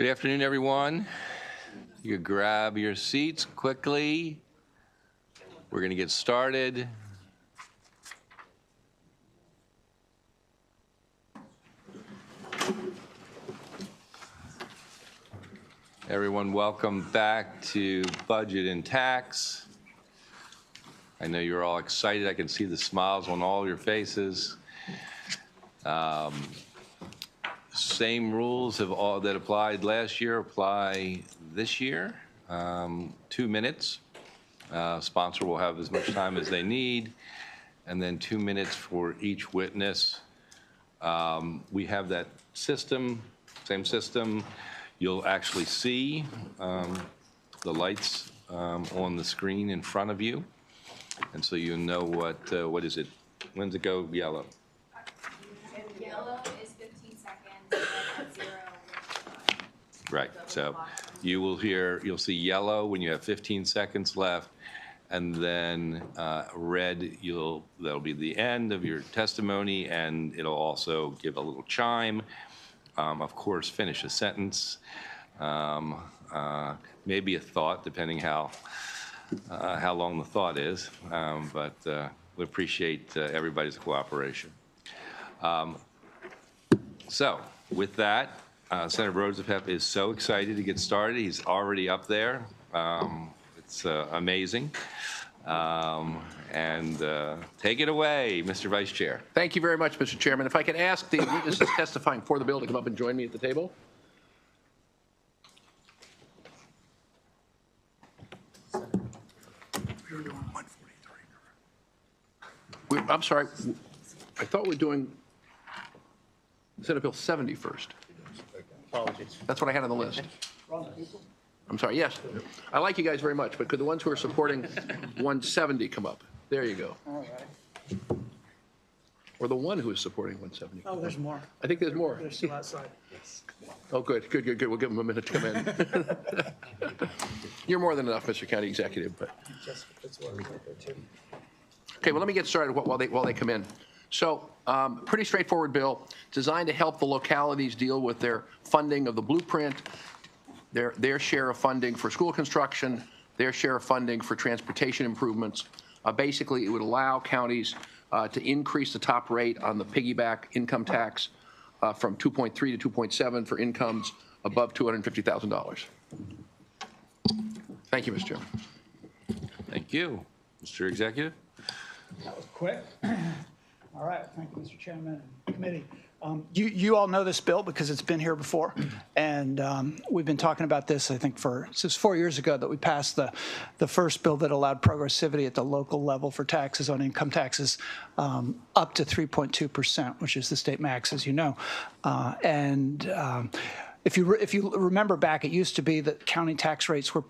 Good afternoon, everyone. You can grab your seats quickly. We're going to get started. Everyone, welcome back to Budget and Tax. I know you're all excited. I can see the smiles on all your faces. Same rules that applied last year apply this year. 2 minutes. Sponsor will have as much time as they need, and then 2 minutes for each witness. We have that system, same system. You'll actually see the lights on the screen in front of you, and so you know what is it? When's it go yellow? Yellow is 15 seconds, and at 0. Right. So you'll see yellow when you have 15 seconds left, and then red. That'll be the end of your testimony, and it'll also give a little chime. Of course, finish a sentence, maybe a thought, depending how long the thought is, but we appreciate everybody's cooperation. So with that, Senator Rosapep is so excited to get started. He's already up there. It's amazing. Take it away, Mr. Vice Chair. Thank you very much, Mr. Chairman. If I could ask the witnesses testifying for the bill to come up and join me at the table. I'm sorry. I thought we were doing Senate Bill 70 first. Apologies. That's what I had on the list. I'm sorry, yes. I like you guys very much, but could the ones who are supporting 170 come up? There you go. All right. Or the one who is supporting 170. Oh, there's more. I think there's more. They're still outside. Oh, good. We'll give them a minute to come in. You're more than enough, Mr. County Executive. But Jessica Fitzwater right there, too. okay, well, let me get started while they come in. So, pretty straightforward bill designed to help the localities deal with their funding of the blueprint, their share of funding for school construction, their share of funding for transportation improvements. Basically, it would allow counties to increase the top rate on the piggyback income tax from 2.3 to 2.7 for incomes above $250,000. Thank you, Mr. Chairman. Thank you. Mr. Executive? That was quick. All right. Thank you, Mr. Chairman and committee. You all know this bill because it's been here before, and we've been talking about this, I think, since 4 years ago that we passed the first bill that allowed progressivity at the local level for taxes on income taxes up to 3.2%, which is the state max, as you know. If you remember back, it used to be that county tax rates were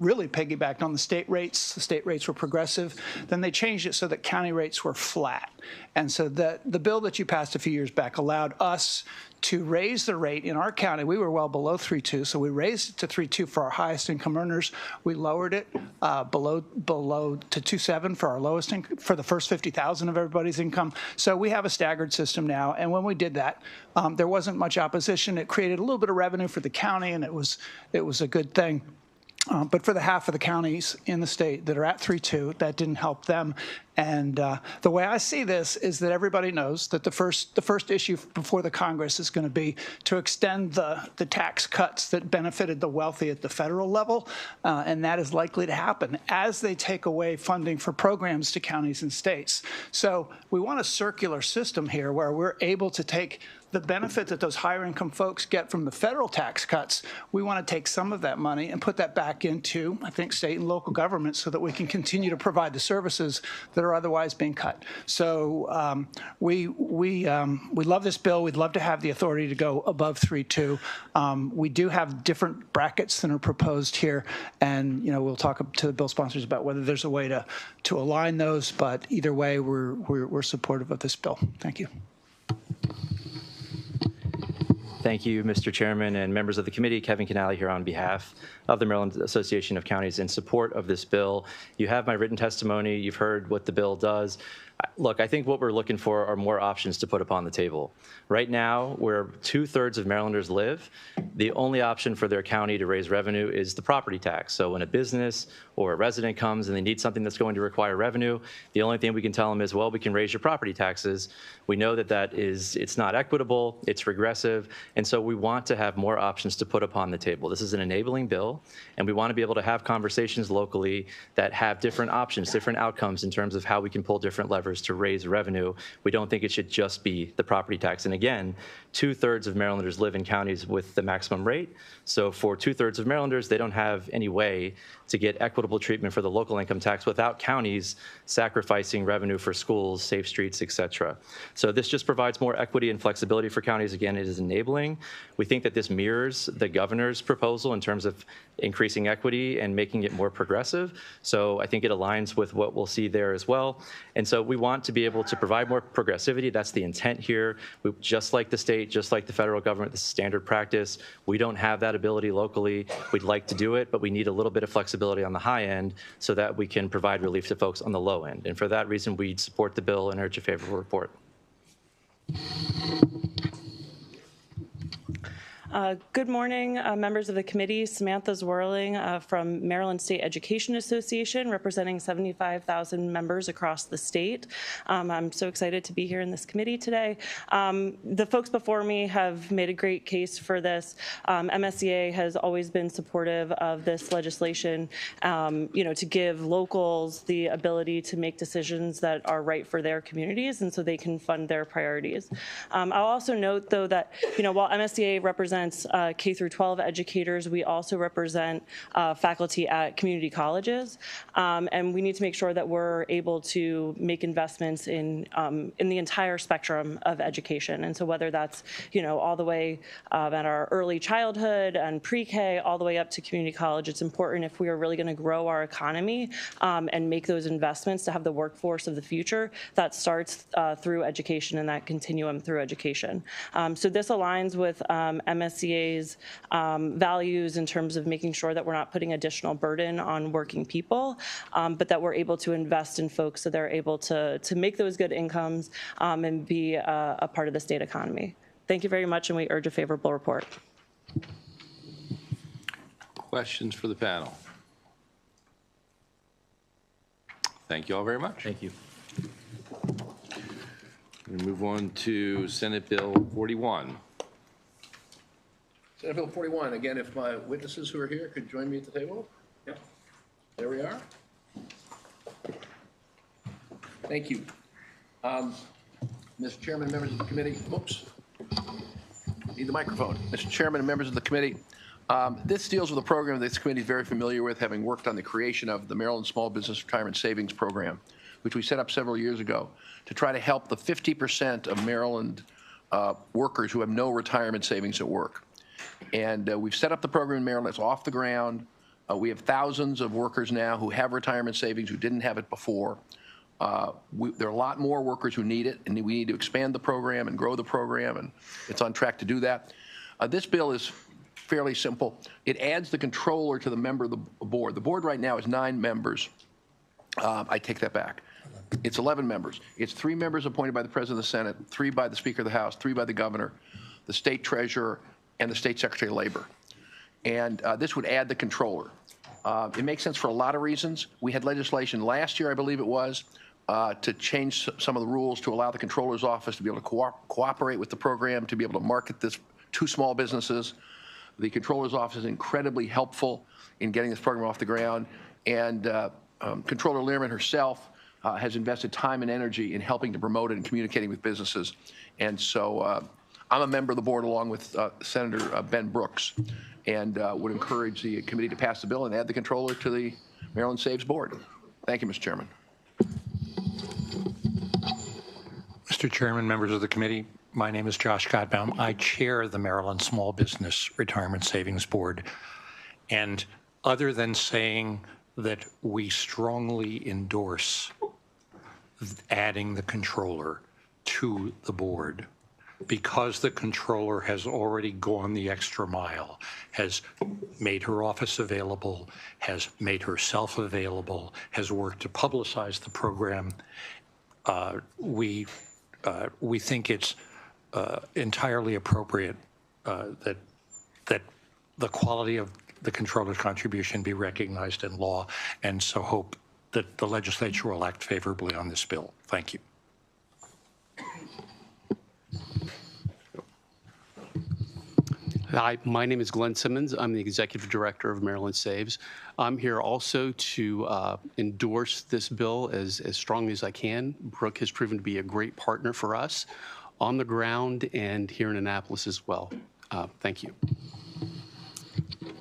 really piggybacked on the state rates. The state rates were progressive. Then they changed it so that county rates were flat. And so the bill that you passed a few years back allowed us to raise the rate in our county. We were well below 3.2, so we raised it to 3.2 for our highest income earners. We lowered it below to 2.7 for our lowest income, for the first 50,000 of everybody's income. So we have a staggered system now. And when we did that, there wasn't much opposition. It created a little bit of revenue for the county, and it was a good thing. But for the half of the counties in the state that are at 3.2, that didn't help them. And the way I see this is that everybody knows that the first issue before the Congress is going to be to extend the tax cuts that benefited the wealthy at the federal level, and that is likely to happen as they take away funding for programs to counties and states. So we want a circular system here where we're able to take the benefit that those higher income folks get from the federal tax cuts. We want to take some of that money and put that back into, I think, state and local governments so that we can continue to provide the services that are otherwise being cut. So we love this bill. We'd love to have the authority to go above 3.2. We do have different brackets that are proposed here, and we'll talk to the bill sponsors about whether there's a way to align those. But either way, we're supportive of this bill. Thank you. Thank you, Mr. Chairman and members of the committee. Kevin Canali here on behalf of the Maryland Association of Counties in support of this bill. You have my written testimony. You've heard what the bill does. Look, I think what we're looking for are more options to put upon the table. Right now, where 2/3 of Marylanders live, the only option for their county to raise revenue is the property tax. So when a business or a resident comes and they need something that's going to require revenue, the only thing we can tell them is, well, we can raise your property taxes. We know that it's not equitable, it's regressive, and so we want to have more options to put upon the table. This is an enabling bill, and we want to be able to have conversations locally that have different options, different outcomes in terms of how we can pull different levers to raise revenue. We don't think it should just be the property tax. And again, 2/3 of Marylanders live in counties with the maximum rate. So for 2/3 of Marylanders, they don't have any way to get equitable treatment for the local income tax without counties sacrificing revenue for schools, safe streets, et cetera. So this just provides more equity and flexibility for counties. Again, it is enabling. We think that this mirrors the governor's proposal in terms of increasing equity and making it more progressive. So I think it aligns with what we'll see there as well. And so we want to be able to provide more progressivity. That's the intent here. Just like the state, just like the federal government, this is standard practice. We don't have that ability locally. We'd like to do it, but we need a little bit of flexibility on the high end so that we can provide relief to folks on the low end. And for that reason, we'd support the bill and urge a favorable report. Good morning, members of the committee. Samantha Zwirling from Maryland State Education Association, representing 75,000 members across the state. I'm so excited to be here in this committee today. The folks before me have made a great case for this. MSEA has always been supportive of this legislation, to give locals the ability to make decisions that are right for their communities, and so they can fund their priorities. I'll also note, though, that while MSEA represents K through 12 educators, we also represent faculty at community colleges, and we need to make sure that we're able to make investments in the entire spectrum of education. And so whether that's all the way at our early childhood and pre-K all the way up to community college, it's important if we are really going to grow our economy and make those investments to have the workforce of the future that starts through education and that continuum through education. So this aligns with MSCA's values in terms of making sure that we're not putting additional burden on working people, but that we're able to invest in folks so they're able to make those good incomes and be a part of the state economy. Thank you very much, and we urge a favorable report. Questions for the panel? Thank you all very much. Thank you. We move on to Senate Bill 41. Senate Bill 41, again, if my witnesses who are here could join me at the table? Yep. There we are. Thank you. Mr. Chairman, members of the committee, oops, need the microphone. Mr. Chairman and members of the committee, this deals with a program that this committee is very familiar with, having worked on the creation of the Maryland Small Business Retirement Savings Program, which we set up several years ago to try to help the 50% of Maryland workers who have no retirement savings at work. And we've set up the program in Maryland. It's off the ground. We have thousands of workers now who have retirement savings who didn't have it before. There are a lot more workers who need it, and we need to expand the program and grow the program, and it's on track to do that. This bill is fairly simple. It adds the controller to the member of the board. The board right now is 9 members. I take that back. It's 11 members. It's 3 members appointed by the President of the Senate, 3 by the Speaker of the House, 3 by the Governor, the State Treasurer, and the State Secretary of Labor. And this would add the controller. It makes sense for a lot of reasons. We had legislation last year, I believe it was, to change some of the rules to allow the controller's office to be able to cooperate with the program, to be able to market this to small businesses. The controller's office is incredibly helpful in getting this program off the ground. And Controller Learman herself has invested time and energy in helping to promote it and communicating with businesses. And so I'm a member of the board along with Senator Ben Brooks, and would encourage the committee to pass the bill and add the controller to the Maryland Saves Board. Thank you, Mr. Chairman. Mr. Chairman, members of the committee, my name is Josh Gottbaum. I chair the Maryland Small Business Retirement Savings Board. And other than saying that we strongly endorse adding the controller to the board, because the controller has already gone the extra mile, has made her office available, has made herself available, has worked to publicize the program, we think it's entirely appropriate that the quality of the controller's contribution be recognized in law, and so hope that the legislature will act favorably on this bill. Thank you. Hi, my name is Glenn Simmons. I'm the Executive Director of Maryland Saves. I'm here also to endorse this bill as strongly as I can. Brooke has proven to be a great partner for us on the ground and here in Annapolis as well. Thank you.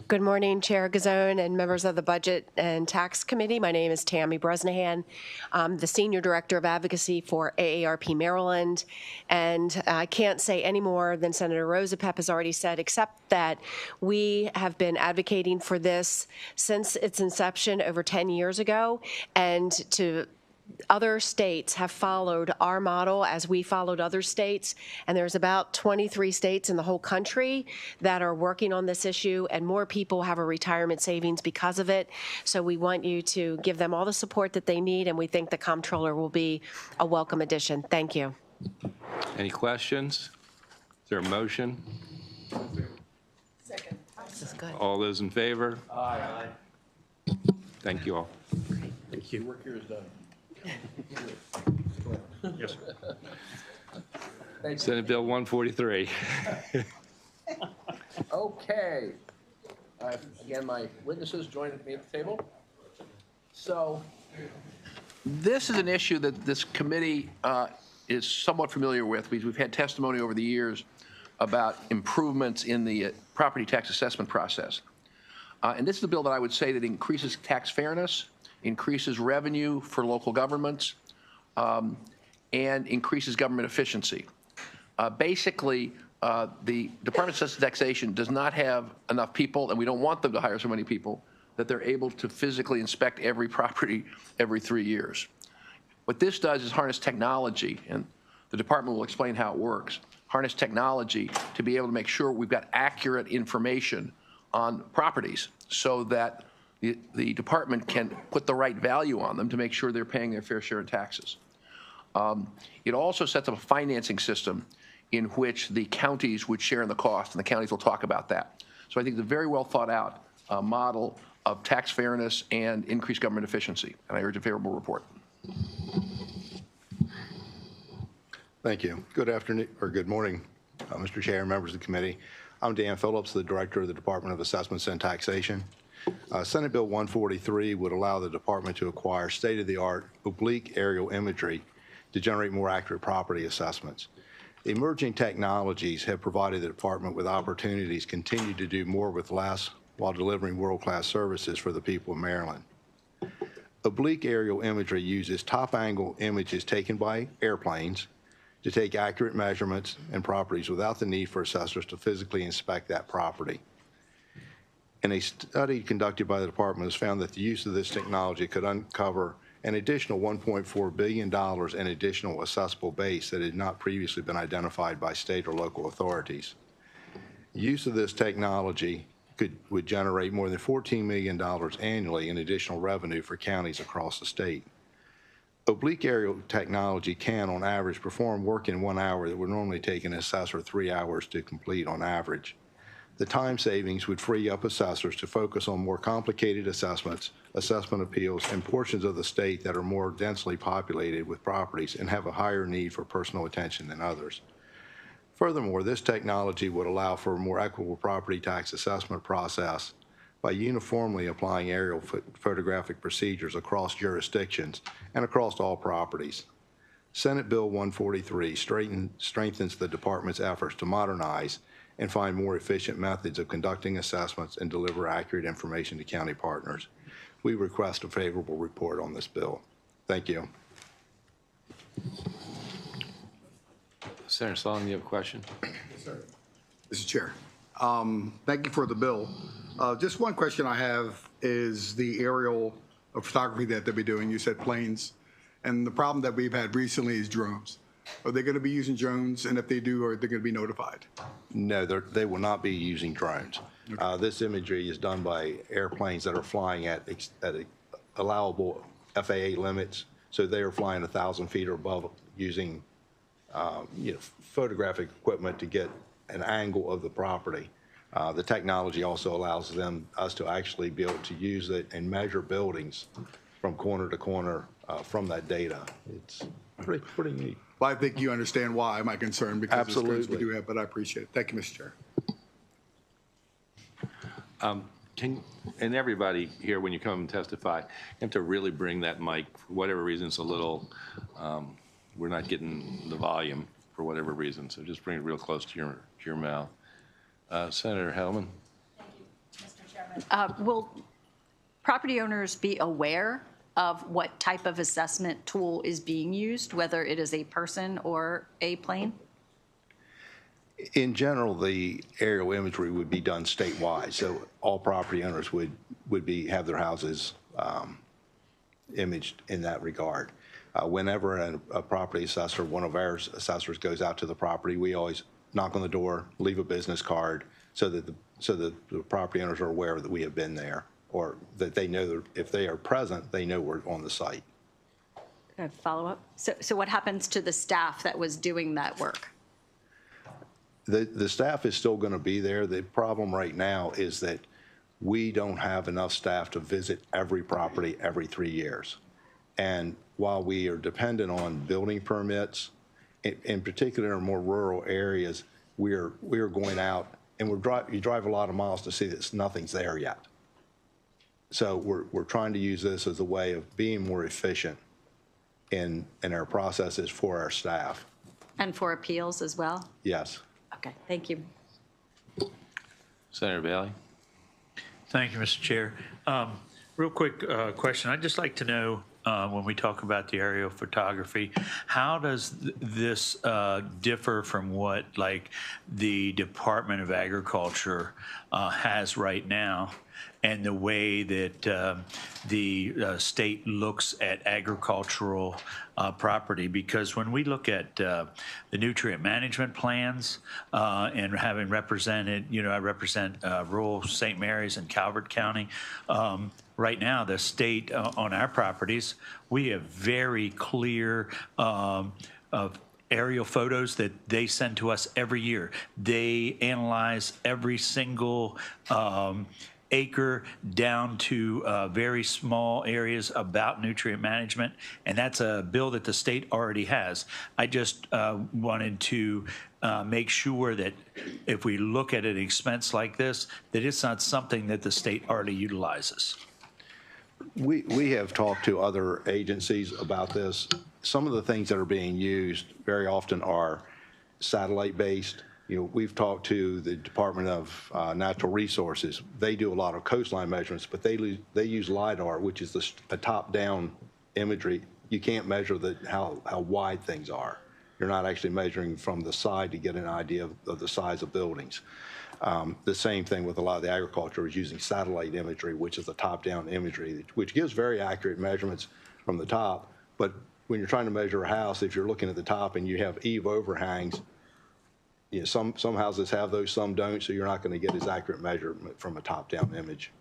Good morning, Chair Gazone and members of the Budget and Tax Committee. My name is Tammy Bresnahan. I'm the Senior Director of Advocacy for AARP Maryland. And I can't say any more than Senator Rosapep has already said, except that we have been advocating for this since its inception over 10 years ago. And other states have followed our model as we followed other states, and there's about 23 states in the whole country that are working on this issue, and more people have a retirement savings because of it. So we want you to give them all the support that they need, and we think the comptroller will be a welcome addition. Thank you. Any questions? Is there a motion? Second. This is good. All those in favor? Aye. Thank you all. Thank you. Work here is done. Yes, sir. Senate Bill 143. Okay. Again, my witnesses join me at the table. So this is an issue that this committee is somewhat familiar with. We've had testimony over the years about improvements in the property tax assessment process. And this is a bill that I would say that increases tax fairness, increases revenue for local governments, and increases government efficiency. Basically, the Department of Assessment Taxation does not have enough people, and we don't want them to hire so many people, that they're able to physically inspect every property every 3 years. What this does is harness technology, and the department will explain how it works, harness technology to be able to make sure we've got accurate information on properties so that the department can put the right value on them to make sure they're paying their fair share of taxes. It also sets up a financing system in which the counties would share in the cost, and the counties will talk about that. So I think it's a very well thought out model of tax fairness and increased government efficiency, and I urge a favorable report. Thank you. Good afternoon, or good morning, Mr. Chair, members of the committee. I'm Dan Phillips, the Director of the Department of Assessments and Taxation. Senate Bill 143 would allow the department to acquire state-of-the-art oblique aerial imagery to generate more accurate property assessments. Emerging technologies have provided the department with opportunities to continue to do more with less while delivering world-class services for the people of Maryland. Oblique aerial imagery uses top-angle images taken by airplanes to take accurate measurements and properties without the need for assessors to physically inspect that property. And a study conducted by the department has found that the use of this technology could uncover an additional $1.4 billion in additional assessable base that had not previously been identified by state or local authorities. Use of this technology would generate more than $14 million annually in additional revenue for counties across the state. Oblique aerial technology can, on average, perform work in 1 hour that would normally take an assessor 3 hours to complete on average. The time savings would free up assessors to focus on more complicated assessments, assessment appeals, and portions of the state that are more densely populated with properties and have a higher need for personal attention than others. Furthermore, this technology would allow for a more equitable property tax assessment process by uniformly applying aerial photographic procedures across jurisdictions and across all properties. Senate Bill 143 strengthens the department's efforts to modernize and find more efficient methods of conducting assessments and deliver accurate information to county partners. We request a favorable report on this bill. Thank you. Senator Sullivan, you have a question? Yes, sir. Mr. Chair, thank you for the bill. Just one question I have is the aerial photography that they'll be doing. You said planes, and the problem that we've had recently is drones. Are they going to be using drones, and if they do, are they going to be notified? No, they will not be using drones. Okay. This imagery is done by airplanes that are flying at allowable FAA limits, So they are flying 1,000 feet or above using photographic equipment to get an angle of the property. The technology also allows us to actually be able to use it and measure buildings from corner to corner from that data. It's pretty neat. Well, I think you understand why my concern, because of the concerns we Absolutely. do have, but I appreciate it. Thank you, Mr. Chair. And everybody here, when you come and testify, you have to really bring that mic, for whatever reason, it's a little, we're not getting the volume for whatever reason, so just bring it real close to your mouth. Senator Hellman? Will property owners be aware of what type of assessment tool is being used, whether it is a person or a plane? In general, the aerial imagery would be done statewide, so all property owners would have their houses imaged in that regard. Whenever a property assessor, one of our assessors goes out to the property, we always knock on the door, leave a business card, so that the property owners are aware that we have been there, or that they know that if they are present, they know we're on the site. Follow up? So what happens to the staff that was doing that work? The staff is still going to be there. The problem right now is that we don't have enough staff to visit every property every 3 years. And while we are dependent on building permits, in particular in more rural areas, we are going out and you drive a lot of miles to see that nothing's there yet. So we're trying to use this as a way of being more efficient in our processes for our staff. And for appeals as well? Yes. Okay, thank you. Senator Bailey? Thank you, Mr. Chair. Real quick question. I'd just like to know, when we talk about the aerial photography, how does this differ from what, like, the Department of Agriculture has right now, and the way that the state looks at agricultural property? Because when we look at the nutrient management plans and having represented, I represent rural St. Mary's and Calvert County. Right now, the state on our properties, we have very clear aerial photos that they send to us every year. They analyze every single acre down to very small areas about nutrient management, and that's a bill that the state already has. I just wanted to make sure that if we look at an expense like this, that it's not something that the state already utilizes. We have talked to other agencies about this. Some of the things that are being used very often are satellite-based. We've talked to the Department of Natural Resources. They do a lot of coastline measurements, but they use LIDAR, which is a top-down imagery. You can't measure how wide things are. You're not actually measuring from the side to get an idea of the size of buildings. The same thing with a lot of the agriculture is using satellite imagery, which is the top-down imagery, which gives very accurate measurements from the top. But when you're trying to measure a house, if you're looking at the top and you have eave overhangs, some houses have those, some don't, so you're not going to get as accurate measurement from a top-down image.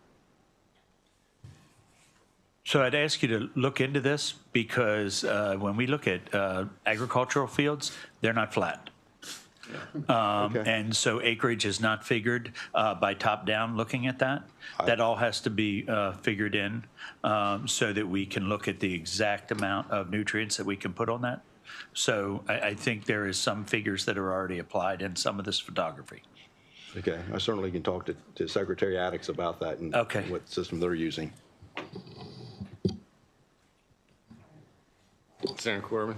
So I'd ask you to look into this, because when we look at agricultural fields, they're not flat. Okay. And so acreage is not figured by top-down looking at that. That all has to be figured in so that we can look at the exact amount of nutrients that we can put on that. So I think there is some figures that are already applied in some of this photography. Okay, I certainly can talk to Secretary Addix about that and what system they're using. Senator Corbin?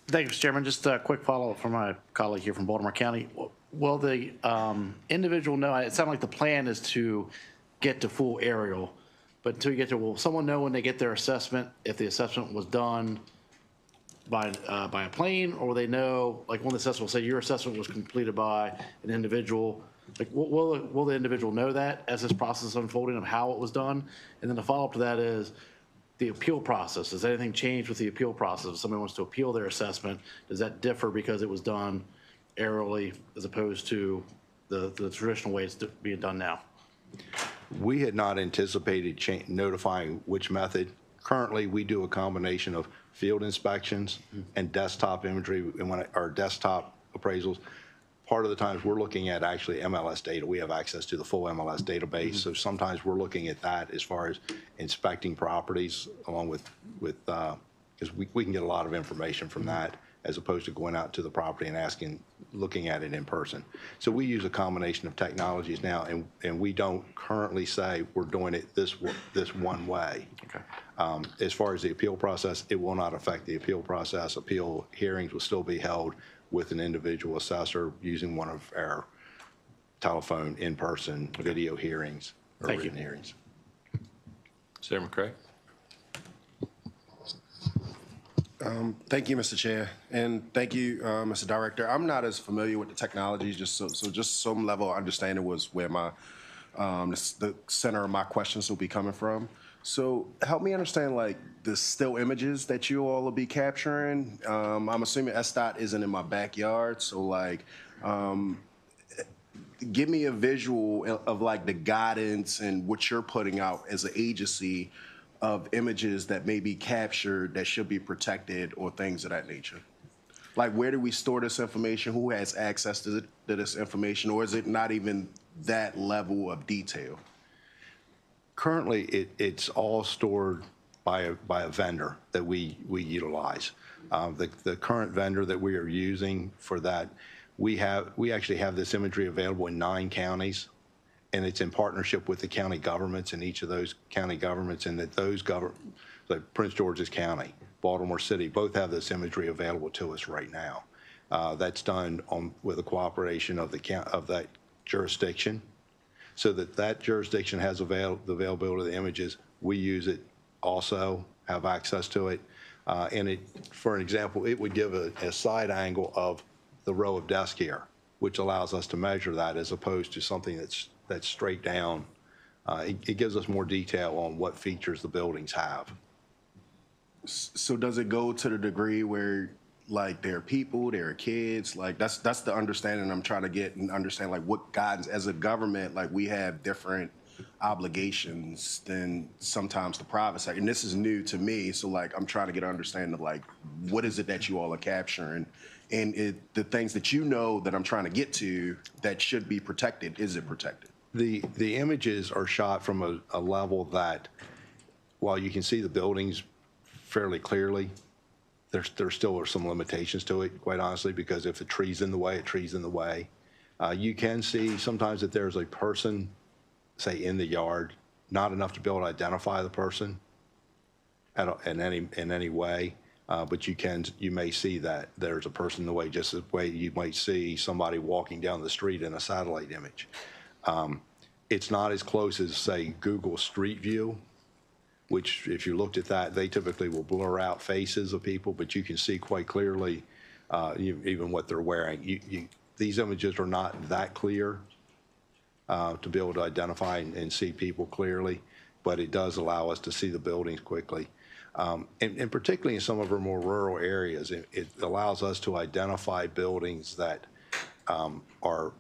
Thank you, Mr. Chairman. Just a quick follow-up from my colleague here from Baltimore County. Will the individual know, it sounded like the plan is to get to full aerial, but until you get to, will someone know when they get their assessment, if the assessment was done by a plane, or will they know, like, when the assessment will say your assessment was completed by an individual, like, will the individual know that as this process is unfolding of how it was done? And then the follow-up to that is the appeal process. Does anything change with the appeal process? If somebody wants to appeal their assessment, does that differ because it was done aerially as opposed to the traditional way it's being done now? We had not anticipated notifying which method. Currently, we do a combination of field inspections and desktop imagery and our desktop appraisals. Part of the times we're looking at actually MLS data. We have access to the full MLS database. So sometimes we're looking at that as far as inspecting properties along with because we can get a lot of information from that as opposed to going out to the property and looking at it in person. So we use a combination of technologies now, and we don't currently say we're doing it this one way. Okay. As far as the appeal process, it will not affect the appeal process. Appeal hearings will still be held with an individual assessor using one of our telephone, in-person, video hearings, or Thank you. written hearings. Senator McCray? Thank you, Mr. Chair, and thank you, Mr. Director. I'm not as familiar with the technologies, so just some level of understanding was where my the center of my questions will be coming from. So help me understand, like, the still images that you all will be capturing. I'm assuming SDOT isn't in my backyard, so like, give me a visual of like the guidance and what you're putting out as an agency of images that may be captured that should be protected or things of that nature. Like, where do we store this information? Who has access to this information, or is it not even that level of detail? Currently, it's all stored by a vendor that we utilize. The current vendor that we are using for that, we actually have this imagery available in 9 counties, and it's in partnership with the county governments in each of those county governments, and that those like Prince George's County, Baltimore City, both have this imagery available to us right now. That's done with the cooperation of that jurisdiction, so that jurisdiction has the availability of the images. We use it also, have access to it. And for an example, it would give a side angle of the row of desks here, which allows us to measure that as opposed to something that's straight down. It gives us more detail on what features the buildings have. So does it go to the degree where, like, there are people, there are kids? Like, that's the understanding I'm trying to get and understand, like, what guidance as a government, like, we have different obligations than sometimes the private sector. And this is new to me, so like, I'm trying to get an understanding of, like, what is it that you all are capturing, and the things that you know that I'm trying to get to that should be protected, is it protected? The images are shot from a level that, while you can see the buildings fairly clearly, there still are some limitations to it, quite honestly, because if a tree's in the way, a tree's in the way. You can see sometimes that there's a person, say, in the yard, not enough to be able to identify the person in any way, but you may see that there's a person in the way, just the way you might see somebody walking down the street in a satellite image. It's not as close as, say, Google Street View, which, if you looked at that, they typically will blur out faces of people, but you can see quite clearly even what they're wearing. These images are not that clear to be able to identify and see people clearly, but it does allow us to see the buildings quickly. And particularly in some of our more rural areas, it allows us to identify buildings that are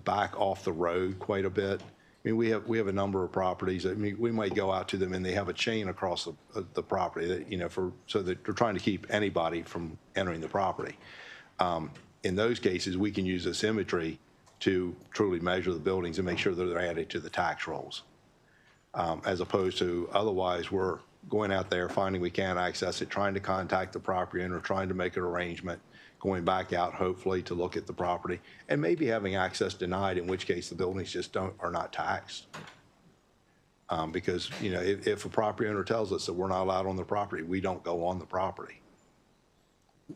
back off the road quite a bit. I mean, we have a number of properties. I mean, we might go out to them and they have a chain across the property that, so that they're trying to keep anybody from entering the property. In those cases, we can use this imagery to truly measure the buildings and make sure that they're added to the tax rolls, as opposed to otherwise we're going out there, finding we can't access it, trying to contact the property owner, trying to make an arrangement, going back out hopefully to look at the property, and maybe having access denied, in which case the buildings just are not taxed. Because if a property owner tells us that we're not allowed on the property, we don't go on the property.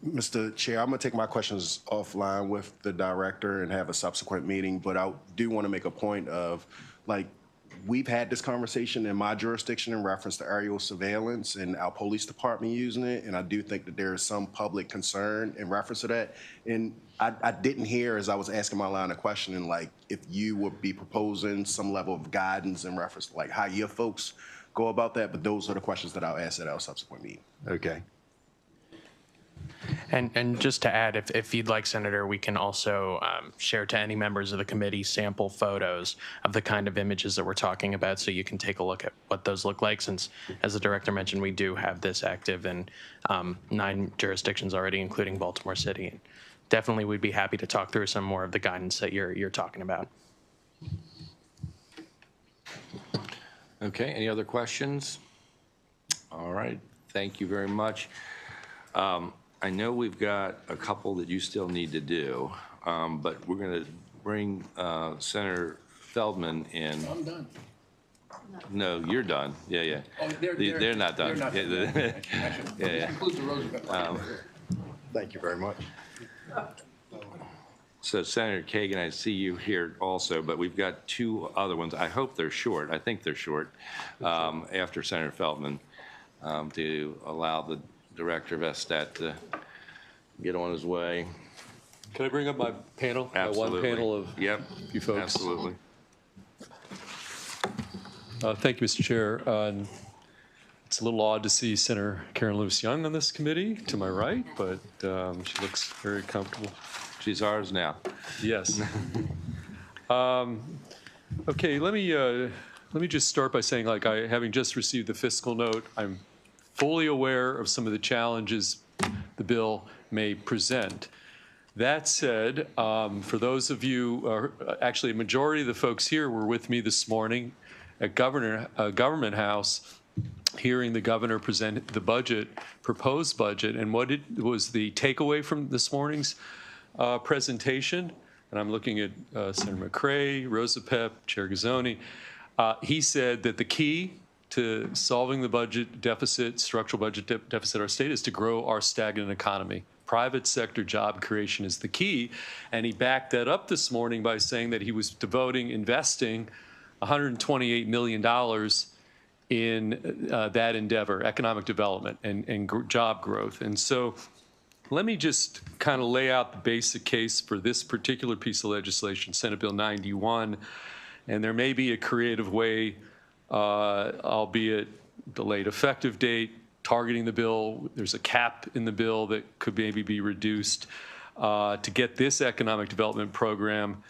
Mr. Chair, I'm going to take my questions offline with the director and have a subsequent meeting, but I do want to make a point of, like, we've had this conversation in my jurisdiction in reference to aerial surveillance and our police department using it, and I do think that there is some public concern in reference to that. And I didn't hear, as I was asking my line of questioning, like, if you would be proposing some level of guidance in reference to, like, how your folks go about that, but those are the questions that I'll ask at our subsequent meeting. Okay. And just to add, if you'd like, Senator, we can also share to any members of the committee sample photos of the kind of images that we're talking about, so you can take a look at what those look like, since, as the director mentioned, we do have this active in 9 jurisdictions already, including Baltimore City. And definitely, we'd be happy to talk through some more of the guidance that you're talking about. Okay, any other questions? All right, thank you very much. I know we've got a couple that you still need to do, but we're going to bring Senator Feldman in. I'm done. No, you're done. Yeah, yeah. Oh, They're not done. They're not Yeah, done. yeah, yeah. Includes the Roosevelt. Thank you very much. So Senator Kagan, I see you here also, but we've got 2 other ones. I hope they're short. I think they're short, after Senator Feldman, to allow the Director of SSTAT to get on his way. Can I bring up my panel? Absolutely. One panel of Yep, you folks. absolutely. Thank you, Mr. Chair. It's a little odd to see Senator Karen Lewis Young on this committee to my right, but she looks very comfortable. She's ours now. Yes. Okay, let me just start by saying, like, having just received the fiscal note, I'm fully aware of some of the challenges the bill may present. That said, for those of you, actually a majority of the folks here were with me this morning at Government House, hearing the governor present the budget, proposed budget, and what was the takeaway from this morning's presentation. And I'm looking at Senator McCray, Rosapep, Chair Gazzoni. He said that the key to solving the budget deficit, structural budget deficit of our state, is to grow our stagnant economy. Private sector job creation is the key. And he backed that up this morning by saying that he was investing $128 million in that endeavor, economic development and job growth. And so let me just kind of lay out the basic case for this particular piece of legislation, Senate Bill 91. And there may be a creative way, albeit delayed effective date, targeting the bill. There's a cap in the bill that could maybe be reduced to get this economic development program,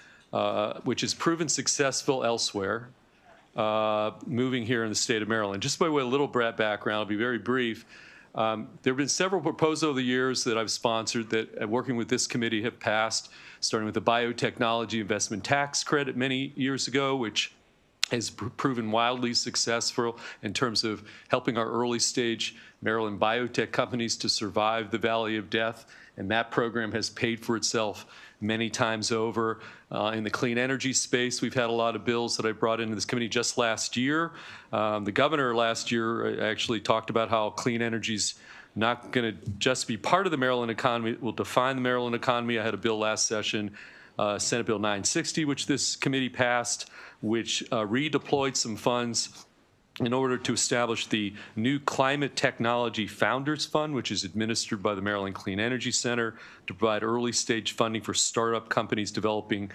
which has proven successful elsewhere, moving here in the state of Maryland. Just by way of a little background, I'll be very brief. There have been several proposals over the years that I've sponsored that, working with this committee, have passed, starting with the Biotechnology Investment Tax Credit many years ago, which has proven wildly successful in terms of helping our early stage Maryland biotech companies to survive the valley of death. And that program has paid for itself many times over. In the clean energy space, we've had a lot of bills that I brought into this committee just last year. The governor last year actually talked about how clean energy's not going to just be part of the Maryland economy, it will define the Maryland economy. I had a bill last session, Senate Bill 960, which this committee passed, which redeployed some funds in order to establish the new Climate Technology Founders Fund, which is administered by the Maryland Clean Energy Center, to provide early stage funding for startup companies developing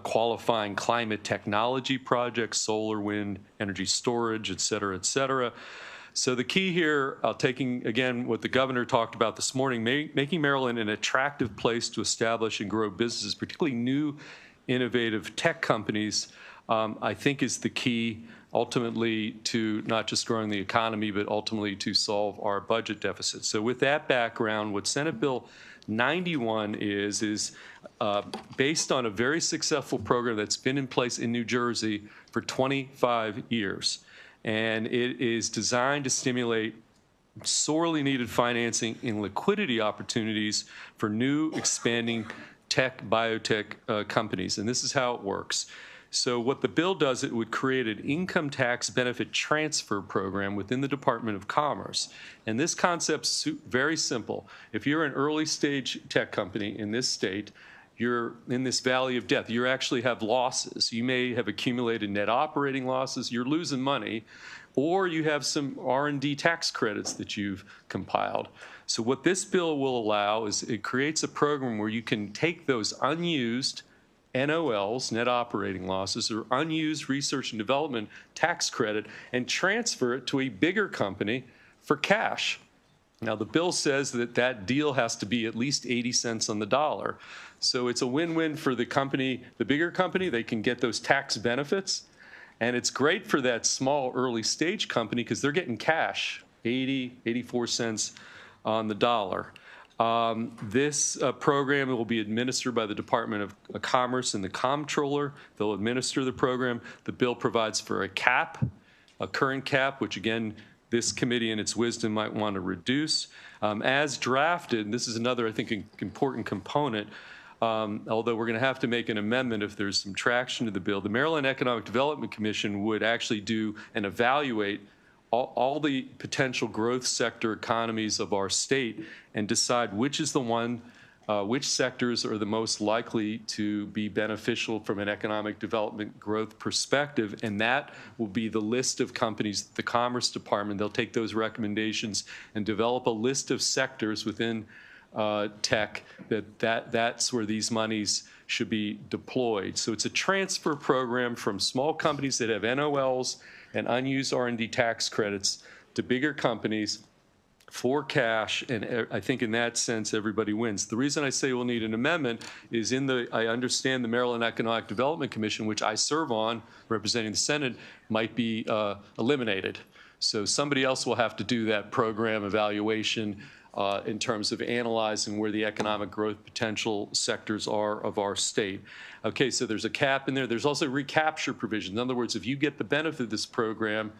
qualifying climate technology projects, solar, wind, energy storage, et cetera, et cetera. So the key here, taking again what the governor talked about this morning, making Maryland an attractive place to establish and grow businesses, particularly new innovative tech companies, I think is the key ultimately to not just growing the economy, but ultimately to solve our budget deficit. So with that background, what Senate Bill 91 is based on a very successful program that's been in place in New Jersey for 25 years. And it is designed to stimulate sorely needed financing and liquidity opportunities for new expanding biotech companies. And this is how it works. So what the bill does, it would create an income tax benefit transfer program within the Department of Commerce. And this concept's very simple. If you're an early stage tech company in this state, you're in this valley of death. You actually have losses. You may have accumulated net operating losses. You're losing money. Or you have some R&D tax credits that you've compiled. So what this bill will allow is it creates a program where you can take those unused NOLs, net operating losses, or unused research and development tax credit and transfer it to a bigger company for cash. Now, the bill says that that deal has to be at least 80 cents on the dollar. So it's a win-win for the company, the bigger company. They can get those tax benefits. And it's great for that small early stage company because they're getting cash, 80, 84 cents on the dollar. This program will be administered by the Department of Commerce and the Comptroller. They'll administer the program. The bill provides for a cap, a current cap, which again, this committee in its wisdom might want to reduce. As drafted, and this is another, I think, important component, although we're going to have to make an amendment if there's some traction to the bill, the Maryland Economic Development Commission would actually do and evaluate all the potential growth sector economies of our state and decide which is the one, which sectors are the most likely to be beneficial from an economic development growth perspective. And that will be the list of companies, the Commerce Department, they'll take those recommendations and develop a list of sectors within tech that's where these monies should be deployed. So it's a transfer program from small companies that have NOLs and unused R&D tax credits to bigger companies for cash, and I think in that sense everybody wins. The reason I say we'll need an amendment is I understand the Maryland Economic Development Commission, which I serve on, representing the Senate, might be eliminated. So somebody else will have to do that program evaluation in terms of analyzing where the economic growth potential sectors are of our state. Okay, so there's a cap in there. There's also recapture provisions. In other words, if you get the benefit of this program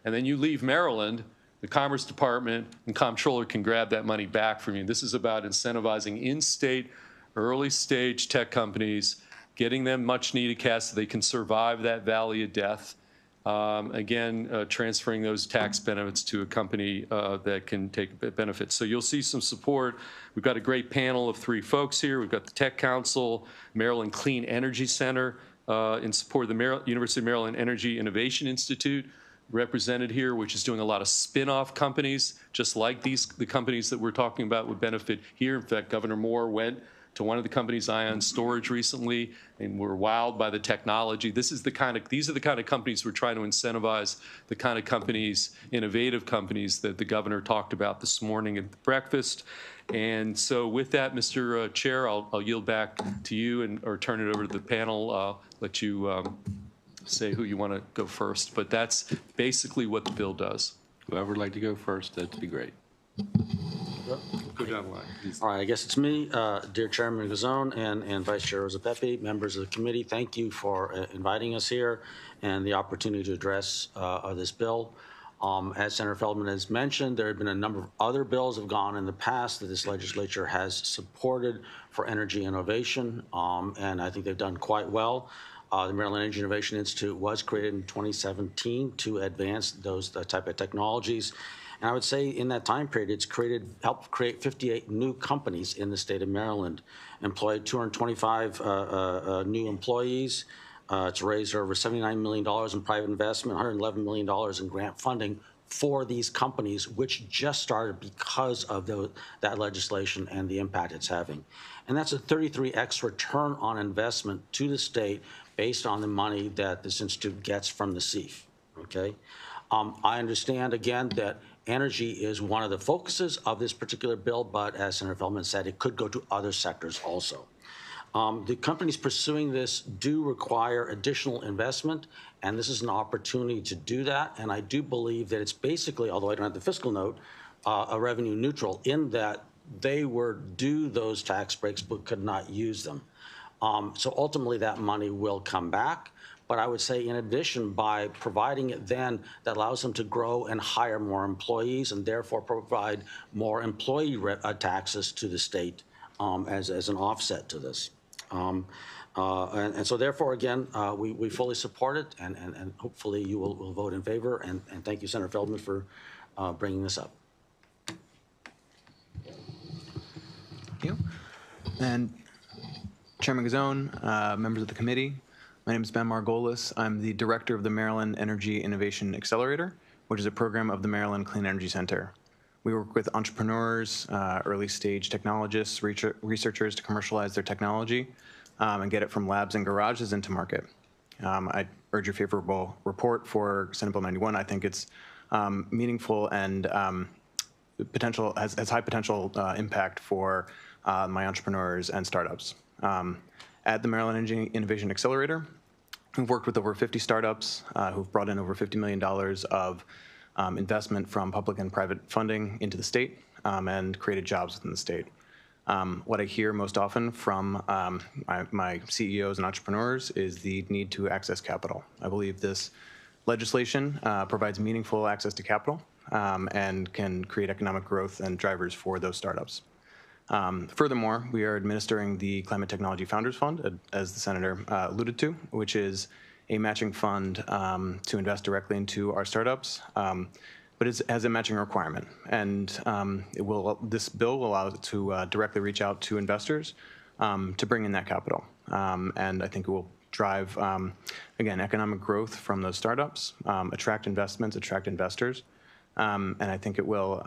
and then you leave Maryland, the Commerce Department and Comptroller can grab that money back from you. This is about incentivizing in-state, early-stage tech companies, getting them much-needed cash so they can survive that valley of death. Transferring those tax benefits to a company that can take benefits. So you'll see some support. We've got a great panel of 3 folks here. We've got the Tech Council, Maryland Clean Energy Center in support of the University of Maryland Energy Innovation Institute, represented here, which is doing a lot of spin-off companies, just like the companies that we're talking about would benefit here. In fact, Governor Moore went to one of the companies, Ion Storage, recently, and we're wowed by the technology. These are the kind of companies we're trying to incentivize, the kind of companies, innovative companies that the governor talked about this morning at breakfast. And so with that, Mr. Chair, I'll yield back to you or turn it over to the panel. Let you say who you want to go first. But that's basically what the bill does. Whoever would like to go first, that'd be great. Go down the line. All right, I guess it's me, dear Chairman Gazzone and Vice Chair Rosa-Pepe, members of the committee. Thank you for inviting us here and the opportunity to address this bill. As Senator Feldman has mentioned, there have been a number of other bills that have gone in the past that this legislature has supported for energy innovation, and I think they've done quite well. The Maryland Energy Innovation Institute was created in 2017 to advance those type of technologies. And I would say in that time period, it's helped create 58 new companies in the state of Maryland, employed 225 new employees. It's raised over $79 million in private investment, $111 million in grant funding for these companies, which just started because of that legislation and the impact it's having. And that's a 33x return on investment to the state based on the money that this institute gets from the CEF, okay? I understand, again, that energy is one of the focuses of this particular bill, but as Senator Feldman said, it could go to other sectors also. The companies pursuing this do require additional investment, and this is an opportunity to do that. And I do believe that it's basically, although I don't have the fiscal note, a revenue neutral in that they were due those tax breaks but could not use them. So ultimately that money will come back. But I would say in addition, by providing it then, that allows them to grow and hire more employees and therefore provide more employee taxes to the state as an offset to this. And so therefore, again, we fully support it, and hopefully you will vote in favor. And thank you, Senator Feldman, for bringing this up. Thank you. And Chairman Gazzone, members of the committee, my name is Ben Margolis. I'm the director of the Maryland Energy Innovation Accelerator, which is a program of the Maryland Clean Energy Center. We work with entrepreneurs, early stage technologists, researchers to commercialize their technology and get it from labs and garages into market. I urge your favorable report for Senate Bill 91. I think it's meaningful and has high potential impact for my entrepreneurs and startups. At the Maryland Energy Innovation Accelerator, we've worked with over 50 startups who've brought in over $50 million of investment from public and private funding into the state and created jobs within the state. What I hear most often from my CEOs and entrepreneurs is the need to access capital. I believe this legislation provides meaningful access to capital and can create economic growth and drivers for those startups. Furthermore, we are administering the Climate Technology Founders Fund, as the Senator alluded to, which is a matching fund to invest directly into our startups, but it has a matching requirement. And this bill will allow us to directly reach out to investors to bring in that capital. And I think it will drive, again, economic growth from those startups, attract investments, attract investors. And I think it will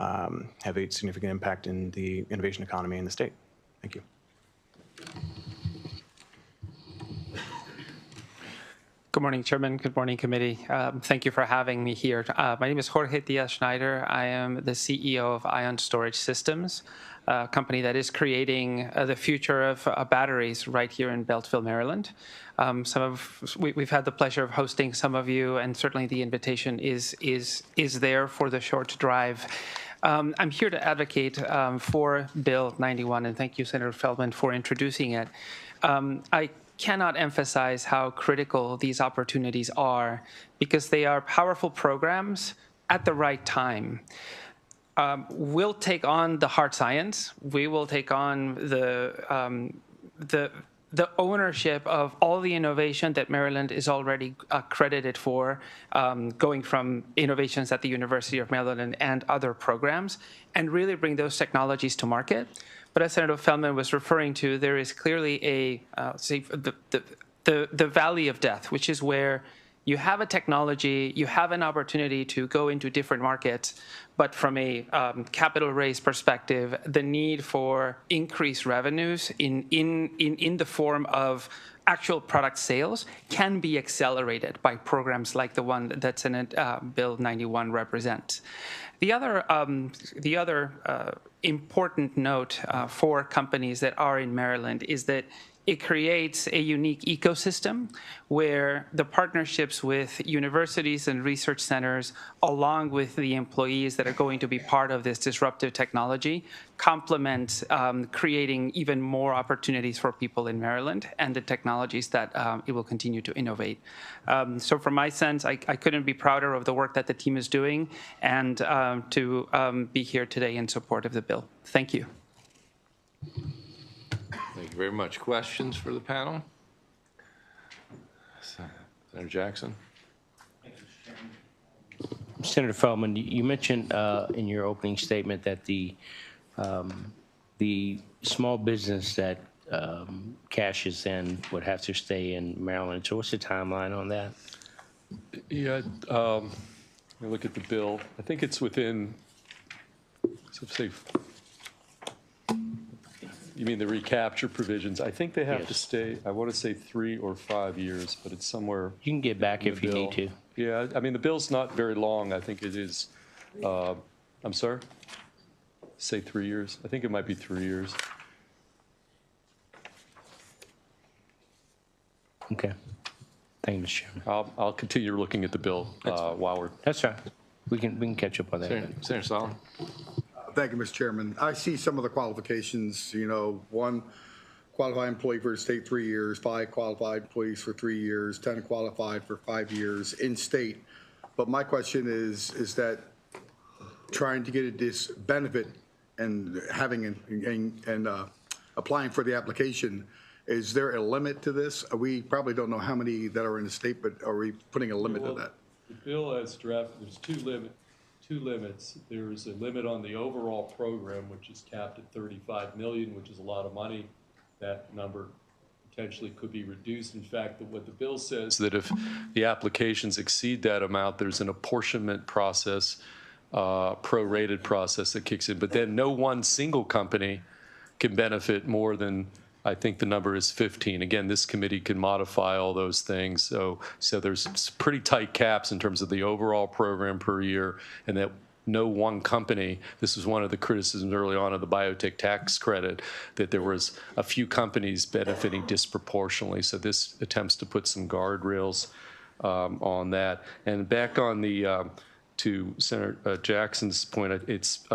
have a significant impact in the innovation economy in the state. Thank you. Good morning, Chairman. Good morning, committee. Thank you for having me here. My name is Jorge Diaz-Schneider. I am the CEO of Ion Storage Systems, a company that is creating the future of batteries right here in Beltsville, Maryland. We've had the pleasure of hosting some of you, and certainly the invitation is there for the short drive. I'm here to advocate for Bill 91, and thank you, Senator Feldman, for introducing it. I cannot emphasize how critical these opportunities are because they are powerful programs at the right time. We'll take on the hard science. We will take on the ownership of all the innovation that Maryland is already credited for, going from innovations at the University of Maryland and other programs, and really bring those technologies to market. But as Senator Feldman was referring to, there is clearly the valley of death, which is where you have a technology, you have an opportunity to go into different markets, but from a capital raise perspective, the need for increased revenues in the form of actual product sales can be accelerated by programs like the one that Senate Bill 91 represents. The other important note for companies that are in Maryland is that it creates a unique ecosystem where the partnerships with universities and research centers, along with the employees that are going to be part of this disruptive technology, complement creating even more opportunities for people in Maryland and the technologies that it will continue to innovate. So from my sense, I couldn't be prouder of the work that the team is doing and to be here today in support of the bill. Thank you. Thank you very much. Questions for the panel? Senator Jackson. Senator Feldman, you mentioned in your opening statement that the small business that cashes in would have to stay in Maryland. So what's the timeline on that? Yeah, let me look at the bill. I think it's within, so say, you mean the recapture provisions? I think they have to stay, I want to say 3 or 5 years, but it's somewhere. You can get back if you need to. Yeah, I mean, the bill's not very long. I think it is, I'm sorry? Say 3 years? I think it might be 3 years. Okay. Thank you, Mr. Chairman. I'll continue looking at the bill while we're. That's right. We can catch up on that. Senator Solomon. Thank you, Mr. Chairman. I see some of the qualifications, you know, 1 qualified employee for the state 3 years, 5 qualified employees for 3 years, 10 qualified for 5 years in state. But my question is that trying to get this benefit and having and applying for the application, is there a limit to this? We probably don't know how many that are in the state, but are we putting a limit to that? The bill as drafted, there's two limits. There's a limit on the overall program, which is capped at $35 million, which is a lot of money. That number potentially could be reduced. In fact, what the bill says is that if the applications exceed that amount, there's an apportionment process, prorated process that kicks in. But then no one single company can benefit more than, I think the number is 15. Again, this committee can modify all those things. So there's pretty tight caps in terms of the overall program per year, and that no one company. This was one of the criticisms early on of the biotech tax credit, that there was a few companies benefiting disproportionately. So this attempts to put some guardrails on that. And back on the to Senator Jackson's point, it's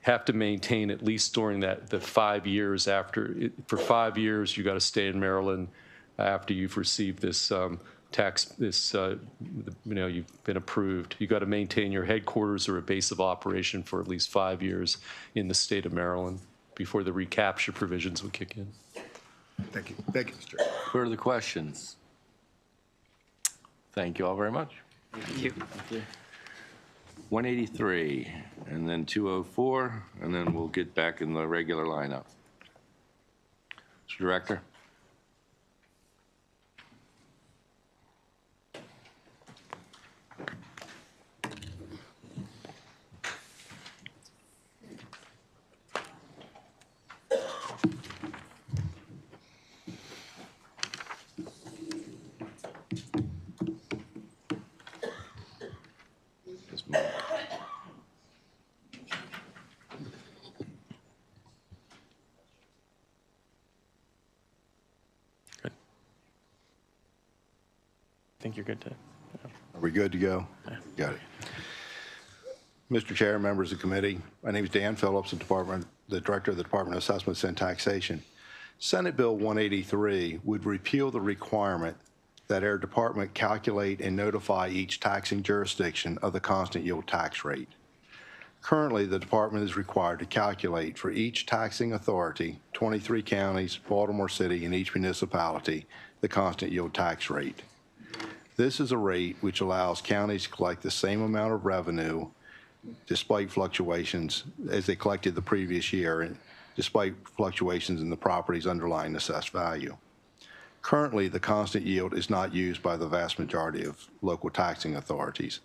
have to maintain at least during the 5 years after. For 5 years, you got to stay in Maryland after you've received this you've been approved. You got to maintain your headquarters or a base of operation for at least 5 years in the state of Maryland before the recapture provisions would kick in. Thank you. Thank you, Mr. Chair. Further questions? Thank you all very much. Thank you. 183, and then 204, and then we'll get back in the regular lineup. Mr. Director. I think you're good to. Are we good to go? Got it. Mr. Chair, members of the committee, my name is Dan Phillips, the Director of the Department of Assessments and Taxation. Senate Bill 183 would repeal the requirement that our department calculate and notify each taxing jurisdiction of the constant yield tax rate. Currently, the department is required to calculate for each taxing authority, 23 counties, Baltimore City, and each municipality, the constant yield tax rate. This is a rate which allows counties to collect the same amount of revenue despite fluctuations as they collected the previous year, and despite fluctuations in the property's underlying assessed value. Currently, the constant yield is not used by the vast majority of local taxing authorities.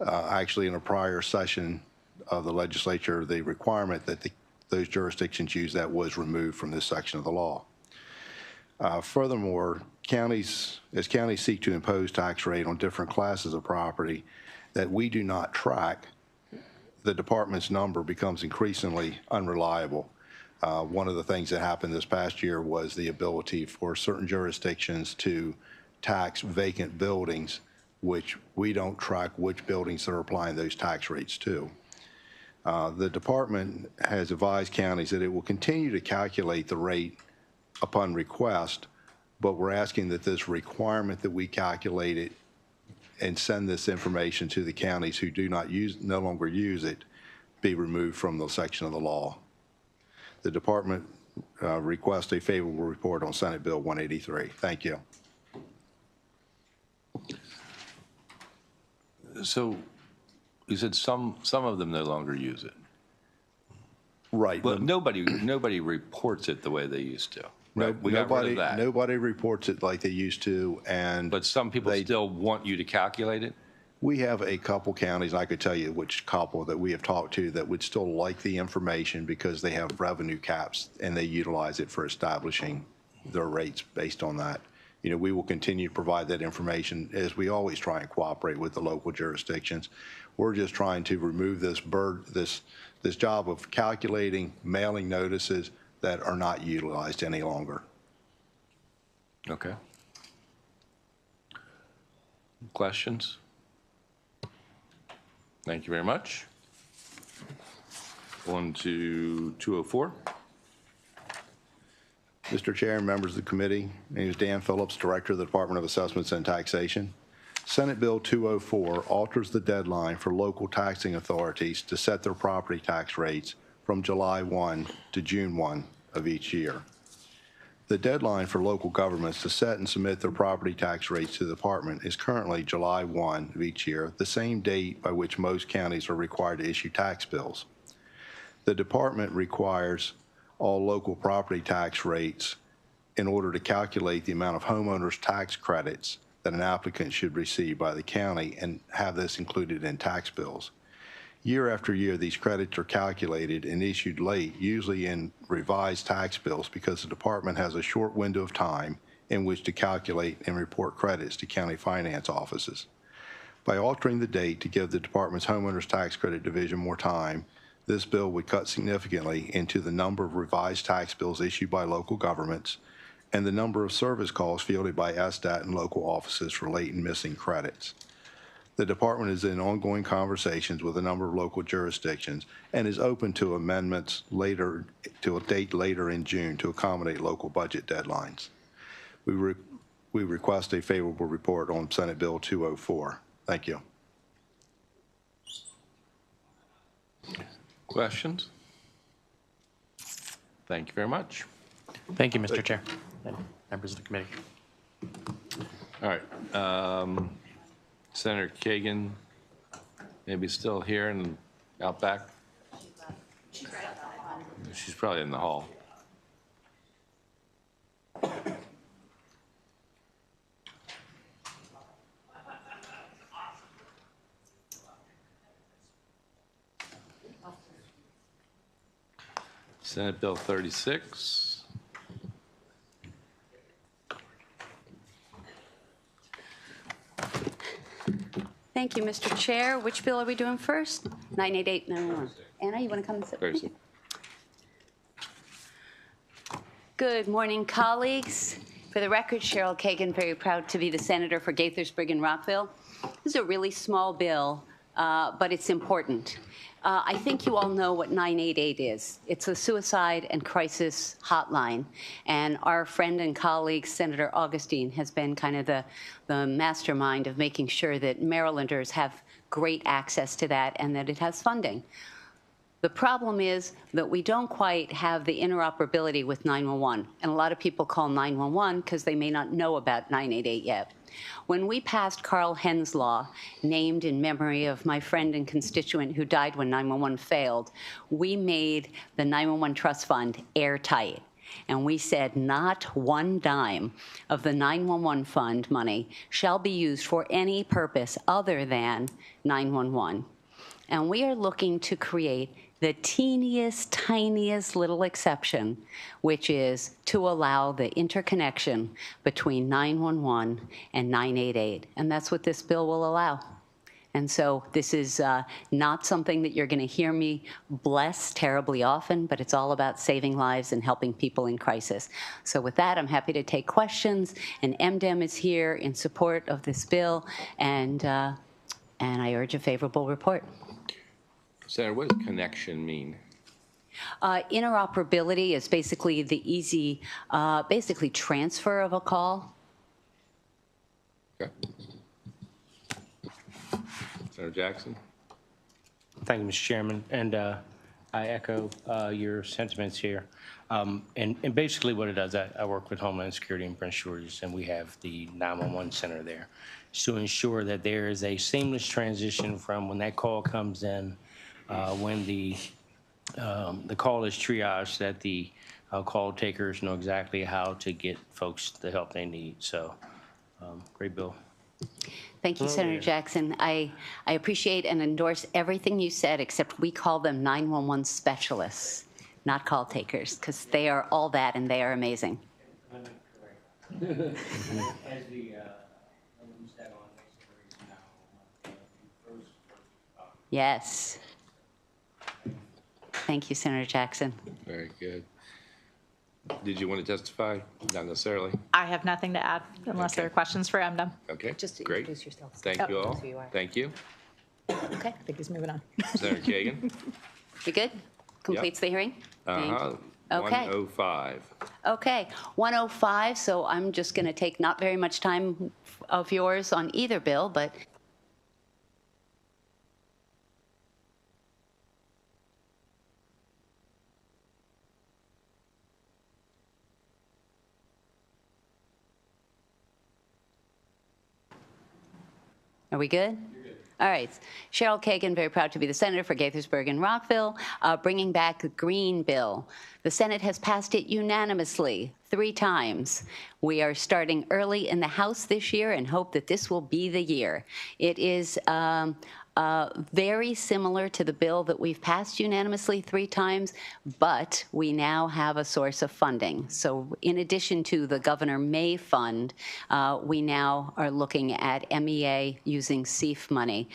Actually, in a prior session of the legislature, the requirement that those jurisdictions use that was removed from this section of the law. Furthermore, as counties seek to impose tax rate on different classes of property that we do not track, the department's number becomes increasingly unreliable. One of the things that happened this past year was the ability for certain jurisdictions to tax vacant buildings, which we don't track which buildings they're applying those tax rates to. The department has advised counties that it will continue to calculate the rate upon request, but we're asking that this requirement that we calculate it and send this information to the counties who do not no longer use it be removed from the section of the law. The department requests a favorable report on Senate Bill 183. Thank you. So you said some of them no longer use it. Right. But nobody reports it the way they used to. Right? We got rid of that. Nobody reports it like they used to, but some people still want you to calculate it. We have a couple counties, I could tell you which couple that we have talked to, that would still like the information because they have revenue caps and they utilize it for establishing their rates based on that. You know, we will continue to provide that information as we always try and cooperate with the local jurisdictions. We're just trying to remove this job of calculating mailing notices that are not utilized any longer. Okay. Questions? Thank you very much. On to 204. Mr. Chair and members of the committee, my name is Dan Phillips, Director of the Department of Assessments and Taxation. Senate Bill 204 alters the deadline for local taxing authorities to set their property tax rates from July 1 to June 1 of each year. The deadline for local governments to set and submit their property tax rates to the department is currently July 1 of each year, the same date by which most counties are required to issue tax bills. The department requires all local property tax rates in order to calculate the amount of homeowners' tax credits that an applicant should receive by the county and have this included in tax bills. Year after year, these credits are calculated and issued late, usually in revised tax bills, because the department has a short window of time in which to calculate and report credits to county finance offices. By altering the date to give the department's homeowners tax credit division more time, this bill would cut significantly into the number of revised tax bills issued by local governments and the number of service calls fielded by SDAT and local offices for late and missing credits. The department is in ongoing conversations with a number of local jurisdictions and is open to amendments later to a date later in June to accommodate local budget deadlines. We request a favorable report on Senate Bill 204. Thank you. Questions? Thank you very much. Thank you, Mr. Chair and members of the committee. All right. Senator Kagan, maybe still here and out back? She's probably in the hall. Senate Bill 36. Thank you, Mr. Chair. Which bill are we doing first? 988, 911. Anna, you want to come and sit? Very soon. Good morning, colleagues. For the record, Cheryl Kagan, very proud to be the senator for Gaithersburg and Rockville. This is a really small bill, but it's important. I think you all know what 988 is. It's a suicide and crisis hotline. And our friend and colleague, Senator Augustine, has been kind of the mastermind of making sure that Marylanders have great access to that and that it has funding. The problem is that we don't quite have the interoperability with 911. And a lot of people call 911 because they may not know about 988 yet. When we passed Carl Henn's law, named in memory of my friend and constituent who died when 911 failed, we made the 911 Trust Fund airtight. And we said not one dime of the 911 fund money shall be used for any purpose other than 911. And we are looking to create the teeniest, tiniest little exception, which is to allow the interconnection between 911 and 988. And that's what this bill will allow. And so this is not something that you're going to hear me bless terribly often, but it's all about saving lives and helping people in crisis. So with that, I'm happy to take questions. And MDEM is here in support of this bill, and I urge a favorable report. Senator, what does connection mean? Interoperability is basically the easy, basically transfer of a call. Okay. Senator Jackson. Thank you, Mr. Chairman. And I echo your sentiments here. And basically what it does, I work with Homeland Security in Prince George's, and we have the 911 center there. To ensure that there is a seamless transition from when that call comes in, when the call is triaged, that the call takers know exactly how to get folks the help they need. So, great bill. Thank you, Senator Jackson. I appreciate and endorse everything you said, except we call them 911 specialists, not call takers, because they are all that and they are amazing. Yes. Thank you, Senator Jackson. Very good. Did you want to testify? Not necessarily. I have nothing to add unless there are questions for MDEM. Okay, Just great. introduce yourself. Thank you all. Who you are. Thank you. Okay, I think he's moving on. Senator Kagan. You good? Completes the hearing? Thank you. Okay. 105. Okay, 105, so I'm just going to take not very much time of yours on either bill, but are we good? All right. Cheryl Kagan, very proud to be the senator for Gaithersburg and Rockville, bringing back the Green Bill. The Senate has passed it unanimously 3 times. We are starting early in the House this year and hope that this will be the year. It is very similar to the bill that we've passed unanimously 3 times, but we now have a source of funding. So in addition to the Governor May Fund, we now are looking at MEA using SEAF money,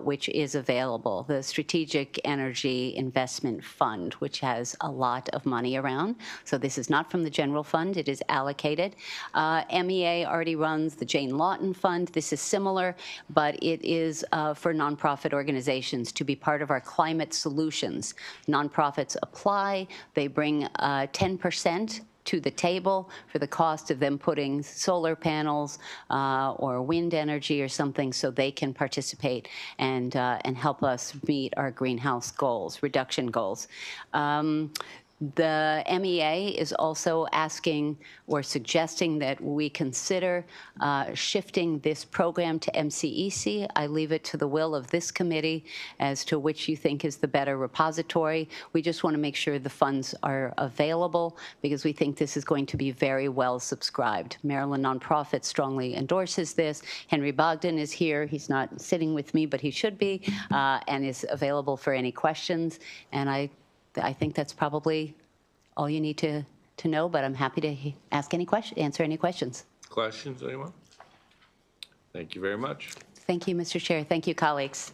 which is available, the Strategic Energy Investment Fund, which has a lot of money around. So this is not from the general fund, it is allocated. MEA already runs the Jane Lawton Fund. This is similar, but it is for nonprofit organizations to be part of our climate solutions. Nonprofits apply, they bring 10% to the table for the cost of them putting solar panels or wind energy or something, so they can participate and help us meet our greenhouse goals, reduction goals. The MEA is also asking or suggesting that we consider shifting this program to MCEC. I leave it to the will of this committee as to which you think is the better repository. We just want to make sure the funds are available because we think this is going to be very well subscribed. Maryland Nonprofit strongly endorses this. Henry Bogdan is here. He's not sitting with me, but he should be, and is available for any questions. And I think that's probably all you need to know, but I'm happy to answer any questions. Questions, anyone? Thank you very much. Thank you, Mr. Chair. Thank you, colleagues.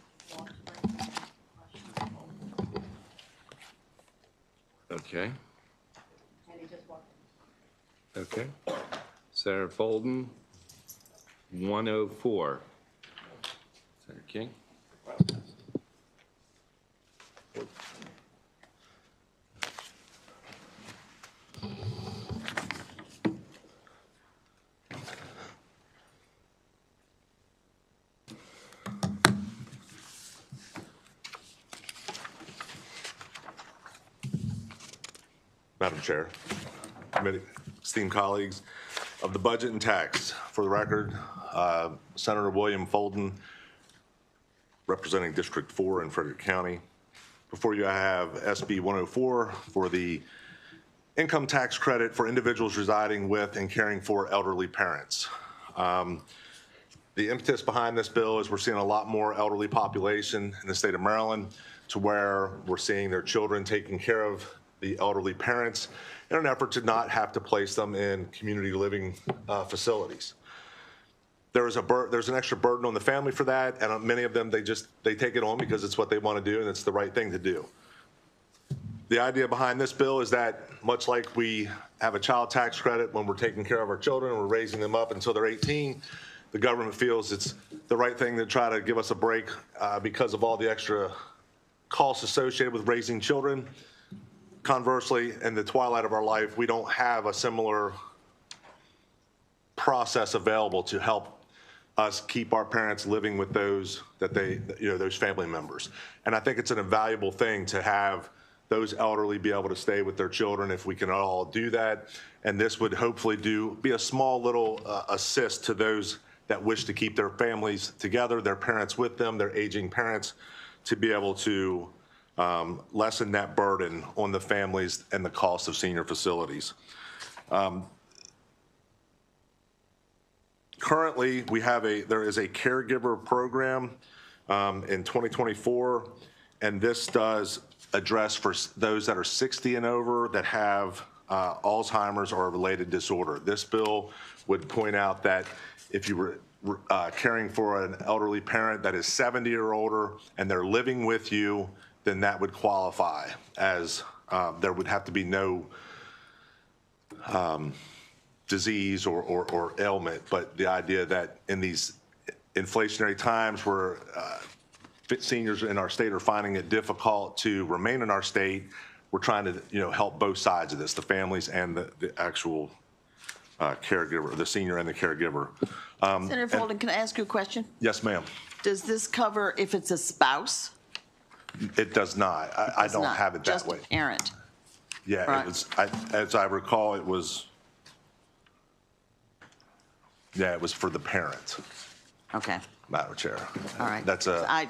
Okay. Okay. Senator Folden, 104. Senator King. Madam Chair, committee, esteemed colleagues of the Budget and Tax. For the record, Senator William Folden, representing District 4 in Frederick County. Before you, I have SB 104 for the income tax credit for individuals residing with and caring for elderly parents. The impetus behind this bill is we're seeing a lot more elderly population in the state of Maryland, to where we're seeing their children taking care of the elderly parents in an effort to not have to place them in community living facilities. There's an extra burden on the family for that, and many of them, they take it on because it's what they want to do and it's the right thing to do. The idea behind this bill is that much like we have a child tax credit when we're taking care of our children and we're raising them up until they're 18, the government feels it's the right thing to try to give us a break because of all the extra costs associated with raising children. Conversely, in the twilight of our life, we don't have a similar process available to help us keep our parents living with those those family members. And I think it's an invaluable thing to have those elderly be able to stay with their children if we can all do that. And this would hopefully be a small little assist to those that wish to keep their families together, their parents with them, their aging parents, to be able to lessen that burden on the families and the cost of senior facilities. Currently, there is a caregiver program in 2024, and this does address for those that are 60 and over that have Alzheimer's or a related disorder. This bill would point out that if you were caring for an elderly parent that is 70 or older and they're living with you, then that would qualify as there would have to be no disease or ailment. But the idea that in these inflationary times where seniors in our state are finding it difficult to remain in our state, we're trying to help both sides of this, the families and the actual caregiver, the senior and the caregiver. Senator Folden, can I ask you a question? Yes, ma'am. Does this cover if it's a spouse? It does not. I don't have it that way. Just a parent? Yeah, right. It was, as I recall, it was for the parent. Okay. Madam Chair. All right.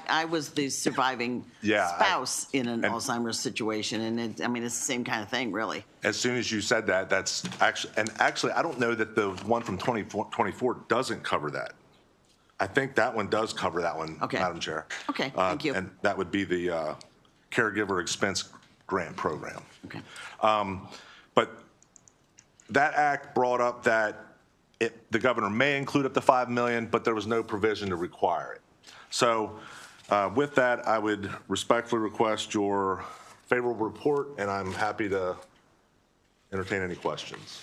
I was the surviving spouse in an Alzheimer's situation, and it's the same kind of thing, really. As soon as you said that, that's actually, I don't know that the one from 2024 doesn't cover that. I think that one does cover that one, Okay. Madam Chair. Okay, thank you. And that would be the caregiver expense grant program. Okay. But that act brought up that the governor may include up to $5 million, but there was no provision to require it. So with that, I would respectfully request your favorable report, and I'm happy to entertain any questions.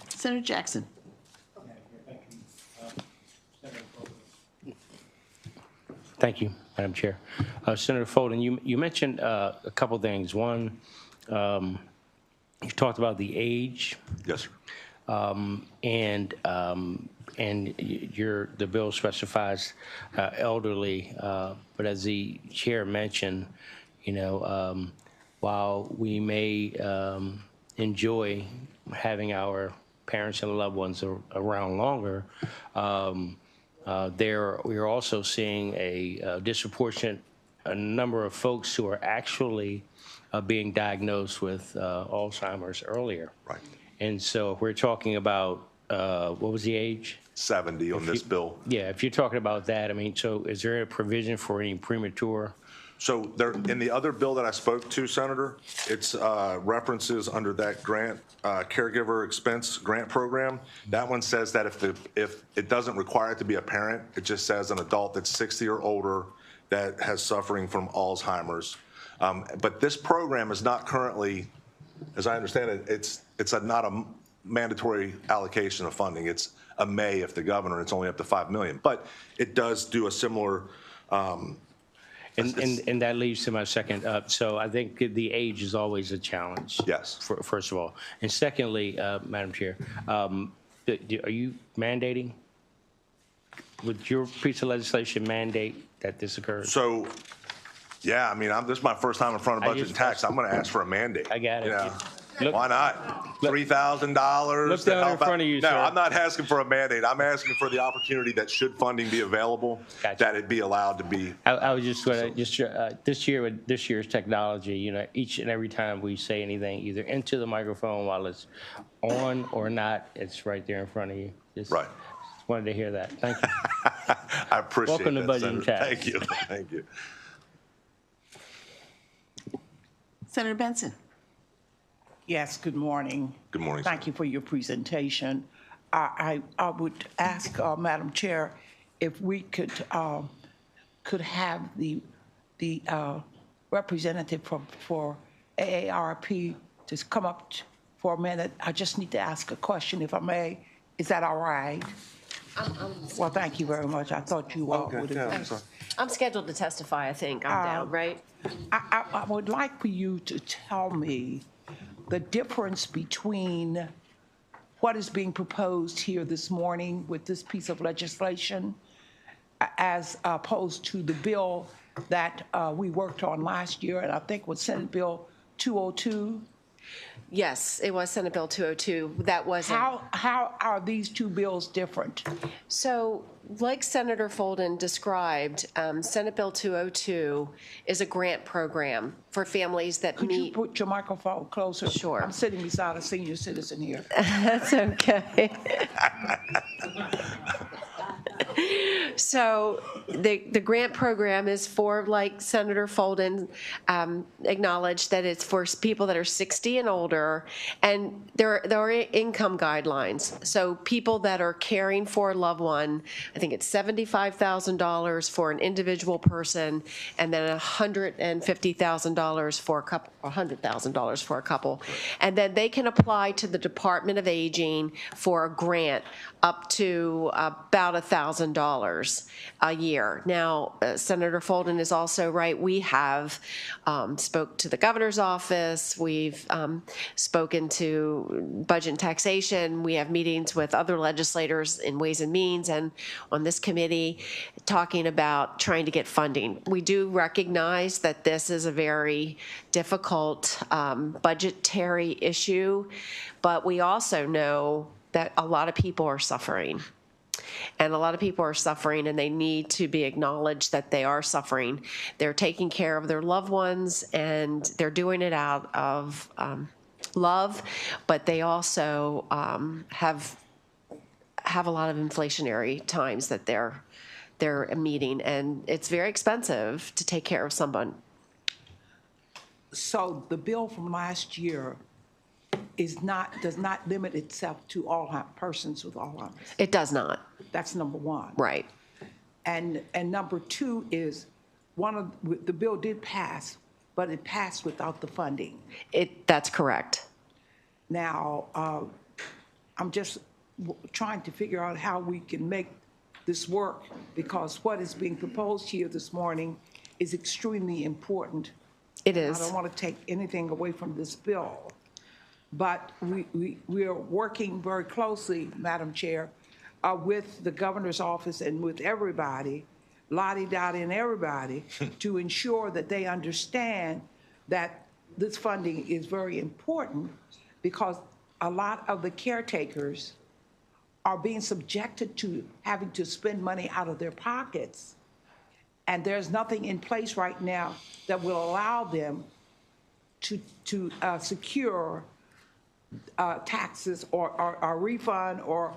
Senator Jackson. Thank you, Madam Chair. Senator Folden, you mentioned a couple things. One, you talked about the age. Yes, sir. The bill specifies elderly, but as the chair mentioned, while we may enjoy having our parents and loved ones around longer, we are also seeing a disproportionate number of folks who are actually being diagnosed with Alzheimer's earlier. Right. And so if we're talking about, what was the age? 70 on this bill. Yeah, if you're talking about that, I mean, so is there a provision for any premature? So there, in the other bill that I spoke to, Senator, it's references under that grant, caregiver expense grant program. That one says that if it doesn't require it to be a parent, it just says an adult that's 60 or older that has suffering from Alzheimer's. But this program is not currently, as I understand it, it's not a mandatory allocation of funding. It's a may if the governor, it's only up to $5 million. But it does do a similar And that leads to my second. So I think the age is always a challenge. Yes. First of all. And secondly, Madam Chair, are you mandating? Would your piece of legislation mandate that this occurs? So, yeah, I mean, this is my first time in front of Budget and Tax. I'm going to ask for a mandate. I got it. Yeah. Look, why not? $3,000. Look down in front of you, No, sir. I'm not asking for a mandate. I'm asking for the opportunity that should funding be available, that it be allowed to be. I was just going to, this year with this year's technology, each and every time we say anything, either into the microphone while it's on or not, it's right there in front of you. Right. Just wanted to hear that. Thank you. I appreciate Welcome to that, Budget and Senator. Tax. Thank you. Thank you. Senator Benson. Yes, good morning. Good morning. Thank you for your presentation. I would ask, Madam Chair, if we could have the representative for AARP to come up for a minute. I just need to ask a question, if I may. Is that all right? Well, thank you very much. I thought you all would have. I'm scheduled to testify, I think. I'm down, right? I would like for you to tell me the difference between what is being proposed here this morning with this piece of legislation as opposed to the bill that we worked on last year, and I think was Senate Bill 202. Yes, it was Senate Bill 202. That was How are these two bills different? So, like Senator Folden described, Senate Bill 202 is a grant program for families that Could you put your microphone closer? Sure. I'm sitting beside a senior citizen here. That's okay. So the grant program is for, like Senator Folden acknowledged, that it's for people that are 60 and older, and there are income guidelines. So people that are caring for a loved one, I think it's $75,000 for an individual person, and then $150,000 for a couple, $100,000 for a couple, and then they can apply to the Department of Aging for a grant up to about $1,000 a year. Now, Senator Folden is also right. We have spoke to the governor's office. We've spoken to Budget and Taxation. We have meetings with other legislators in Ways and Means and on this committee talking about trying to get funding. We do recognize that this is a very difficult budgetary issue, but we also know that a lot of people are suffering. And a lot of people are suffering, and they need to be acknowledged that they are suffering. They're taking care of their loved ones, and they're doing it out of have a lot of inflationary times that they're meeting, and it's very expensive to take care of someone. So the bill from last year does not limit itself to persons with Alzheimer's. It does not. That's number one. Right. And number two is the bill did pass, but it passed without the funding. That's correct. Now, I'm just trying to figure out how we can make this work, because what is being proposed here this morning is extremely important. It is. I don't want to take anything away from this bill, but we are working very closely, Madam Chair, with the governor's office and with everybody, Lottie Dottie and everybody, to ensure that they understand that this funding is very important, because a lot of the caretakers are being subjected to having to spend money out of their pockets. And there's nothing in place right now that will allow them to secure taxes or a refund, or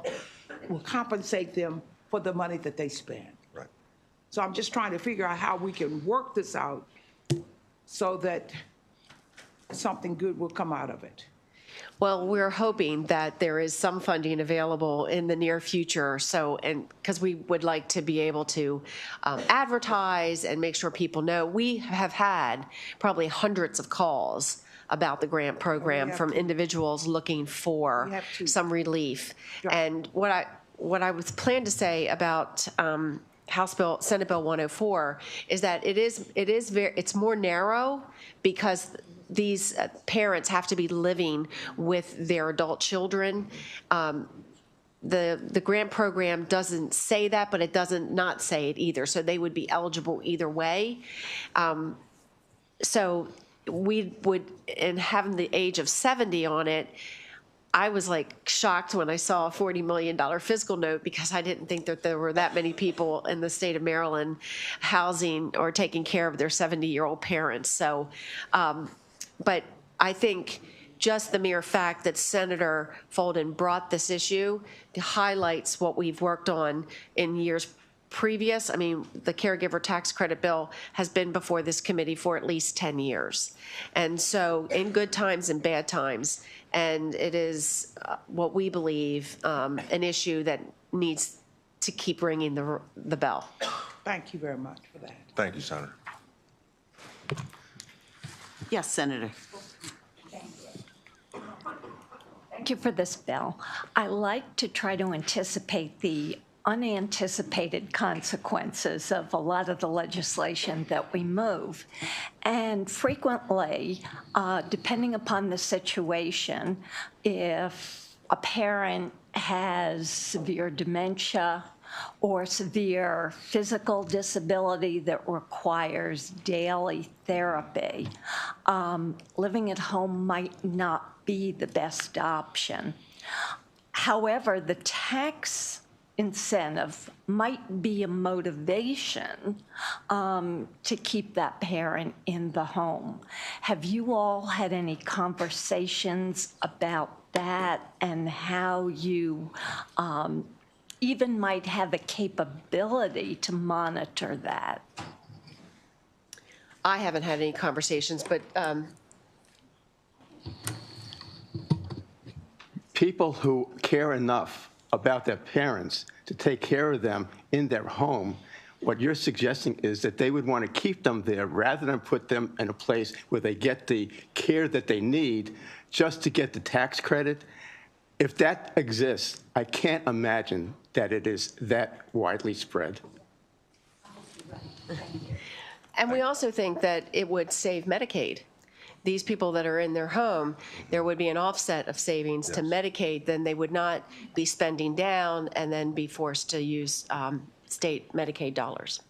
will compensate them for the money that they spend. Right. So I'm just trying to figure out how we can work this out so that something good will come out of it. Well, we're hoping that there is some funding available in the near future. So, and because we would like to be able to advertise and make sure people know. We have had probably hundreds of calls about the grant program from individuals looking for some relief. And what I was planned to say about Senate Bill 104 is that it's more narrow, because these parents have to be living with their adult children. The grant program doesn't say that, but it doesn't not say it either. So they would be eligible either way. So we would, and having the age of 70 on it, I was like shocked when I saw a $40 million fiscal note, because I didn't think that there were that many people in the state of Maryland housing or taking care of their 70-year-old parents. So, but I think just the mere fact that Senator Folden brought this issue highlights what we've worked on in years previous. I mean, the caregiver tax credit bill has been before this committee for at least 10 years. And so in good times and bad times, and it is what we believe an issue that needs to keep ringing the bell. Thank you very much for that. Thank you, Senator. Yes, Senator. Thank you for this bill. I like to try to anticipate the unanticipated consequences of a lot of the legislation that we move. And frequently, depending upon the situation, if a parent has severe dementia or severe physical disability that requires daily therapy, living at home might not be the best option. However, the tax incentive might be a motivation to keep that parent in the home. Have you all had any conversations about that, and how you even might have the capability to monitor that? I haven't had any conversations, but people who care enough about their parents to take care of them in their home, what you're suggesting is that they would want to keep them there rather than put them in a place where they get the care that they need just to get the tax credit. If that exists, I can't imagine that it is that widely spread. And we also think that it would save Medicaid. These people that are in their home, there would be an offset of savings to Medicaid, then they would not be spending down and then be forced to use state Medicaid dollars.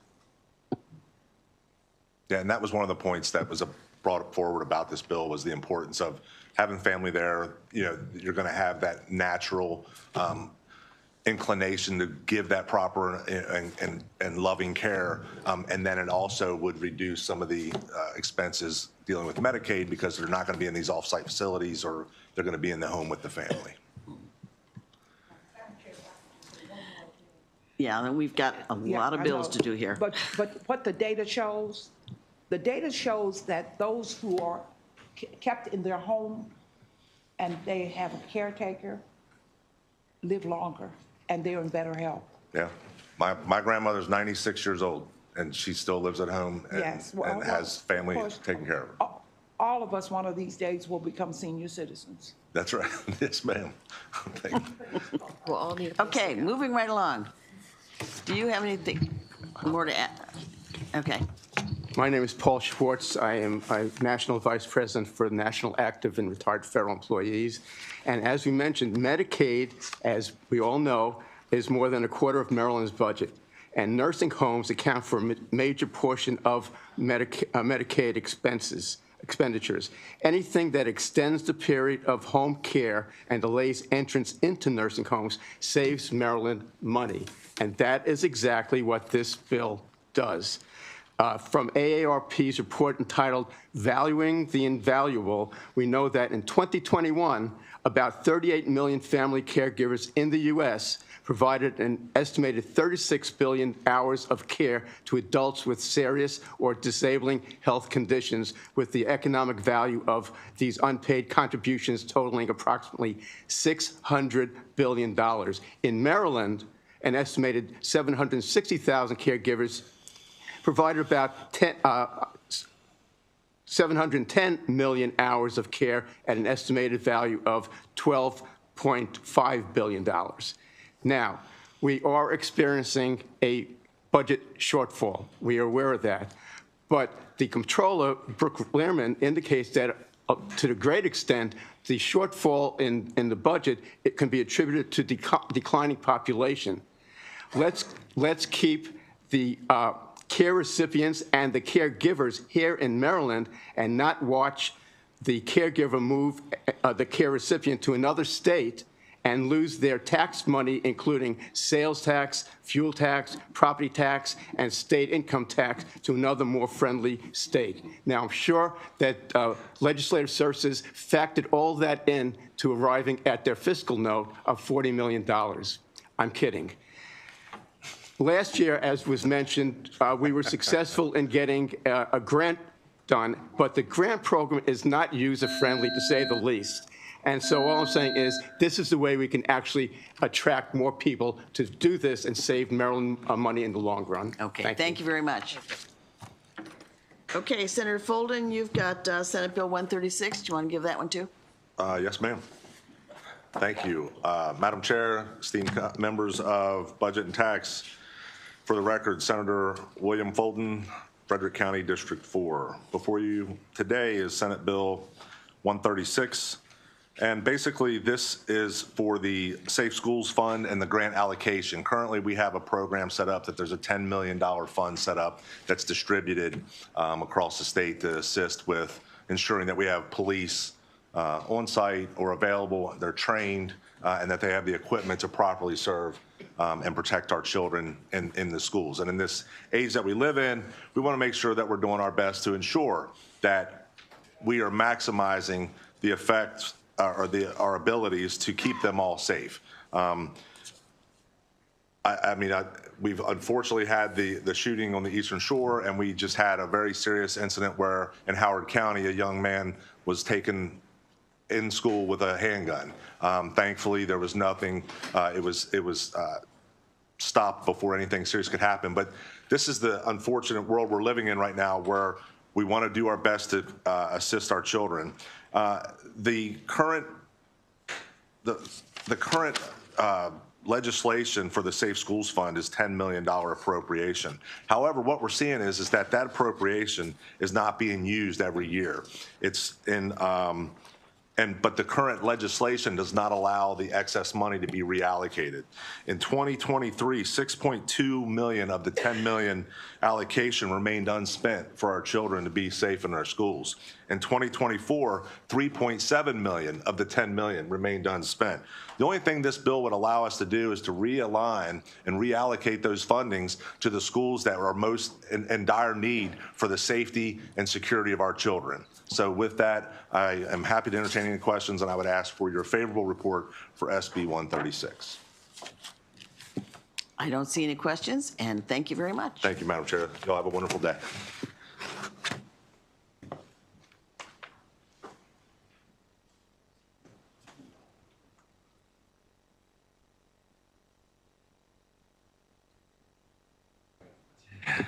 Yeah, and that was one of the points that was brought forward about this bill, was the importance of having family there. You know, you're going to have that natural inclination to give that proper and loving care, and then it also would reduce some of the expenses dealing with Medicaid, because they're not going to be in these off-site facilities, or they're going to be in the home with the family. Yeah, and we've got a Yeah, lot of I bills know. to do here. But what the data shows that those who are kept in their home and they have a caretaker live longer and they're in better health. Yeah. My grandmother's 96 years old, and she still lives at home and, Yes, well, and has family of course. taking care of her. All of us, one of these days, will become senior citizens. That's right. Yes, ma'am. Thank you. We'll all need Okay, moving right along. Do you have anything more to add? Okay. My name is Paul Schwartz. I am National Vice President for National Active and Retired Federal Employees. And as we mentioned, Medicaid, as we all know, is more than a quarter of Maryland's budget. And nursing homes account for a major portion of Medicaid expenditures. Anything that extends the period of home care and delays entrance into nursing homes saves Maryland money. And that is exactly what this bill does. From AARP's report entitled Valuing the Invaluable, we know that in 2021, about 38 million family caregivers in the U.S. provided an estimated 36 billion hours of care to adults with serious or disabling health conditions, with the economic value of these unpaid contributions totaling approximately $600 billion. In Maryland, an estimated 760,000 caregivers provided about 710 million hours of care at an estimated value of $12.5 billion. Now, we are experiencing a budget shortfall. We are aware of that. But the comptroller, Brooke Lehrman, indicates that to a great extent, the shortfall in the budget, it can be attributed to declining population. Let's keep the care recipients and the caregivers here in Maryland and not watch the caregiver move the care recipient to another state and lose their tax money, including sales tax, fuel tax, property tax, and state income tax, to another more friendly state. Now, I'm sure that legislative services factored all that in to arriving at their fiscal note of $40 million. I'm kidding. Last year, as was mentioned, we were successful in getting a grant done, but the grant program is not user-friendly, to say the least. And so all I'm saying is this is the way we can actually attract more people to do this and save Maryland money in the long run. Okay, thank you very much. Okay, Senator Folden, you've got Senate Bill 136. Do you want to give that one too? Yes, ma'am. Thank you. Madam Chair, esteemed members of Budget and Tax, for the record, Senator William Folden, Frederick County District 4. Before you today is Senate Bill 136. And basically, this is for the Safe Schools Fund and the grant allocation. Currently, we have a program set up that there's a $10 million fund set up that's distributed across the state to assist with ensuring that we have police on site or available, they're trained, and that they have the equipment to properly serve and protect our children in the schools. And in this age that we live in, we want to make sure that we're doing our best to ensure that we are maximizing the effects our abilities to keep them all safe. We've unfortunately had the shooting on the Eastern Shore, and we just had a very serious incident where in Howard County, a young man was taken in school with a handgun. Thankfully, there was nothing. It was stopped before anything serious could happen. But this is the unfortunate world we're living in right now, where we want to do our best to assist our children. The current legislation for the Safe Schools Fund is $10 million appropriation. However, what we're seeing is that appropriation is not being used every year. It's in, but the current legislation does not allow the excess money to be reallocated. In 2023, $6.2 million of the $10 million allocation remained unspent for our children to be safe in our schools. In 2024, $3.7 million of the $10 million remained unspent. The only thing this bill would allow us to do is to realign and reallocate those fundings to the schools that are most in dire need for the safety and security of our children. So with that, I am happy to entertain any questions, and I would ask for your favorable report for SB 136. I don't see any questions, and thank you very much. Thank you, Madam Chair. Y'all have a wonderful day.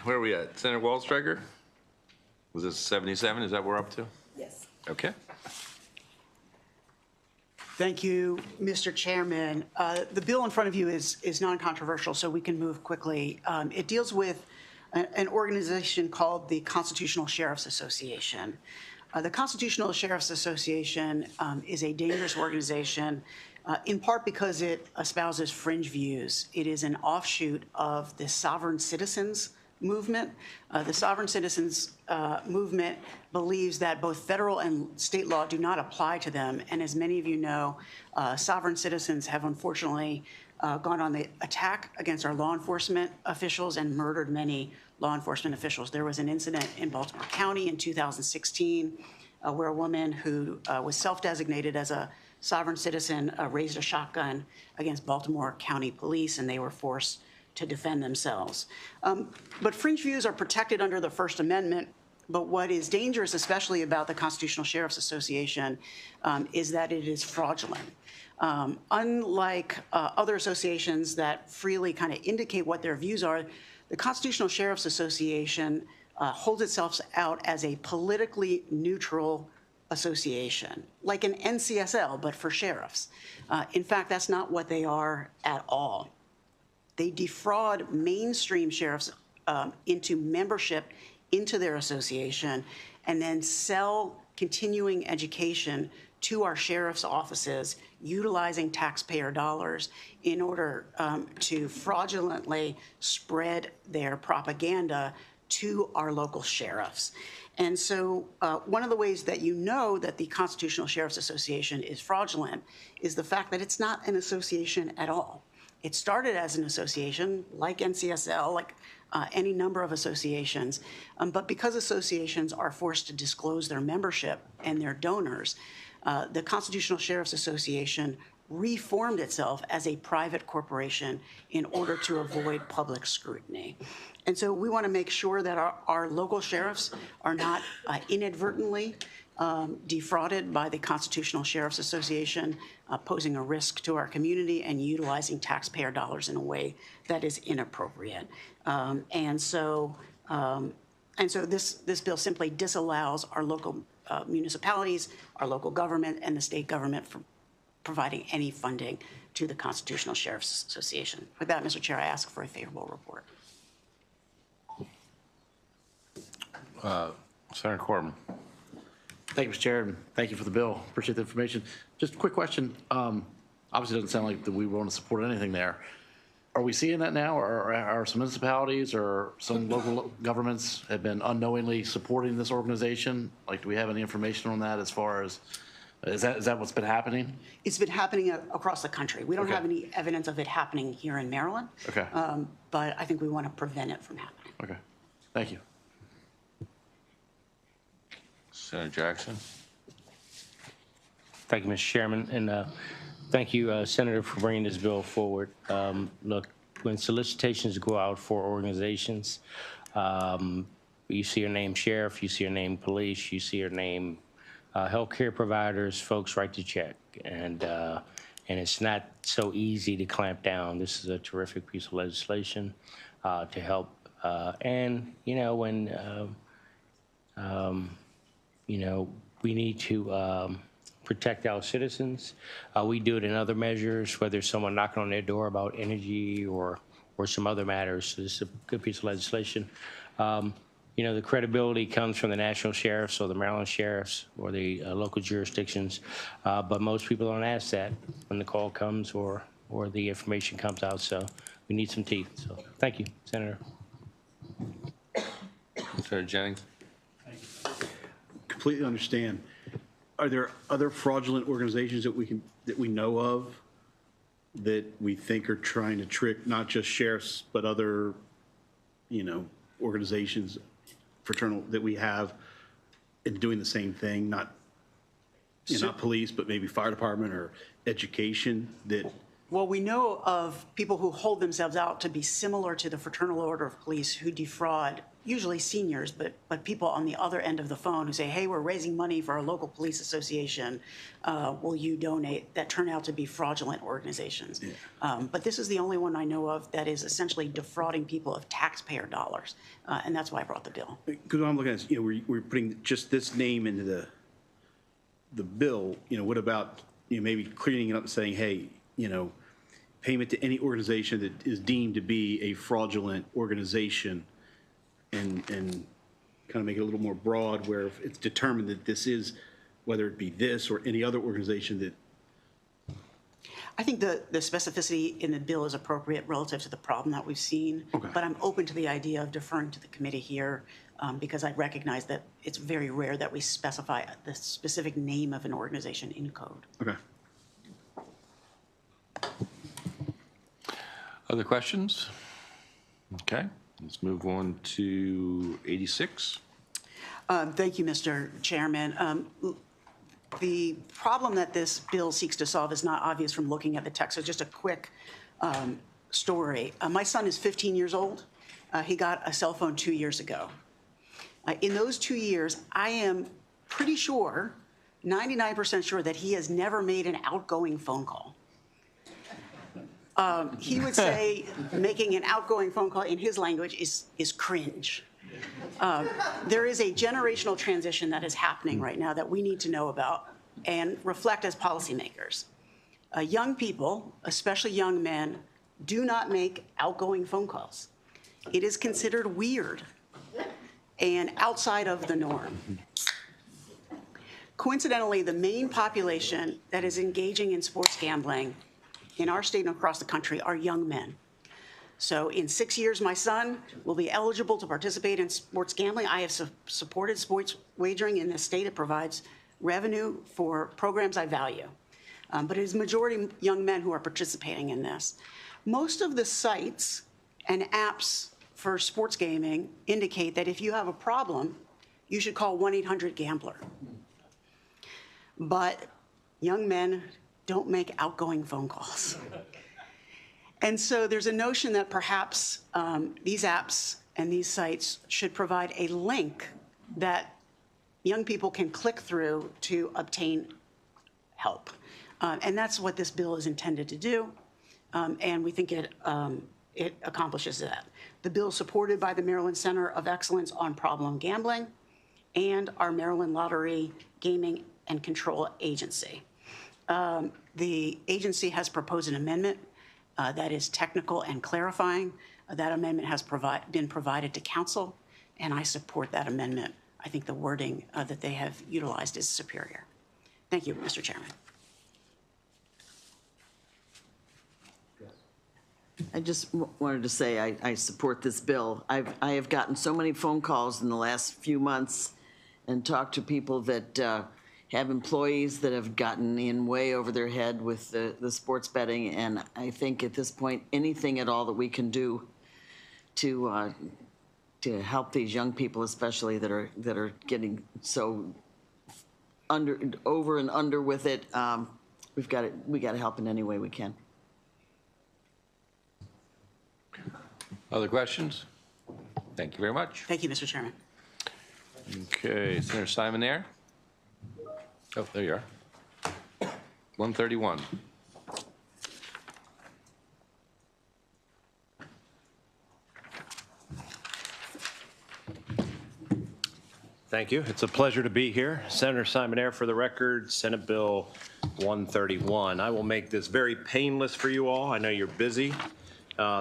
Where are we at? Senator Waldstreicher? Was this 77? Is that what we're up to? Yes. Okay. Thank you, Mr. Chairman. The bill in front of you is non-controversial, so we can move quickly. It deals with an organization called the Constitutional Sheriffs Association. The Constitutional Sheriffs Association is a dangerous organization, in part because it espouses fringe views. It is an offshoot of the sovereign citizens movement. The sovereign citizens movement believes that both federal and state law do not apply to them. And as many of you know, sovereign citizens have unfortunately gone on the attack against our law enforcement officials and murdered many law enforcement officials. There was an incident in Baltimore County in 2016 where a woman who was self-designated as a sovereign citizen raised a shotgun against Baltimore County police, and they were forced to defend themselves. But fringe views are protected under the First Amendment. But what is dangerous, especially about the Constitutional Sheriffs Association, is that it is fraudulent. Unlike other associations that freely kind of indicate what their views are, the Constitutional Sheriffs Association holds itself out as a politically neutral association, like an NCSL, but for sheriffs. In fact, that's not what they are at all. They defraud mainstream sheriffs into membership into their association and then sell continuing education to our sheriff's offices utilizing taxpayer dollars in order to fraudulently spread their propaganda to our local sheriffs. And so one of the ways that you know that the Constitutional Sheriffs Association is fraudulent is the fact that it's not an association at all. It started as an association like NCSL, like any number of associations, but because associations are forced to disclose their membership and their donors, the Constitutional Sheriffs Association reformed itself as a private corporation in order to avoid public scrutiny. And so we want to make sure that our local sheriffs are not inadvertently defrauded by the Constitutional Sheriffs Association, posing a risk to our community and utilizing taxpayer dollars in a way that is inappropriate. And so this bill simply disallows our local municipalities, our local government, and the state government from providing any funding to the Constitutional Sheriffs Association. With that, Mr. Chair, I ask for a favorable report. Senator Corbin. Thank you, Mr. Chair, and thank you for the bill. Appreciate the information. Just a quick question. Obviously, it doesn't sound like that we want to support anything there. Are we seeing that now, or are some municipalities or some local governments have been unknowingly supporting this organization? Like, do we have any information on that as far as, is that what's been happening? It's been happening across the country. We don't have any evidence of it happening here in Maryland. Okay. But I think we want to prevent it from happening. Okay. Thank you. Senator Jackson. Thank you, Mr. Chairman, and thank you, Senator, for bringing this bill forward. Look, when solicitations go out for organizations, you see your name sheriff, you see your name police, you see your name healthcare providers, folks write the check, and it's not so easy to clamp down. This is a terrific piece of legislation to help, and when we need to protect our citizens. We do it in other measures, whether it's someone knocking on their door about energy or some other matters. So this is a good piece of legislation. The credibility comes from the national sheriffs or the Maryland sheriffs or the local jurisdictions, but most people don't ask that when the call comes or the information comes out. So we need some teeth. So thank you, Senator. Senator Jennings. Completely understand. Are there other fraudulent organizations that we know of that we think are trying to trick not just sheriffs but other, organizations, fraternal that we have, and doing the same thing? Not police, but maybe fire department or education. That Well, we know of people who hold themselves out to be similar to the Fraternal Order of Police who defraud, usually seniors, but people on the other end of the phone who say, hey, we're raising money for our local police association. Will you donate? That turn out to be fraudulent organizations. Yeah. But this is the only one I know of that is essentially defrauding people of taxpayer dollars. And that's why I brought the bill. Because I'm looking at, we're putting just this name into the bill. What about, maybe cleaning it up and saying, hey, payment to any organization that is deemed to be a fraudulent organization, and kind of make it a little more broad, where if it's determined that this is, whether it be this or any other organization that. I think the specificity in the bill is appropriate relative to the problem that we've seen. Okay. But I'm open to the idea of deferring to the committee here because I recognize that it's very rare that we specify the specific name of an organization in code. Okay. Other questions? Okay, let's move on to 86. Thank you, Mr. Chairman. The problem that this bill seeks to solve is not obvious from looking at the text. So just a quick story. My son is 15 years old. He got a cell phone 2 years ago. In those 2 years, I am pretty sure, 99% sure, that he has never made an outgoing phone call. He would say making an outgoing phone call in his language is cringe. There is a generational transition that is happening right now that we need to know about and reflect as policymakers. Young people, especially young men, do not make outgoing phone calls. It is considered weird and outside of the norm. Coincidentally, the main population that is engaging in sports gambling in our state and across the country are young men. So in 6 years, my son will be eligible to participate in sports gambling. I have supported sports wagering in this state. It provides revenue for programs I value. But it is majority young men who are participating in this. Most of the sites and apps for sports gaming indicate that if you have a problem, you should call 1-800-GAMBLER. But young men don't make outgoing phone calls. And so there's a notion that perhaps these apps and these sites should provide a link that young people can click through to obtain help. And that's what this bill is intended to do. And we think it accomplishes that. The bill is supported by the Maryland Center of Excellence on Problem Gambling and our Maryland Lottery Gaming and Control Agency. The agency has proposed an amendment that is technical and clarifying. That amendment has been provided to council, and I support that amendment. I think the wording that they have utilized is superior. Thank you, Mr. Chairman. I just wanted to say I support this bill. I have gotten so many phone calls in the last few months and talked to people that have employees that have gotten in way over their head with the sports betting, and I think at this point, anything at all that we can do to help these young people, especially that are getting so over and under with it, we got to help in any way we can. Other questions? Thank you very much. Thank you, Mr. Chairman. Okay, Senator Simon there? Oh, there you are. 131. Thank you. It's a pleasure to be here. Senator Simon Ayer for the record, Senate Bill 131. I will make this very painless for you all. I know you're busy.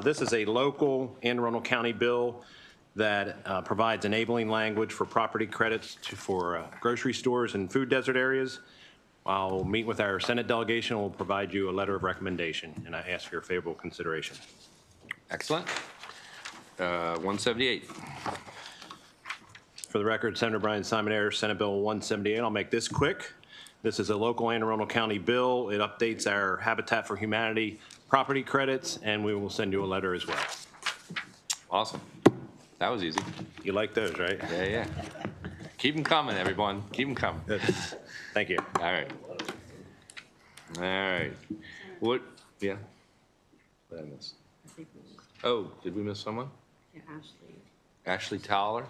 This is a local Anne Arundel County bill that provides enabling language for property credits for grocery stores and food desert areas. I'll meet with our Senate delegation and we'll provide you a letter of recommendation, and I ask for your favorable consideration. Excellent. 178. For the record, Senator Brian Simon Ayer, Senate Bill 178. I'll make this quick. This is a local Anne Arundel County bill. It updates our Habitat for Humanity property credits, and we will send you a letter as well. Awesome. That was easy. You like those, right? Yeah, yeah. Keep them coming, everyone. Keep them coming. Thank you. All right. All right. What? Yeah. Did I miss? Oh, did we miss someone? Yeah, Ashley. Ashley Towler?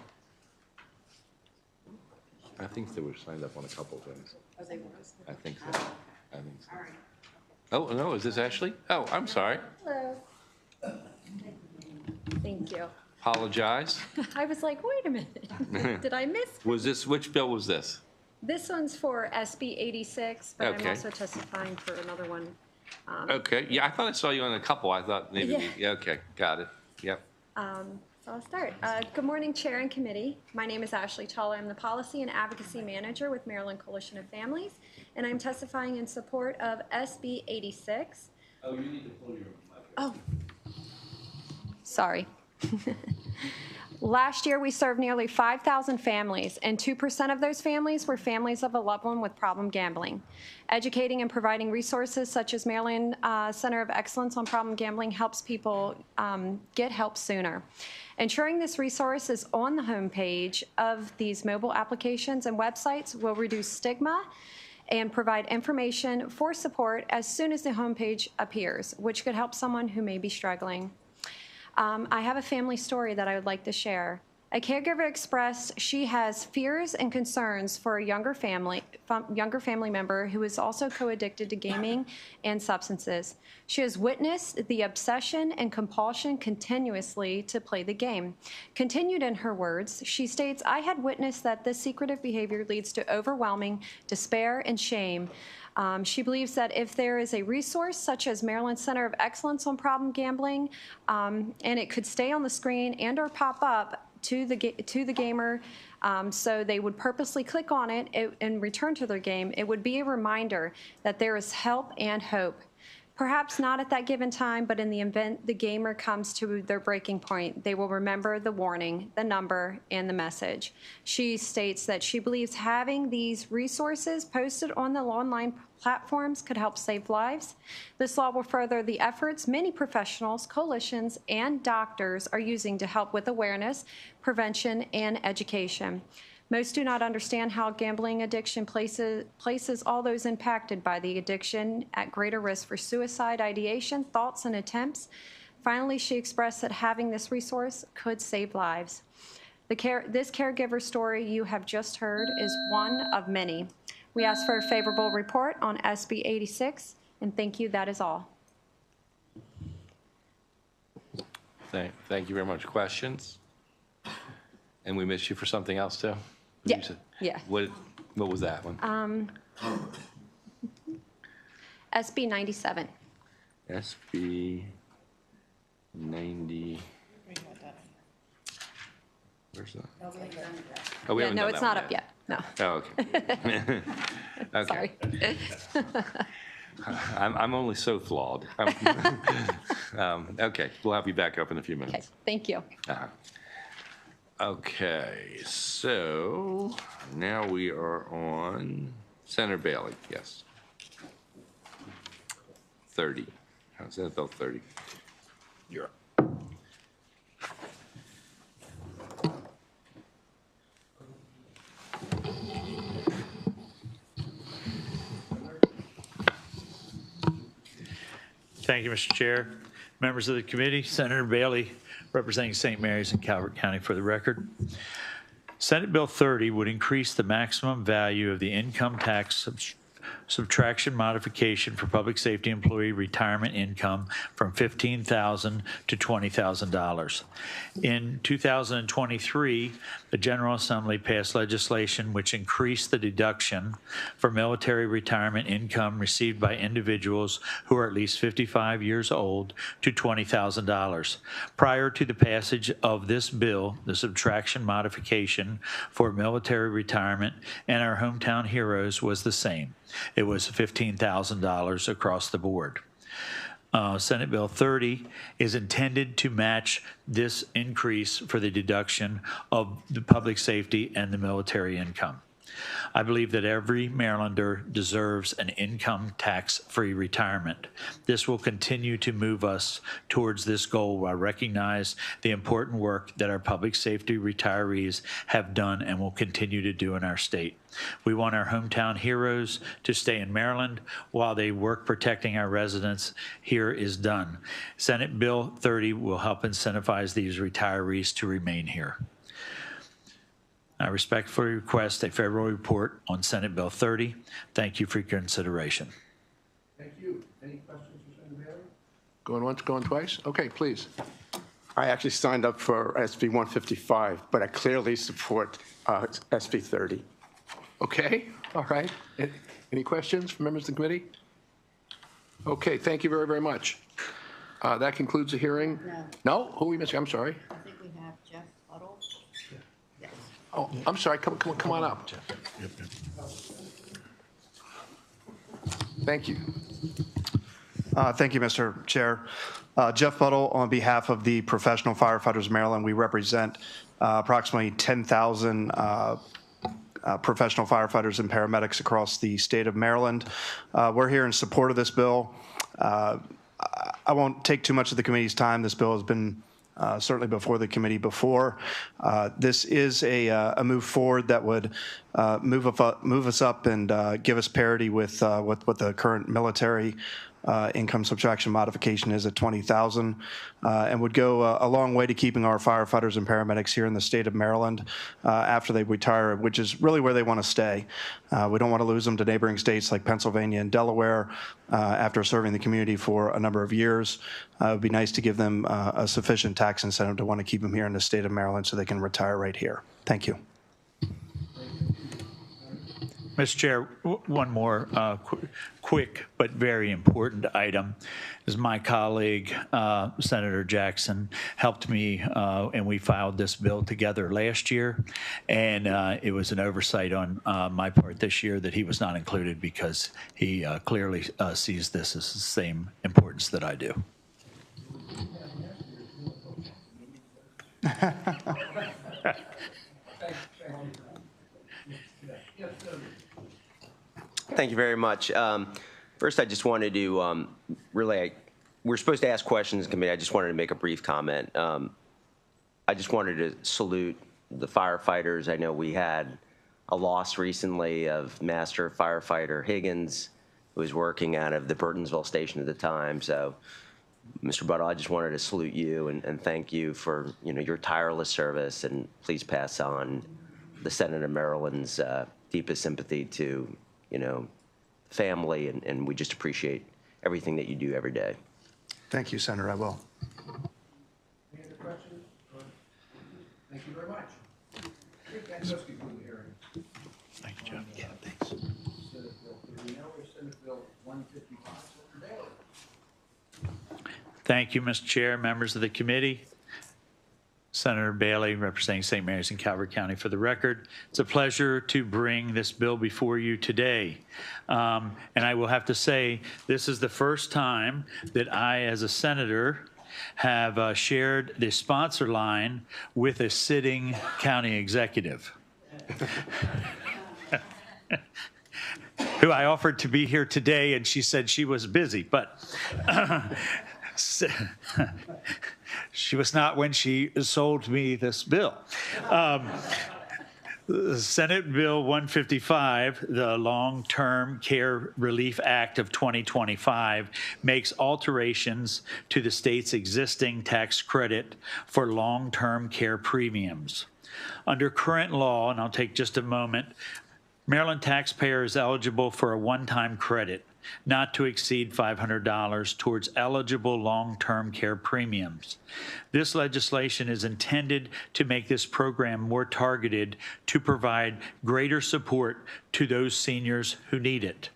I think they were signed up on a couple things. Oh, they were? I think so. I think so. Oh, no, is this Ashley? Oh, I'm sorry. Hello. Thank you. Apologize. I was like, wait a minute. Did I miss? Was this, which bill was this? This one's for SB 86, but I'm Okay. also testifying for another one. Okay, yeah, I thought I saw you on a couple. I thought maybe, Yeah. yeah, okay, got it. Yep. So I'll start. Good morning, Chair and Committee. My name is Ashley Toller. I'm the Policy and Advocacy Manager with Maryland Coalition of Families, and I'm testifying in support of SB 86. Oh, you need to pull your mic. Oh, sorry. Last year, we served nearly 5,000 families, and 2% of those families were families of a loved one with problem gambling. Educating and providing resources such as Maryland Center of Excellence on Problem Gambling helps people get help sooner. Ensuring this resource is on the homepage of these mobile applications and websites will reduce stigma and provide information for support as soon as the homepage appears, which could help someone who may be struggling. I have a family story that I would like to share. A caregiver expressed she has fears and concerns for a younger family member who is also co-addicted to gaming and substances. She has witnessed the obsession and compulsion continuously to play the game. Continued in her words, she states, "I had witnessed that this secretive behavior leads to overwhelming despair and shame. She believes that if there is a resource such as Maryland Center of Excellence on Problem Gambling, and it could stay on the screen and or pop up to the gamer, so they would purposely click on it and return to their game, it would be a reminder that there is help and hope. Perhaps not at that given time, but in the event the gamer comes to their breaking point, they will remember the warning, the number, and the message." She states that she believes having these resources posted on the online platforms could help save lives. This law will further the efforts many professionals, coalitions, and doctors are using to help with awareness, prevention, and education. Most do not understand how gambling addiction places all those impacted by the addiction at greater risk for suicide ideation, thoughts, and attempts. Finally, she expressed that having this resource could save lives. This caregiver story you have just heard is one of many. We ask for a favorable report on SB 86, and thank you. That is all. Thank you very much. Questions? And we missed you for something else, too? Yeah. Yeah. What was that one? SB 97. SB 90. Where's that? Oh, we Yeah, haven't no, done it's that not one up yet. No. Oh, okay. Okay. Sorry. I'm only so flawed. Okay, we'll have you back up in a few minutes. Okay, thank you. Okay, so now we are on Senator Bailey, yes. 30. How's that, Bill 30? You're up. Thank you, Mr. Chair. Members of the committee, Senator Bailey, representing St. Mary's and Calvert County for the record. Senate Bill 30 would increase the maximum value of the income tax subtraction modification for public safety employee retirement income from $15,000 to $20,000. In 2023, the General Assembly passed legislation which increased the deduction for military retirement income received by individuals who are at least 55 years old to $20,000. Prior to the passage of this bill, the subtraction modification for military retirement and our hometown heroes was the same. It was $15,000 across the board. Senate Bill 30 is intended to match this increase for the deduction of the public safety and the military income. I believe that every Marylander deserves an income tax-free retirement. This will continue to move us towards this goal while recognize the important work that our public safety retirees have done and will continue to do in our state. We want our hometown heroes to stay in Maryland while they work protecting our residents here is done. Senate Bill 30 will help incentivize these retirees to remain here. I respectfully request a federal report on Senate Bill 30. Thank you for your consideration. Thank you. Any questions for Senator Bailey? Going once, going twice? Okay, please. I actually signed up for SB 155, but I clearly support SB 30. Okay, all right. Any questions from members of the committee? Okay, thank you very, very much. That concludes the hearing. No? Who are we missing? I'm sorry. I think we have Jeff Buttle. Oh, I'm sorry. Come on up. Thank you. Thank you, Mr. Chair. Jeff Buttle, on behalf of the Professional Firefighters of Maryland, we represent approximately 10,000 professional firefighters and paramedics across the state of Maryland. We're here in support of this bill. I won't take too much of the committee's time. This bill has been certainly before the committee before. This is a move forward that would move us up and give us parity with what the current military income subtraction modification is at $20,000, and would go a long way to keeping our firefighters and paramedics here in the state of Maryland after they retire, which is really where they want to stay. We don't want to lose them to neighboring states like Pennsylvania and Delaware after serving the community for a number of years. It would be nice to give them a sufficient tax incentive to want to keep them here in the state of Maryland so they can retire right here. Thank you. Mr. Chair, one more quick but very important item is my colleague, Senator Jackson, helped me, and we filed this bill together last year, and it was an oversight on my part this year that he was not included because he clearly sees this as the same importance that I do. Thank you very much. First, I just wanted to we're supposed to ask questions in committee. I just wanted to make a brief comment. I just wanted to salute the firefighters. I know we had a loss recently of Master Firefighter Higgins, who was working out of the Burtonsville station at the time. So, Mr. Buttle, I just wanted to salute you and thank you for your tireless service, and please pass on the Senate of Maryland's deepest sympathy to family, and we just appreciate everything that you do every day. Thank you, Senator. I will. Any other questions? Thank you very much. That does conclude the hearing. Thank you, Jeff. Yeah, thanks. Senate Bill 30 or Senate Bill 155. Senator Bailey. Thank you, Mr. Chair, members of the committee. Senator Bailey, representing St. Mary's and Calvert County for the record. It's a pleasure to bring this bill before you today. And I will have to say, this is the first time that I, as a senator, have shared the sponsor line with a sitting county executive. Who I offered to be here today, and she said she was busy, but she was not when she sold me this bill. Senate Bill 155, the Long-Term Care Relief Act of 2025, makes alterations to the state's existing tax credit for long-term care premiums. Under current law, and I'll take just a moment, Maryland taxpayer is eligible for a one-time credit not to exceed $500 towards eligible long-term care premiums. This legislation is intended to make this program more targeted to provide greater support to those seniors who need it.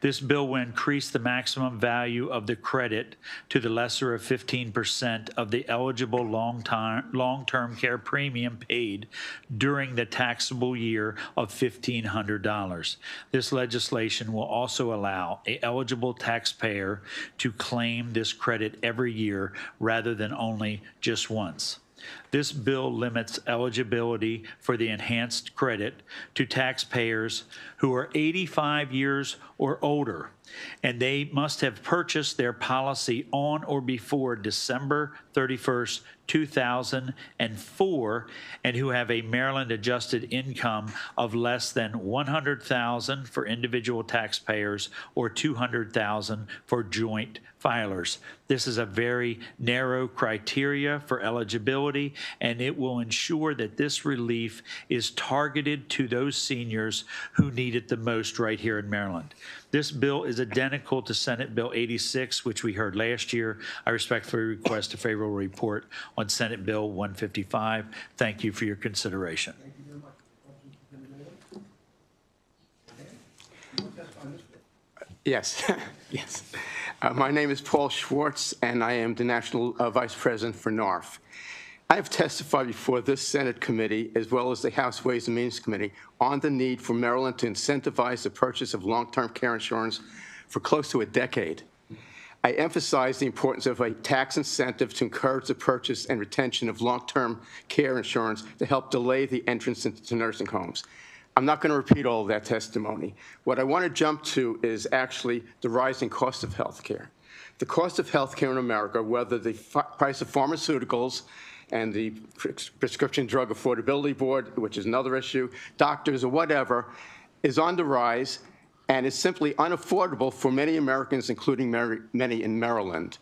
This bill will increase the maximum value of the credit to the lesser of 15% of the eligible long-term care premium paid during the taxable year of $1,500. This legislation will also allow an eligible taxpayer to claim this credit every year rather than only just once. This bill limits eligibility for the enhanced credit to taxpayers who are 85 years or older, and they must have purchased their policy on or before December 31st, 2004, and who have a Maryland adjusted income of less than $100,000 for individual taxpayers or $200,000 for joint filers. This is a very narrow criteria for eligibility, and it will ensure that this relief is targeted to those seniors who need it the most right here in Maryland. This bill is identical to Senate Bill 86, which we heard last year. I respectfully request a favorable report on Senate Bill 155. Thank you for your consideration. Yes, yes. My name is Paul Schwartz, and I am the National Vice President for NARF. I have testified before this Senate committee, as well as the House Ways and Means Committee, on the need for Maryland to incentivize the purchase of long-term care insurance for close to a decade. I emphasize the importance of a tax incentive to encourage the purchase and retention of long-term care insurance to help delay the entrance into nursing homes. I'm not going to repeat all of that testimony. What I want to jump to is actually the rising cost of health care. The cost of health care in America, whether the price of pharmaceuticals and the Prescription Drug Affordability Board, which is another issue, doctors or whatever, is on the rise and is simply unaffordable for many Americans, including many in Maryland.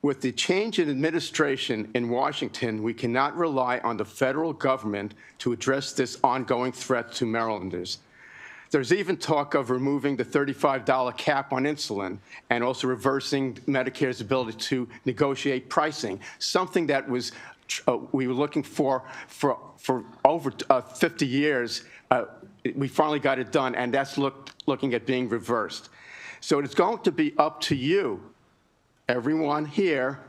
With the change in administration in Washington, we cannot rely on the federal government to address this ongoing threat to Marylanders. There's even talk of removing the $35 cap on insulin and also reversing Medicare's ability to negotiate pricing, something that was we were looking for over 50 years. We finally got it done, and that's looking at being reversed. So it's going to be up to you, everyone here,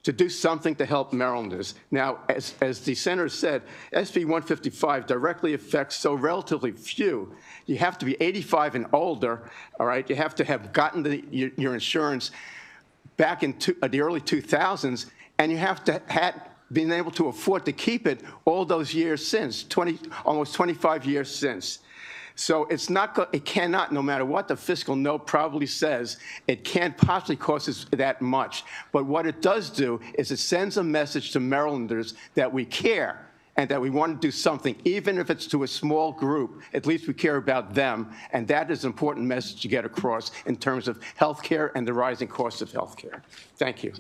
to do something to help Marylanders. Now, as the senator said, SB 155 directly affects so relatively few. You have to be 85 and older, all right? You have to have gotten your insurance back in the early 2000s, and you have to have been able to afford to keep it all those years since, almost 25 years since. So it cannot, no matter what the fiscal note probably says, it can't possibly cost us that much. But what it does do is it sends a message to Marylanders that we care and that we want to do something, even if it's to a small group. At least we care about them, and that is an important message to get across in terms of health care and the rising cost of health care. Thank you.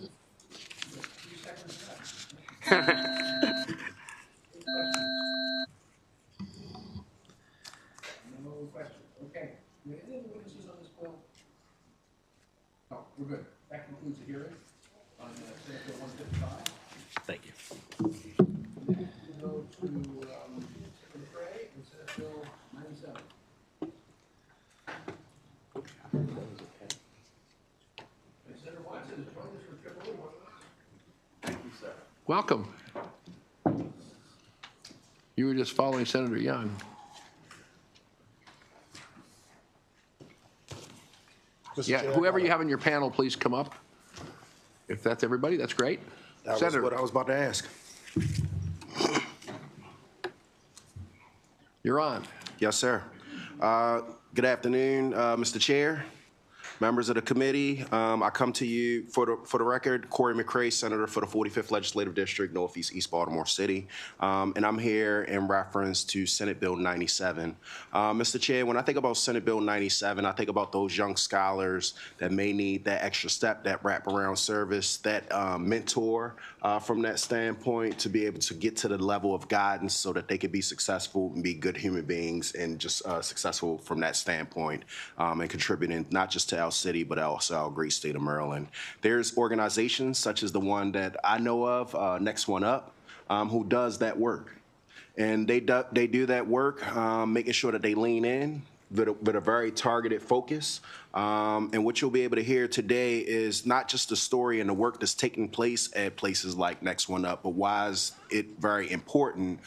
Okay. Do we have any witnesses on this bill? No, we're good. That concludes the hearing on Senate Bill 155. Thank you. We'll go to Senator Gray and Senate Bill 97. Senator Watson is joining us for Triple E. Thank you, sir. Welcome. You were just following Senator Young. Yeah, whoever you have on your panel, please come up. If that's everybody, that's great. That was what I was about to ask. You're on. Yes, sir. Good afternoon, Mr. Chair, members of the committee. I come to you for the record, Corey McCray, Senator for the 45th Legislative District, Northeast East Baltimore City. And I'm here in reference to Senate Bill 97. Mr. Chair, when I think about Senate Bill 97, I think about those young scholars that may need that extra step, that wraparound service, that mentor from that standpoint to be able to get to the level of guidance so that they could be successful and be good human beings and just successful from that standpoint and contributing not just to our city, but also our great state of Maryland. There's organizations such as the one that I know of, Next One Up, who does that work. And they do that work, making sure that they lean in with a very targeted focus. And what you'll be able to hear today is not just the story and the work that's taking place at places like Next One Up, but why is it very important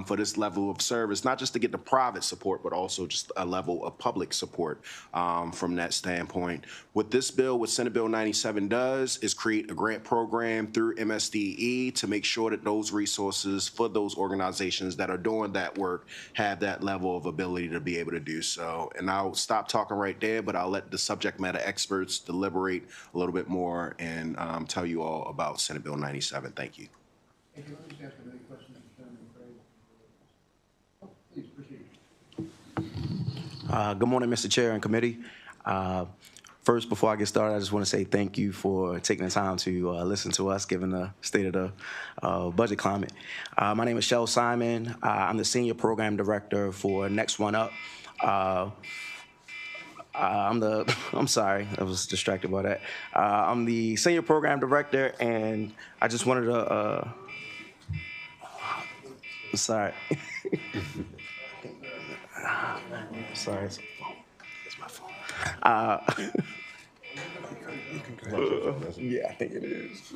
for this level of service, not just to get the private support, but also just a level of public support from that standpoint. What this bill, what Senate Bill 97 does, is create a grant program through MSDE to make sure that those resources for those organizations that are doing that work have that level of ability to be able to do so. And I'll stop talking right there, but I'll let the subject matter experts deliberate a little bit more and tell you all about Senate Bill 97. Thank you. Good morning, Mr. Chair and committee. First, before I get started, I just want to say thank you for taking the time to listen to us, given the state of the budget climate. My name is Shel Simon. I'm the Senior Program Director for Next One Up. I'm sorry, I was distracted by that. I'm the Senior Program Director, and I just wanted to, I'm sorry. Sorry, it's my phone. Yeah, I think it is.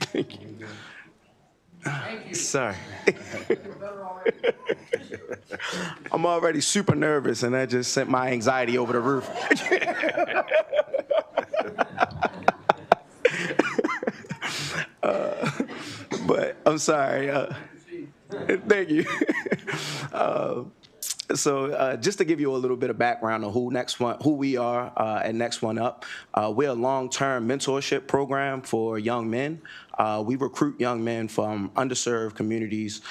Thank you. Sorry. I'm already super nervous, and that just sent my anxiety over the roof. But I'm sorry. Thank you. So just to give you a little bit of background on who we are at Next One Up, we're a long-term mentorship program for young men. We recruit young men from underserved communities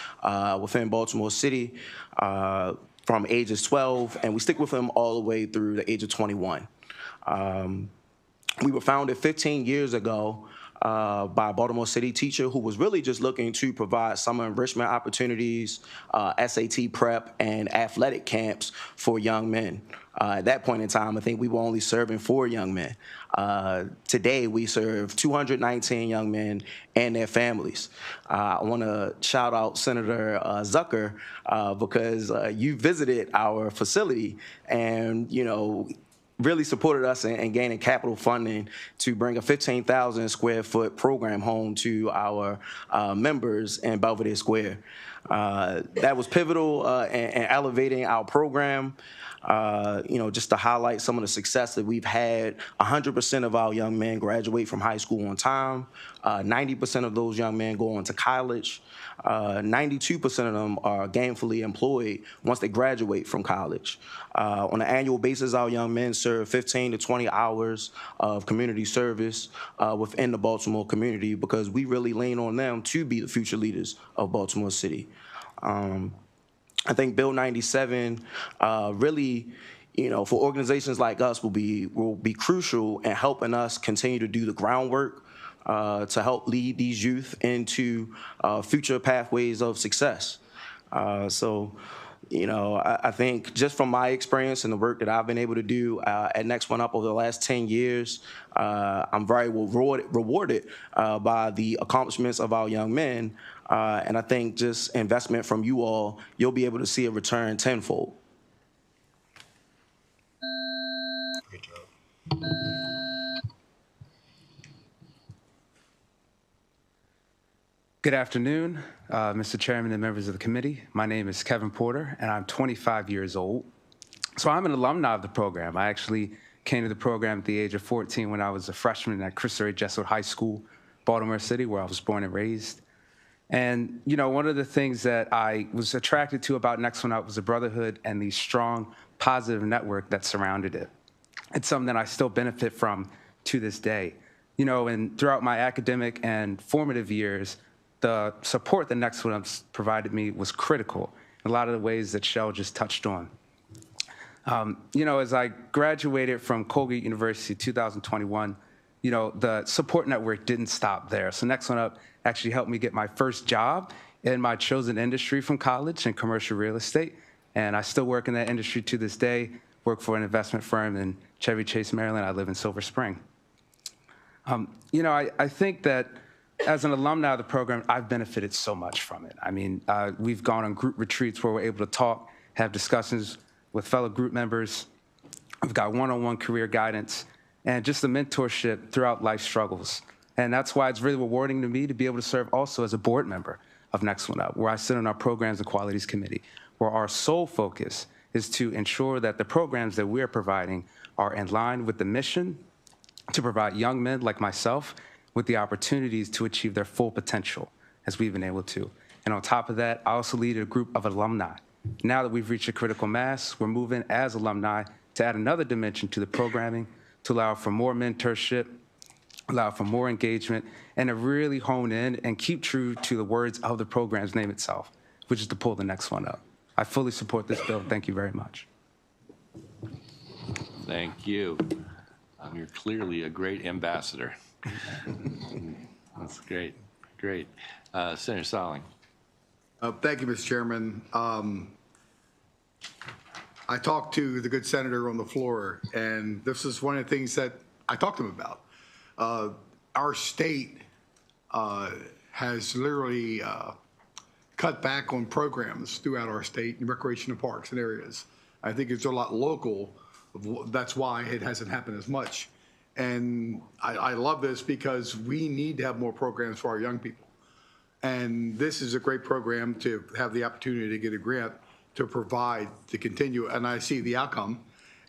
within Baltimore City from ages 12, and we stick with them all the way through the age of 21. We were founded 15 years ago by a Baltimore City teacher who was really just looking to provide summer enrichment opportunities, SAT prep, and athletic camps for young men. At that point in time, I think we were only serving 4 young men. Today, we serve 219 young men and their families. I want to shout out Senator Zucker because you visited our facility and, really supported us in gaining capital funding to bring a 15,000 square foot program home to our members in Belvedere Square. That was pivotal in elevating our program. Just to highlight some of the success that we've had, 100% of our young men graduate from high school on time. 90% of those young men go on to college. 92% of them are gainfully employed once they graduate from college. On an annual basis, our young men serve 15 to 20 hours of community service within the Baltimore community because we really lean on them to be the future leaders of Baltimore City. I think Bill 97 really, for organizations like us will be crucial in helping us continue to do the groundwork to help lead these youth into future pathways of success. I think just from my experience and the work that I've been able to do at Next One Up over the last 10 years, I'm very rewarded by the accomplishments of our young men. And I think just investment from you all, you'll be able to see a return tenfold. Great job. Good afternoon, Mr. Chairman and members of the committee. My name is Kevin Porter, and I'm 25 years old. So I'm an alumni of the program. I actually came to the program at the age of 14 when I was a freshman at Christopher A. Jessup High School, Baltimore City, where I was born and raised. And, one of the things that I was attracted to about Next One Up was the brotherhood and the strong, positive network that surrounded it. It's something that I still benefit from to this day. And throughout my academic and formative years, the support that Next One Up provided me was critical in a lot of the ways that Shel just touched on. As I graduated from Colgate University in 2021, the support network didn't stop there. So Next One Up actually helped me get my first job in my chosen industry from college in commercial real estate. And I still work in that industry to this day, work for an investment firm in Chevy Chase, Maryland. I live in Silver Spring. I think that as an alumni of the program, I've benefited so much from it. I mean, we've gone on group retreats where we're able to talk, have discussions with fellow group members. We've got one-on-one career guidance and just the mentorship throughout life struggles. And that's why it's really rewarding to me to be able to serve also as a board member of Next One Up, where I sit on our Programs and Qualities Committee, where our sole focus is to ensure that the programs that we're providing are in line with the mission to provide young men like myself with the opportunities to achieve their full potential, as we've been able to. And on top of that, I also lead a group of alumni. Now that we've reached a critical mass, we're moving as alumni to add another dimension to the programming to allow for more mentorship, allow for more engagement, and to really hone in and keep true to the words of the program's name itself, which is to pull the next one up. I fully support this bill. Thank you very much. Thank you. You're clearly a great ambassador. That's great. Great. Senator Salling. Thank you, Mr. Chairman. I talked to the good senator on the floor, and this is one of the things that I talked to him about. Our state has literally cut back on programs throughout our state in recreational parks and areas. I think it's a lot local. That's why it hasn't happened as much. And I love this because we need to have more programs for our young people. And this is a great program to have the opportunity to get a grant to provide, to continue. And I see the outcome.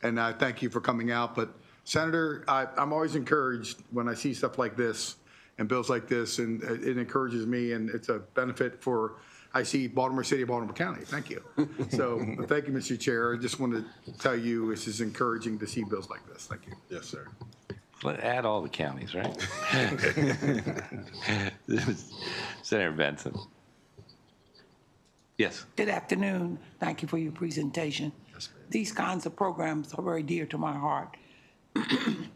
And I thank you for coming out. But Senator, I'm always encouraged when I see stuff like this and bills like this, and it encourages me, and it's a benefit for, I see Baltimore City, Baltimore County. Thank you. So thank you, Mr. Chair. I just want to tell you this is encouraging to see bills like this. Thank you. Yes, sir. Let's add all the counties, right? Senator Benson. Yes. Good afternoon. Thank you for your presentation. These kinds of programs are very dear to my heart.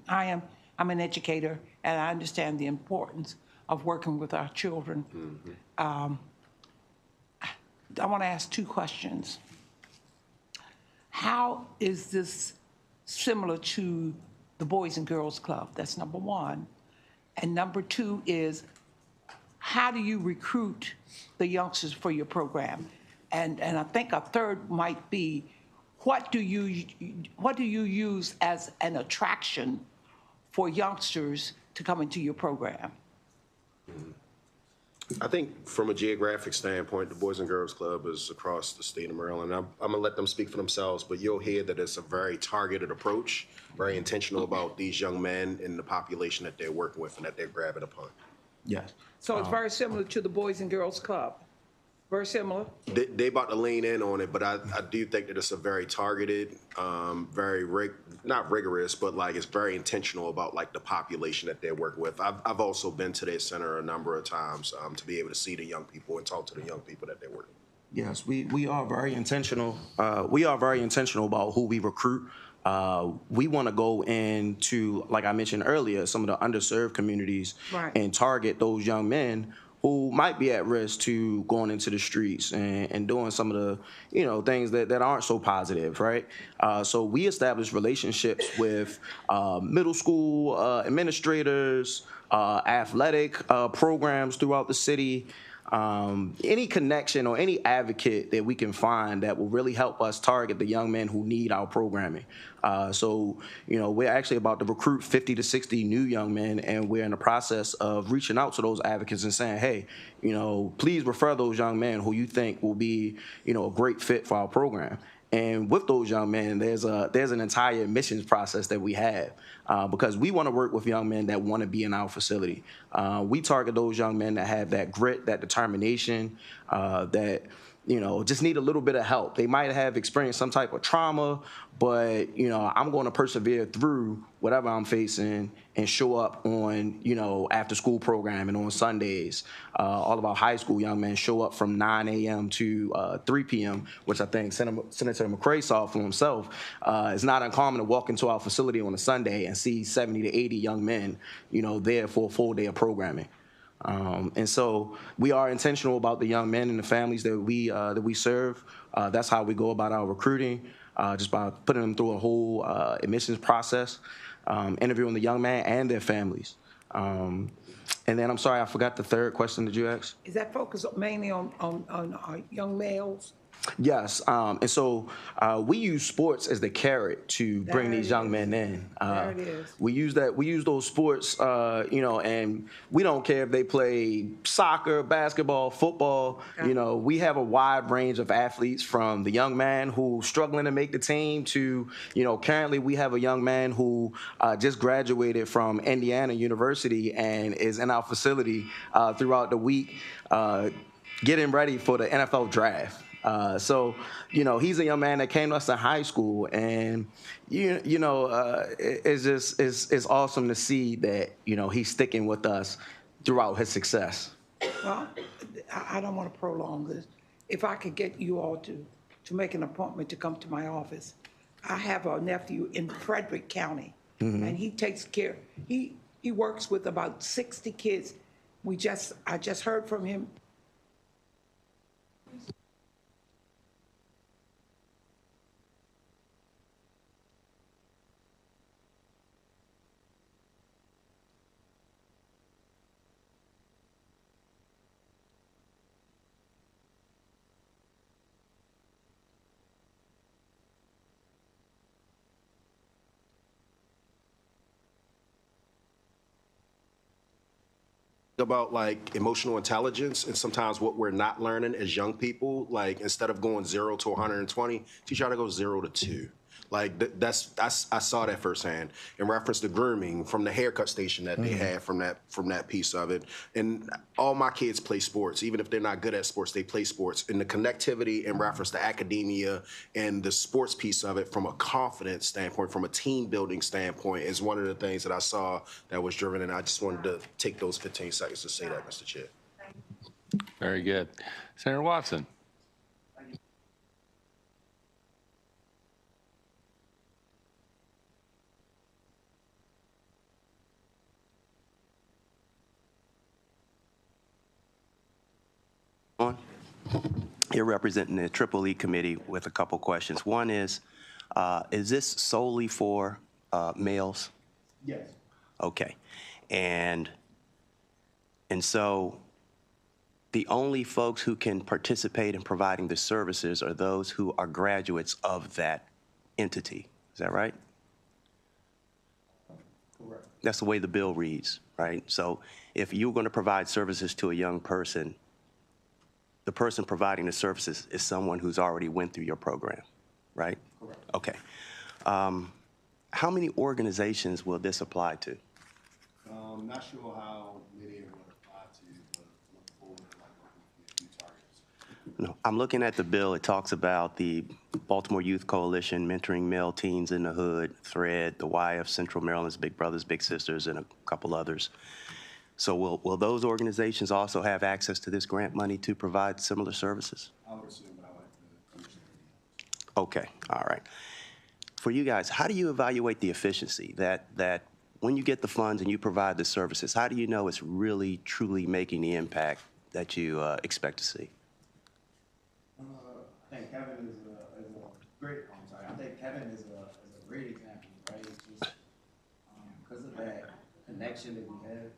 I'm an educator, and I understand the importance of working with our children. I want to ask two questions. How is this similar to the Boys and Girls Club? That's number one. And number two is, how do you recruit the youngsters for your program? And I think a third might be, what do you use as an attraction for youngsters to come into your program? I think from a geographic standpoint, the Boys and Girls Club is across the state of Maryland. I'm going to let them speak for themselves, but you'll hear that it's a very targeted approach, very intentional about these young men and the population that they're working with and that they're grabbing upon. Yes. So it's very similar to the Boys and Girls Club. Very similar. They about to lean in on it, but I do think that it's a very targeted, not rigorous, but like it's very intentional about like the population that they're working with. I've also been to their center a number of times to be able to see the young people and talk to the young people that they're working with. Yes, we are very intentional. We are very intentional about who we recruit. We want to go into, like I mentioned earlier, some of the underserved communities and target those young men who might be at risk to going into the streets and doing some of the, things that aren't so positive, right? So we establish relationships with middle school administrators, athletic programs throughout the city. Any connection or any advocate that we can find that will really help us target the young men who need our programming. So we're actually about to recruit 50 to 60 new young men, and we're in the process of reaching out to those advocates and saying, hey, please refer those young men who you think will be, a great fit for our program. And with those young men, there's an entire admissions process that we have because we want to work with young men that want to be in our facility. We target those young men that have that grit, that determination, that just need a little bit of help. They might have experienced some type of trauma, but I'm going to persevere through whatever I'm facing and show up on after school programming on Sundays. All of our high school young men show up from 9 a.m. to 3 p.m., which I think Senator McCray saw for himself. It's not uncommon to walk into our facility on a Sunday and see 70 to 80 young men, there for a full day of programming. And so we are intentional about the young men and the families that we serve. That's how we go about our recruiting, just by putting them through a whole admissions process, interviewing the young man and their families. And then I'm sorry, I forgot the third question that you asked. Is that focused mainly on young males? Yes, and so we use sports as the carrot to bring There these it young is. men in. There it is. We use that. We use those sports, and we don't care if they play soccer, basketball, football. We have a wide range of athletes from the young man who's struggling to make the team to, currently we have a young man who just graduated from Indiana University and is in our facility throughout the week, getting ready for the NFL draft. He's a young man that came to us in high school, and it's awesome to see that he's sticking with us throughout his success. Well, I don't want to prolong this. If I could get you all to make an appointment to come to my office. I have a nephew in Frederick County, and he takes care, he works with about 60 kids. I just heard from him. About like emotional intelligence and sometimes what we're not learning as young people, like instead of going 0 to 120, teach y'all to go 0 to 2. Like I saw that firsthand in reference to grooming from the haircut station that they had from that piece of it. And all my kids play sports, even if they're not good at sports, they play sports. And the connectivity in reference to academia and the sports piece of it from a confidence standpoint, from a team building standpoint, is one of the things that I saw that was driven. And I just wanted to take those 15 seconds to say that, Mr. Chair. Very good. Senator Watson. Here representing the Triple E Committee with a couple questions. One is this solely for males? Yes. Okay. And so the only folks who can participate in providing the services are those who are graduates of that entity. Is that right? Correct. That's the way the bill reads, right? So if you're going to provide services to a young person, the person providing the services is someone who's already went through your program, right? Correct. Okay. How many organizations will this apply to? Not sure how many it would apply to, but look forward to working with a few targets. No, I'm looking at the bill. It talks about the Baltimore Youth Coalition, Mentoring Male Teens in the Hood, THREAD, the YF Central Maryland's Big Brothers Big Sisters, and a couple others. So will those organizations also have access to this grant money to provide similar services? I would assume, but I like to understand. Okay, all right. For you guys, how do you evaluate the efficiency that when you get the funds and you provide the services, how do you know it's really, truly making the impact that you expect to see? I think Kevin is a great. I'm sorry. I think Kevin is a great example, right? It's just because of that connection that we have.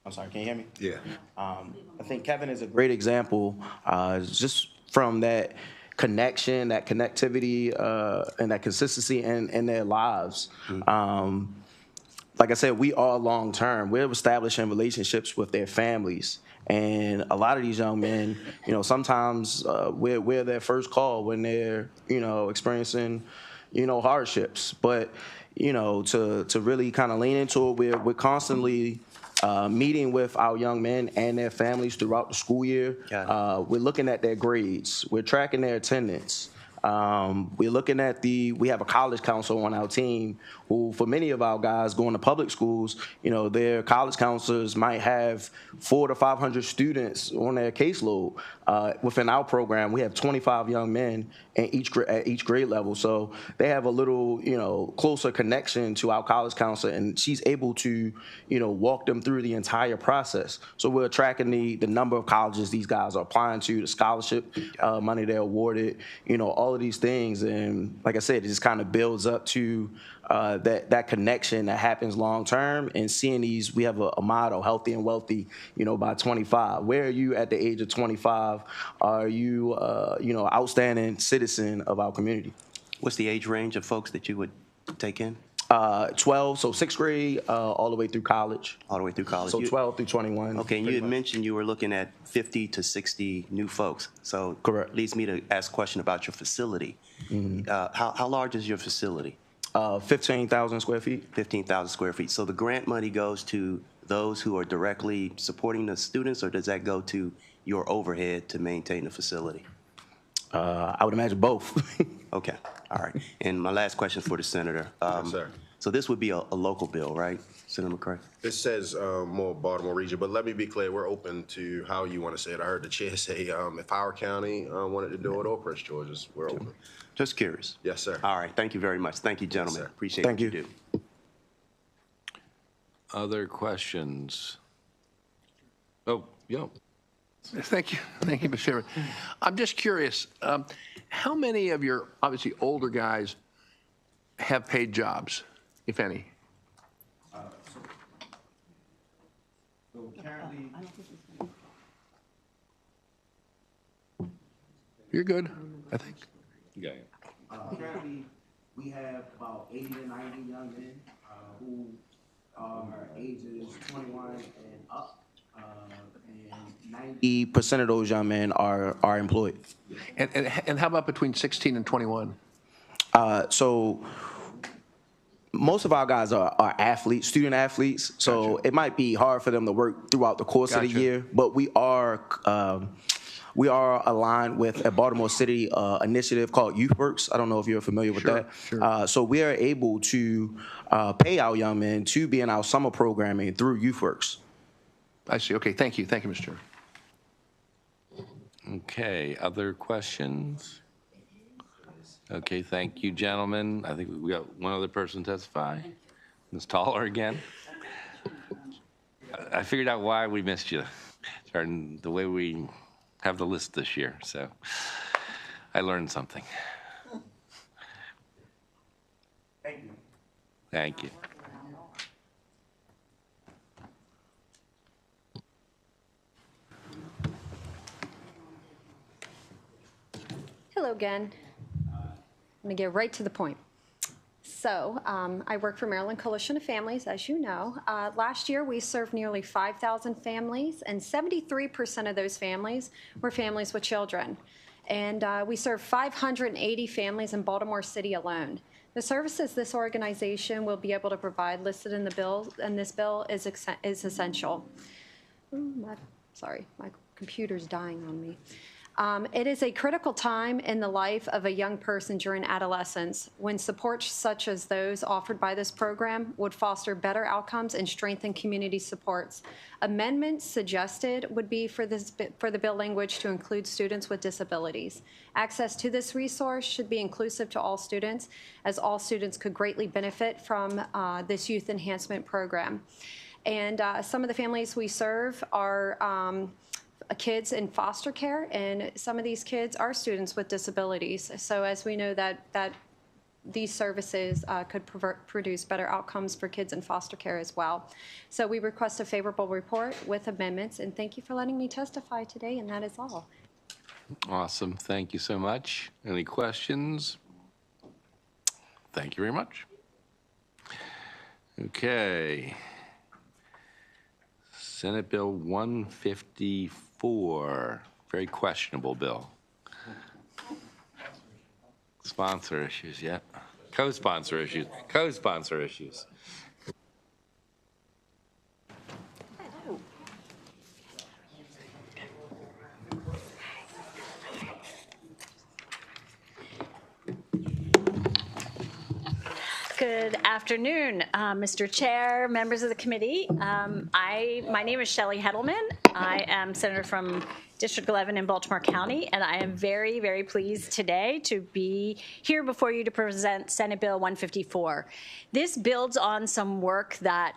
I'm sorry. Can you hear me? Yeah. I think Kevin is a great example, just from that connection, that connectivity, and that consistency in their lives. Like I said, we are long term. We're establishing relationships with their families. And a lot of these young men, sometimes we're their first call when they're, experiencing, hardships. But, to really kind of lean into it, we're constantly meeting with our young men and their families throughout the school year. We're looking at their grades. We're tracking their attendance. We're looking at we have a college council on our team who, for many of our guys going to public schools, their college counselors might have 400 to 500 students on their caseload. Within our program, we have 25 young men at each grade level. So they have a little, closer connection to our college counselor, and she's able to, walk them through the entire process. So we're tracking the number of colleges these guys are applying to, the scholarship money they're awarded, all all of these things, and like I said, it just kind of builds up to that connection that happens long term. And seeing these, we have a motto: healthy and wealthy. By 25. Where are you at the age of 25? Are you outstanding citizen of our community? What's the age range of folks that you would take in? 12, so sixth grade, all the way through college. All the way through college. So 12 through 21. Okay, and you had mentioned you were looking at 50 to 60 new folks. So correct. Leads me to ask a question about your facility. How large is your facility? 15,000 square feet. 15,000 square feet. So the grant money goes to those who are directly supporting the students, or does that go to your overhead to maintain the facility? I would imagine both. Okay, all right. And my last question for the senator. Yes, sir. So this would be a local bill, right, Senator McCray? This says more Baltimore region, but let me be clear, we're open to how you want to say it. I heard the chair say if Howard County wanted to do it or Prince George's, we're open. Just curious. Yes, sir. All right, thank you very much. Thank you, gentlemen. Appreciate Thank what you. do. Other questions? Oh, yeah. Thank you, Mr. Chairman. I'm just curious, how many of your obviously older guys have paid jobs, if any? So currently, You're good, I think. Yeah. currently we have about 80 to 90 young men who are ages 21 and up. And 90% of those young men are employed. And how about between 16 and 21? So most of our guys are athletes, student athletes. So it might be hard for them to work throughout the course of the year, but we are aligned with a Baltimore City initiative called YouthWorks. I don't know if you're familiar with that. Sure. So we are able to pay our young men to be in our summer programming through YouthWorks. I see. Okay, thank you. Thank you, Mr. Chairman. Okay, other questions? Okay, thank you, gentlemen. I think we got one other person testify. Ms. Toller again. I figured out why we missed you, starting the way we have the list this year, so I learned something. Thank you. Thank you. Hello again. I'm going to get right to the point. So I work for Maryland Coalition of Families, as you know. Last year, we served nearly 5,000 families, and 73% of those families were families with children. And we served 580 families in Baltimore City alone. The services this organization will be able to provide listed in the bill, and this bill is essential. Sorry, my computer's dying on me. It is a critical time in the life of a young person during adolescence when supports such as those offered by this program would foster better outcomes and strengthen community supports. Amendments suggested would be for the bill language to include students with disabilities. Access to this resource should be inclusive to all students, as all students could greatly benefit from this youth enhancement program. And some of the families we serve are kids in foster care, and some of these kids are students with disabilities. So as we know that these services could produce better outcomes for kids in foster care as well. So we request a favorable report with amendments, and thank you for letting me testify today, and that is all. Awesome. Thank you so much. Any questions? Thank you very much. Okay. Senate Bill 154, very questionable bill. Sponsor issues, yeah. Co-sponsor issues, co-sponsor issues. Good afternoon, Mr. Chair, members of the committee. My name is Shelley Heddleman. I am Senator from District 11 in Baltimore County, and I am very, very pleased today to be here before you to present Senate Bill 154. This builds on some work that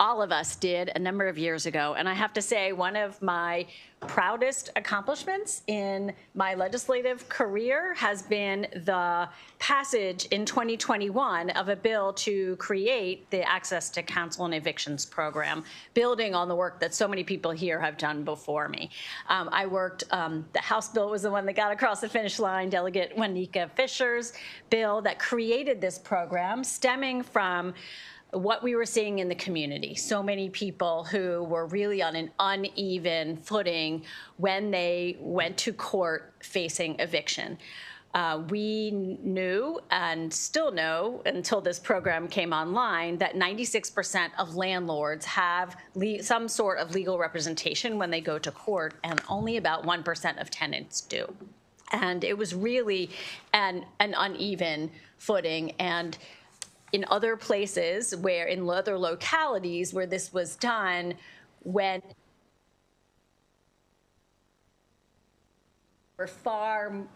all of us did a number of years ago. And I have to say, one of my proudest accomplishments in my legislative career has been the passage in 2021 of a bill to create the Access to Counsel and Evictions program, building on the work that so many people here have done before me. I worked, the House bill was the one that got across the finish line, Delegate Wanika Fisher's bill that created this program, stemming from what we were seeing in the community. So many people who were really on an uneven footing when they went to court facing eviction. We knew and still know until this program came online that 96% of landlords have some sort of legal representation when they go to court, and only about 1% of tenants do. And it was really an uneven footing. And in other places where, in other localities where this was done, when were far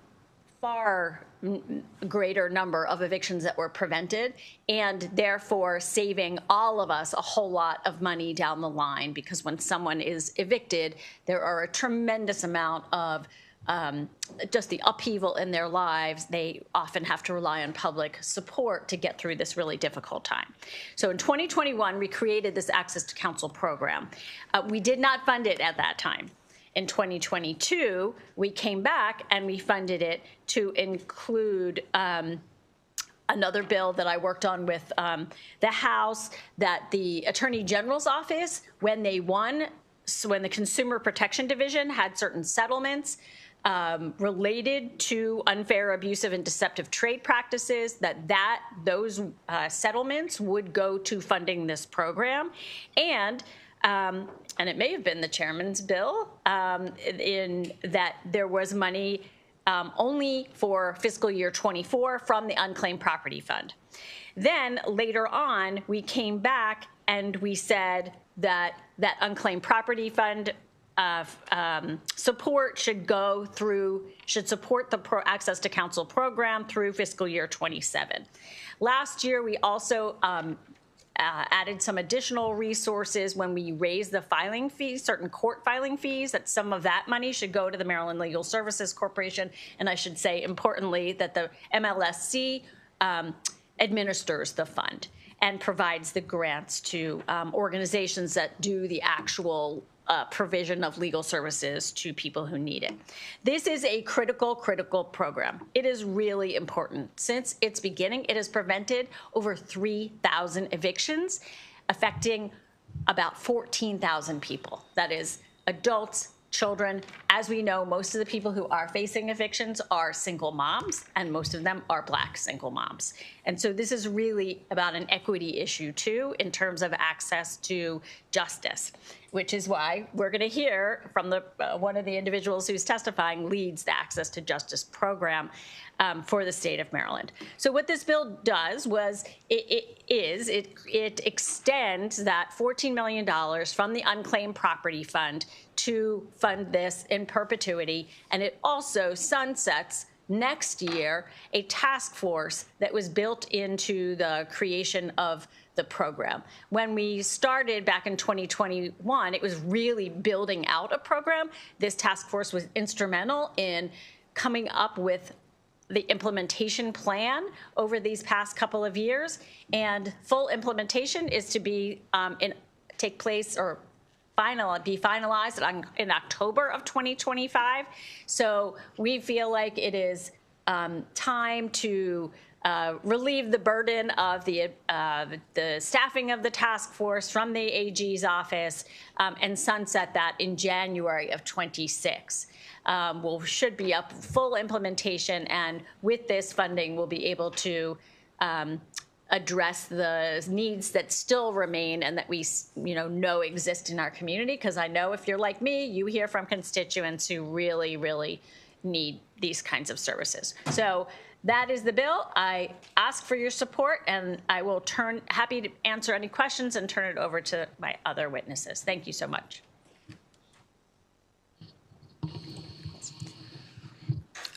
greater number of evictions that were prevented, and therefore saving all of us a whole lot of money down the line, because when someone is evicted, there are a tremendous amount of just the upheaval in their lives. They often have to rely on public support to get through this really difficult time. So in 2021, we created this Access to Counsel program. We did not fund it at that time. In 2022, we came back and we funded it to include another bill that I worked on with the House, that the Attorney General's office, when they won, so when the Consumer Protection Division had certain settlements related to unfair, abusive, and deceptive trade practices, those settlements would go to funding this program. And it may have been the chairman's bill in that there was money only for fiscal year 24 from the Unclaimed Property Fund. Then later on, we came back and we said that that Unclaimed Property Fund support should support the Access to Counsel program through fiscal year 27. Last year, we also added some additional resources when we raised the filing fees, certain court filing fees, that some of that money should go to the Maryland Legal Services Corporation. And I should say, importantly, that the MLSC administers the fund and provides the grants to organizations that do the actual provision of legal services to people who need it. This is a critical program. It is really important. Since its beginning, it has prevented over 3,000 evictions, affecting about 14,000 people. That is adults, children. As we know, most of the people who are facing evictions are single moms, and most of them are Black single moms. And so this is really about an equity issue, too, in terms of access to justice, which is why we're going to hear from one of the individuals who's testifying leads the Access to Justice program for the state of Maryland. So what this bill does was it extends that $14 million from the Unclaimed Property Fund to fund this in perpetuity, and it also sunsets next year a task force that was built into the creation of the program. When we started back in 2021, it was really building out a program. This task force was instrumental in coming up with the implementation plan over these past couple of years, and full implementation is to be take place or be finalized in October of 2025. So we feel like it is time to relieve the burden of the staffing of the task force from the AG's office and sunset that in January of 26. Should be up full implementation, and with this funding, we'll be able to address the needs that still remain and that we know exist in our community, because I know if you're like me, you hear from constituents who really, really need these kinds of services. So that is the bill. I ask for your support, and I will happy to answer any questions and turn it over to my other witnesses. Thank you so much.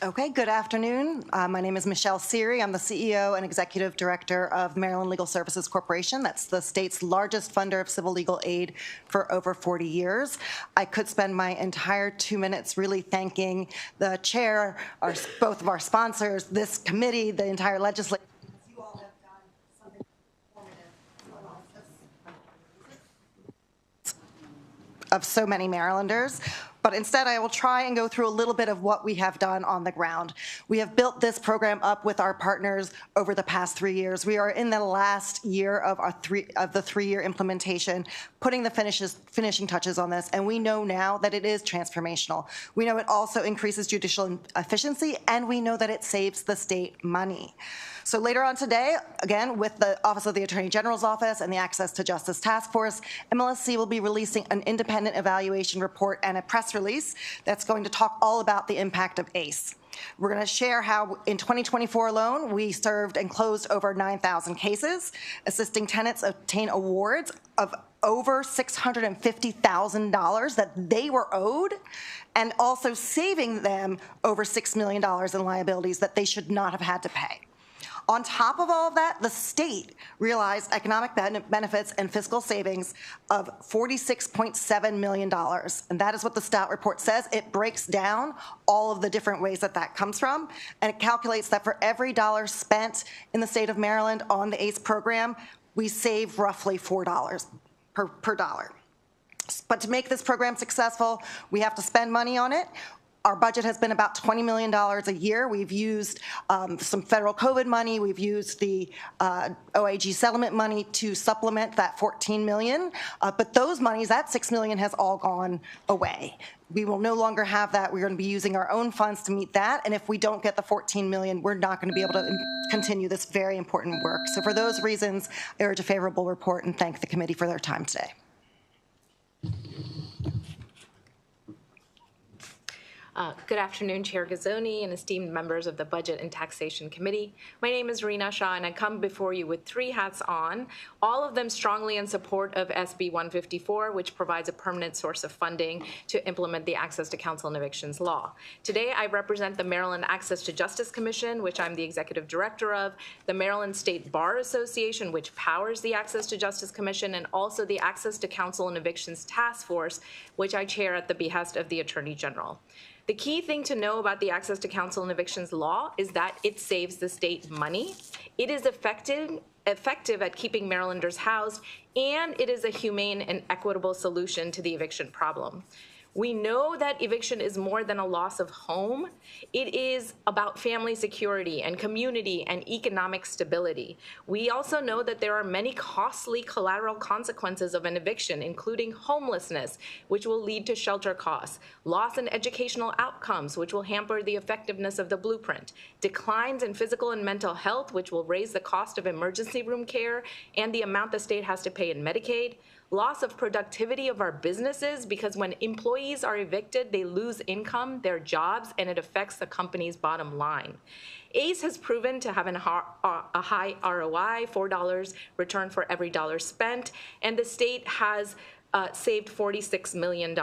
Okay, good afternoon. My name is Michelle Seary. I'm the CEO and Executive Director of Maryland Legal Services Corporation. That's the state's largest funder of civil legal aid for over 40 years. I could spend my entire 2 minutes really thanking the chair, both of our sponsors, this committee, the entire legislature. You all have done something informative of so many Marylanders. But instead, I will try and go through a little bit of what we have done on the ground. We have built this program up with our partners over the past 3 years. We are in the last year of the 3-year implementation, putting the finishing touches on this, and we know now that it is transformational. We know it also increases judicial efficiency, and we know that it saves the state money. So later on today, again, with the Office of the Attorney General's Office and the Access to Justice Task Force, MLSC will be releasing an independent evaluation report and a press release that's going to talk all about the impact of ACE. We're going to share how in 2024 alone, we served and closed over 9,000 cases, assisting tenants obtain awards of over $650,000 that they were owed, and also saving them over $6 million in liabilities that they should not have had to pay. On top of all of that, the state realized economic benefits and fiscal savings of $46.7 million. And that is what the stat report says. It breaks down all of the different ways that that comes from. And it calculates that for every dollar spent in the state of Maryland on the ACE program, we save roughly $4 per dollar. But to make this program successful, we have to spend money on it. Our budget has been about $20 million a year. We've used some federal COVID money. We've used the OIG settlement money to supplement that $14 million. But those monies, that $6 million has all gone away. We will no longer have that. We're going to be using our own funds to meet that. And if we don't get the $14 million, we're not going to be able to continue this very important work. So for those reasons, I urge a favorable report and thank the committee for their time today. Good afternoon, Chair Gazzoni and esteemed members of the Budget and Taxation Committee. My name is Reena Shah, and I come before you with 3 hats on, all of them strongly in support of SB 154, which provides a permanent source of funding to implement the Access to Counsel and Evictions law. Today, I represent the Maryland Access to Justice Commission, which I'm the executive director of, the Maryland State Bar Association, which powers the Access to Justice Commission, and also the Access to Counsel and Evictions Task Force, which I chair at the behest of the Attorney General. The key thing to know about the Access to Counsel and Evictions law is that it saves the state money. It is effective at keeping Marylanders housed, and it is a humane and equitable solution to the eviction problem. We know that eviction is more than a loss of home. It is about family security and community and economic stability. We also know that there are many costly collateral consequences of an eviction, including homelessness, which will lead to shelter costs, loss in educational outcomes, which will hamper the effectiveness of the blueprint, declines in physical and mental health, which will raise the cost of emergency room care and the amount the state has to pay in Medicaid, loss of productivity of our businesses, because when employees are evicted, they lose income, their jobs, and it affects the company's bottom line. ACE has proven to have a high ROI, $4 return for every dollar spent, and the state has saved $46 million.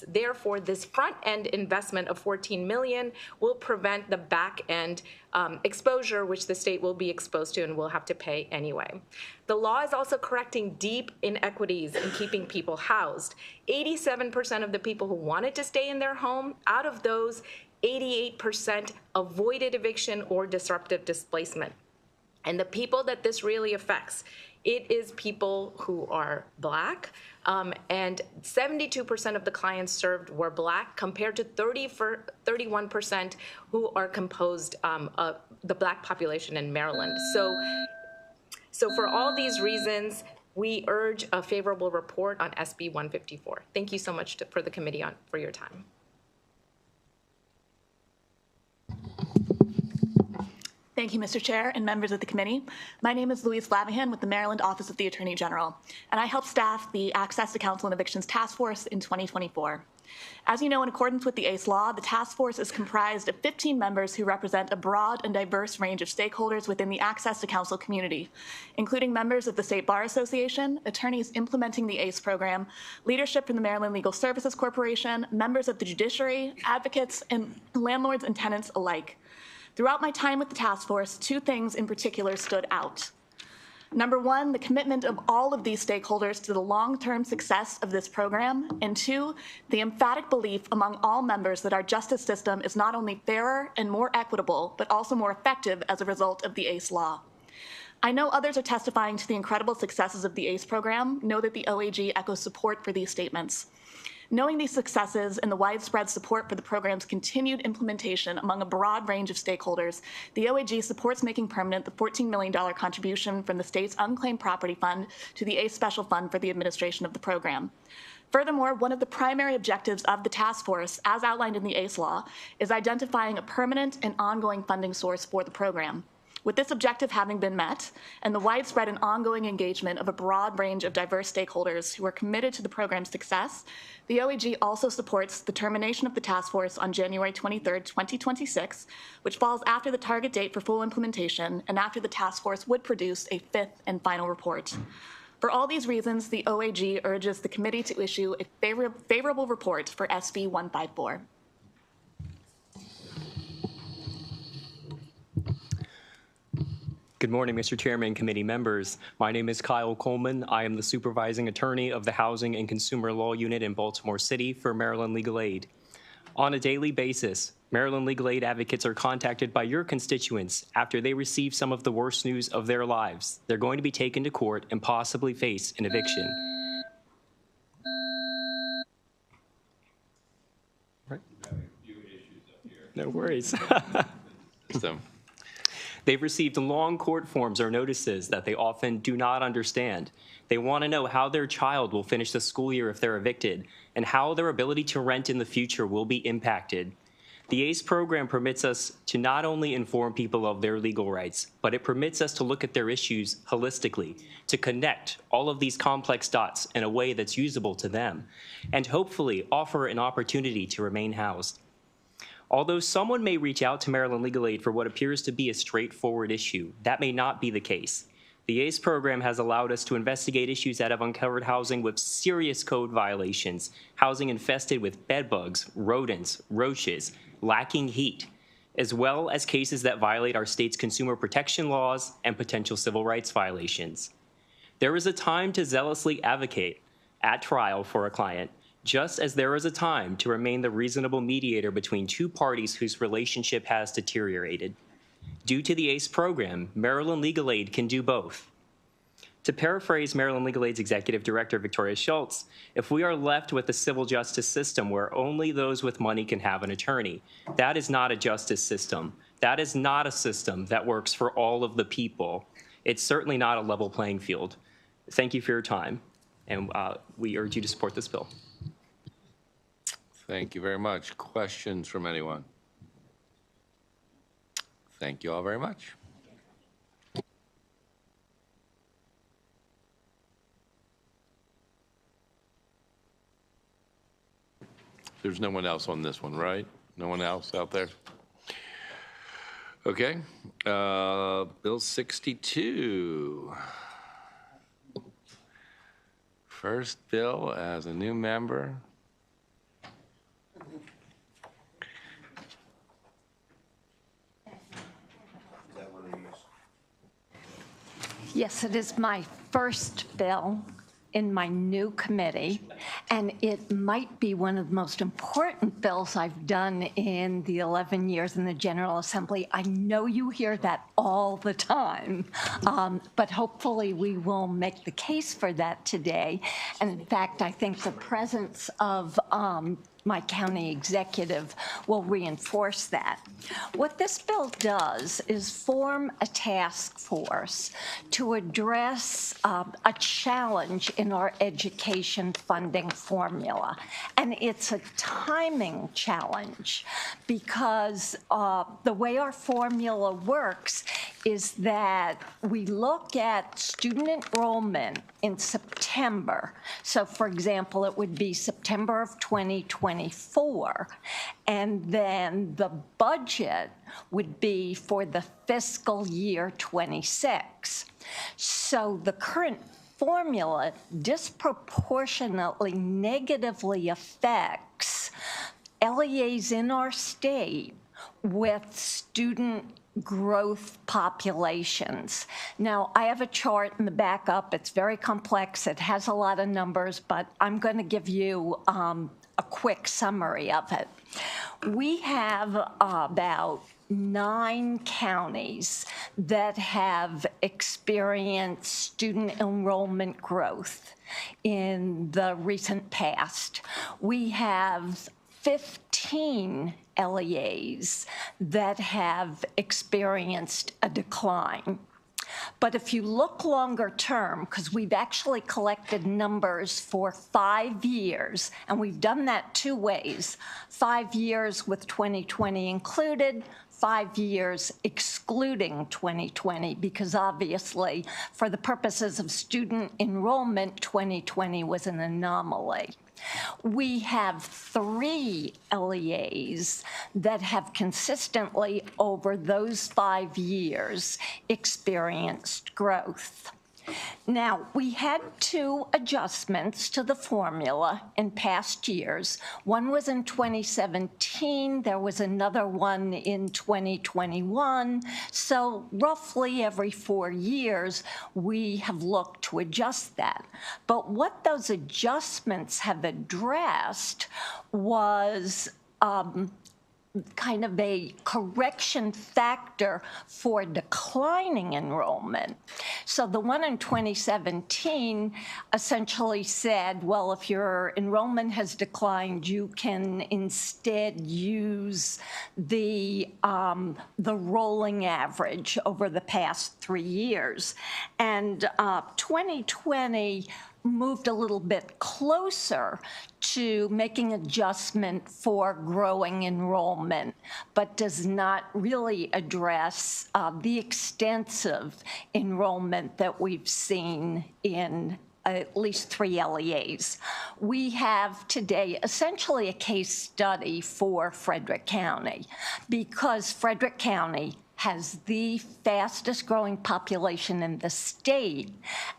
Therefore, this front-end investment of $14 million will prevent the back-end exposure, which the state will be exposed to and will have to pay anyway. The law is also correcting deep inequities in keeping people housed. 87% of the people who wanted to stay in their home, out of those, 88% avoided eviction or disruptive displacement. And the people that this really affects, it is people who are Black, and 72% of the clients served were Black, compared to 31% who are composed of the Black population in Maryland. So for all these reasons, we urge a favorable report on SB 154. Thank you so much for the committee for your time. Thank you, Mr. Chair and members of the committee. My name is Louise Flanagan with the Maryland Office of the Attorney General, and I help staff the Access to Counsel and Evictions Task Force in 2024. As you know, in accordance with the ACE law, the task force is comprised of 15 members who represent a broad and diverse range of stakeholders within the Access to Counsel community, including members of the State Bar Association, attorneys implementing the ACE program, leadership from the Maryland Legal Services Corporation, members of the judiciary, advocates, and landlords and tenants alike. Throughout my time with the task force, two things in particular stood out. Number one, the commitment of all of these stakeholders to the long-term success of this program, and two, the emphatic belief among all members that our justice system is not only fairer and more equitable, but also more effective as a result of the ACE law. I know others are testifying to the incredible successes of the ACE program, know that the OAG echoes support for these statements. Knowing these successes and the widespread support for the program's continued implementation among a broad range of stakeholders, the OAG supports making permanent the $14 million contribution from the state's unclaimed property fund to the ACE Special Fund for the administration of the program. Furthermore, one of the primary objectives of the task force, as outlined in the ACE law, is identifying a permanent and ongoing funding source for the program. With this objective having been met, and the widespread and ongoing engagement of a broad range of diverse stakeholders who are committed to the program's success, the OAG also supports the termination of the task force on January 23, 2026, which falls after the target date for full implementation and after the task force would produce a fifth and final report. For all these reasons, the OAG urges the committee to issue a favorable report for SB 154. Good morning, Mr. Chairman, committee members. My name is Kyle Coleman. I am the supervising attorney of the Housing and Consumer Law Unit in Baltimore City for Maryland Legal Aid. On a daily basis, Maryland Legal Aid advocates are contacted by your constituents after they receive some of the worst news of their lives. They're going to be taken to court and possibly face an eviction. Right. No worries. They've received long court forms or notices that they often do not understand. They want to know how their child will finish the school year if they're evicted, and how their ability to rent in the future will be impacted. The ACE program permits us to not only inform people of their legal rights, but it permits us to look at their issues holistically, to connect all of these complex dots in a way that's usable to them, and hopefully offer an opportunity to remain housed. Although someone may reach out to Maryland Legal Aid for what appears to be a straightforward issue, that may not be the case. The ACE program has allowed us to investigate issues that have uncovered housing with serious code violations, housing infested with bed bugs, rodents, roaches, lacking heat, as well as cases that violate our state's consumer protection laws and potential civil rights violations. There is a time to zealously advocate at trial for a client, just as there is a time to remain the reasonable mediator between two parties whose relationship has deteriorated. Due to the ACE program, Maryland Legal Aid can do both. To paraphrase Maryland Legal Aid's Executive Director, Victoria Schultz, if we are left with a civil justice system where only those with money can have an attorney, that is not a justice system. That is not a system that works for all of the people. It's certainly not a level playing field. Thank you for your time, and we urge you to support this bill. Thank you very much. Questions from anyone? Thank you all very much. There's no one else on this one, right? No one else out there? Okay. Bill 62. First bill as a new member. Yes, it is my first bill in my new committee, and it might be one of the most important bills I've done in the 11 years in the General Assembly. I know you hear that all the time, but hopefully we will make the case for that today. And in fact, I think the presence of my county executive will reinforce that. What this bill does is form a task force to address a challenge in our education funding formula. And it's a timing challenge because the way our formula works is that we look at student enrollment in September. So for example, it would be September of 2024, and then the budget would be for the fiscal year 26. So the current formula disproportionately negatively affects LEAs in our state with student growth populations. Now, I have a chart in the backup. It's very complex. It has a lot of numbers, but I'm going to give you a quick summary of it. We have about 9 counties that have experienced student enrollment growth in the recent past. We have 15 LEAs that have experienced a decline. But if you look longer term, because we've actually collected numbers for 5 years, and we've done that 2 ways, 5 years with 2020 included, 5 years excluding 2020, because obviously for the purposes of student enrollment, 2020 was an anomaly. We have 3 LEAs that have consistently, over those 5 years, experienced growth. Now, we had 2 adjustments to the formula in past years. One was in 2017. There was another one in 2021. So roughly every 4 years, we have looked to adjust that. But what those adjustments have addressed was kind of a correction factor for declining enrollment. So the one in 2017 essentially said, well, if your enrollment has declined, you can instead use the rolling average over the past 3 years. And 2020 moved a little bit closer to making adjustment for growing enrollment, but does not really address the extensive enrollment that we've seen in at least 3 LEAs. We have today essentially a case study for Frederick County because Frederick County has the fastest growing population in the state,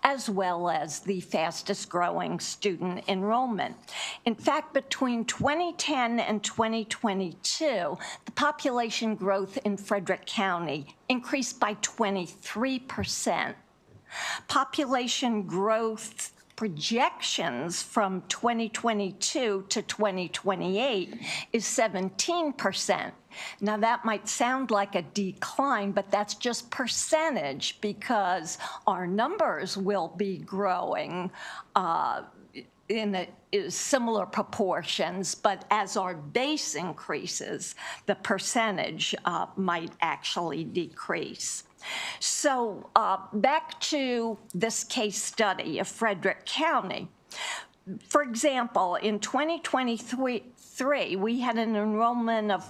as well as the fastest growing student enrollment. In fact, between 2010 and 2022, the population growth in Frederick County increased by 23%. Population growth projections from 2022 to 2028 is 17%. Now, that might sound like a decline, but that's just percentage because our numbers will be growing in similar proportions, but as our base increases, the percentage might actually decrease. So back to this case study of Frederick County. For example, in 2023, we had an enrollment of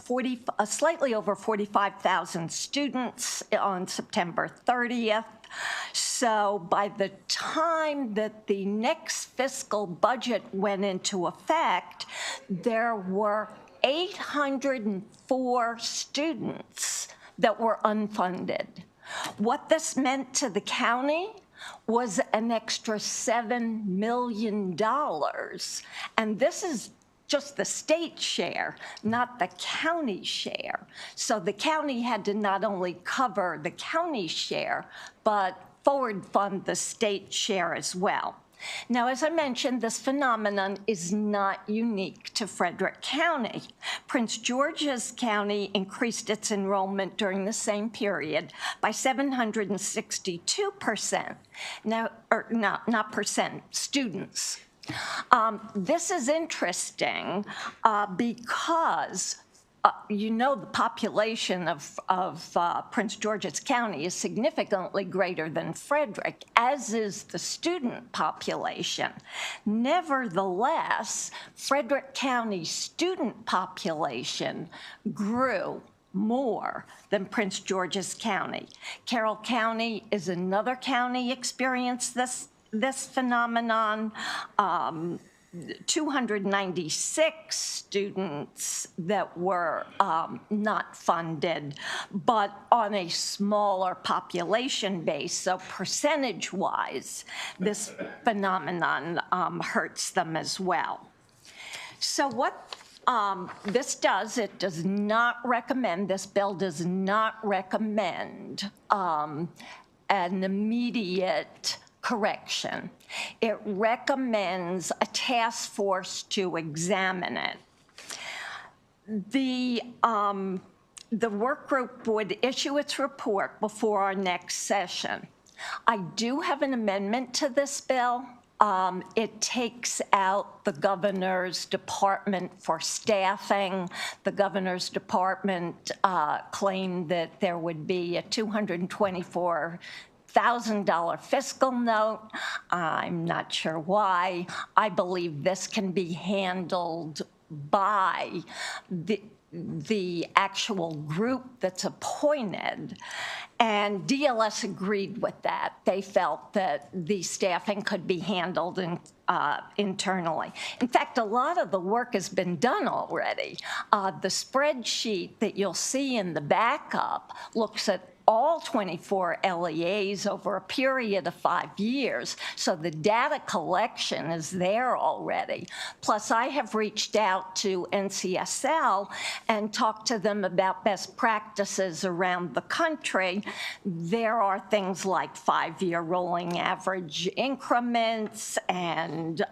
slightly over 45,000 students on September 30th. So by the time that the next fiscal budget went into effect, there were 804 students that were unfunded. What this meant to the county was an extra $7 million. And this is just the state share, not the county share. So the county had to not only cover the county share, but forward fund the state share as well. Now, as I mentioned, this phenomenon is not unique to Frederick County. Prince George's County increased its enrollment during the same period by 762%. Now, or not percent, students. This is interesting because you know the population of Prince George's County is significantly greater than Frederick, as is the student population. Nevertheless, Frederick County's student population grew more than Prince George's County. Carroll County is another county experienced this phenomenon. 296 students that were not funded, but on a smaller population base. So percentage-wise, this phenomenon hurts them as well. So what this does, it does not recommend, this bill does not recommend an immediate correction. It recommends a task force to examine it. The work group would issue its report before our next session. I do have an amendment to this bill. It takes out the governor's department for staffing. The governor's department claimed that there would be a $224,000 fiscal note. I'm not sure why. I believe this can be handled by the actual group that's appointed. And DLS agreed with that. They felt that the staffing could be handled internally. In fact, a lot of the work has been done already. The spreadsheet that you'll see in the backup looks at all 24 LEAs over a period of 5 years. So the data collection is there already. Plus, I have reached out to NCSL and talked to them about best practices around the country. There are things like 5-year rolling average increments and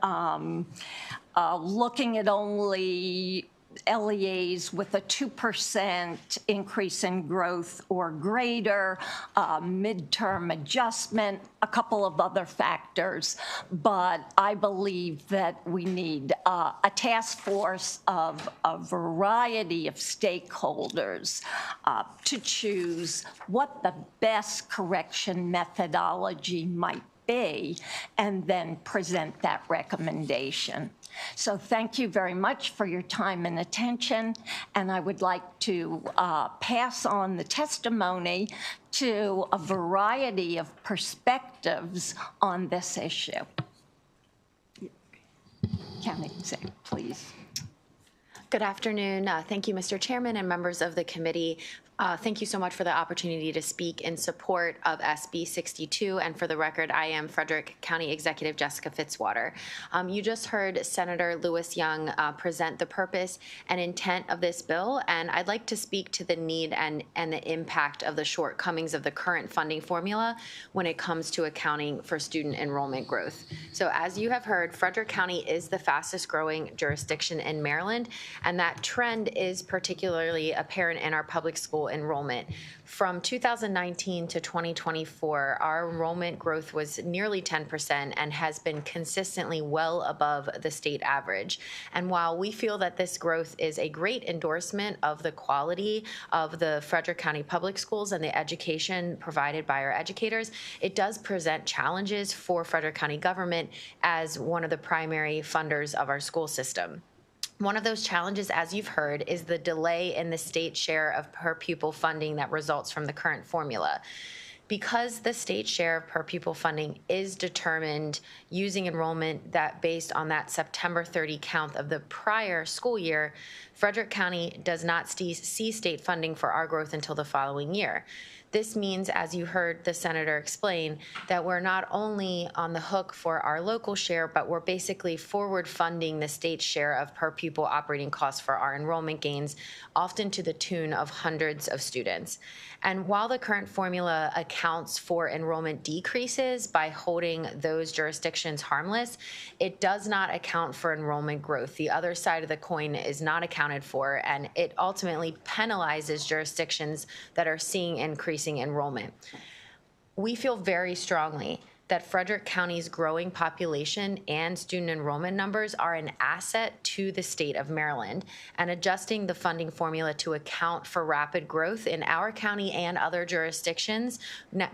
looking at only LEAs with a 2% increase in growth or greater, midterm adjustment, a couple of other factors. But I believe that we need a task force of a variety of stakeholders to choose what the best correction methodology might be and then present that recommendation. So thank you very much for your time and attention, and I would like to pass on the testimony to a variety of perspectives on this issue. County Exec, please. Good afternoon. Thank you, Mr. Chairman and members of the committee. Thank you so much for the opportunity to speak in support of SB 62. And for the record, I am Frederick County Executive Jessica Fitzwater. You just heard Senator Lewis Young present the purpose and intent of this bill. And I'd like to speak to the need and the impact of the shortcomings of the current funding formula when it comes to accounting for student enrollment growth. So as you have heard, Frederick County is the fastest growing jurisdiction in Maryland. And that trend is particularly apparent in our public school enrollment. From 2019 to 2024, our enrollment growth was nearly 10% and has been consistently well above the state average. And while we feel that this growth is a great endorsement of the quality of the Frederick County public schools and the education provided by our educators, it does present challenges for Frederick County government as one of the primary funders of our school system. One of those challenges, as you've heard, is the delay in the state share of per pupil funding that results from the current formula. Because the state share of per pupil funding is determined using enrollment that based on that September 30 count of the prior school year, Frederick County does not see state funding for our growth until the following year. This means, as you heard the senator explain, that we're not only on the hook for our local share, but we're basically forward funding the state share of per pupil operating costs for our enrollment gains, often to the tune of hundreds of students. And while the current formula accounts for enrollment decreases by holding those jurisdictions harmless, it does not account for enrollment growth. The other side of the coin is not accounted for, and it ultimately penalizes jurisdictions that are seeing increasing enrollment. We feel very strongly that Frederick County's growing population and student enrollment numbers are an asset to the state of Maryland, and adjusting the funding formula to account for rapid growth in our county and other jurisdictions,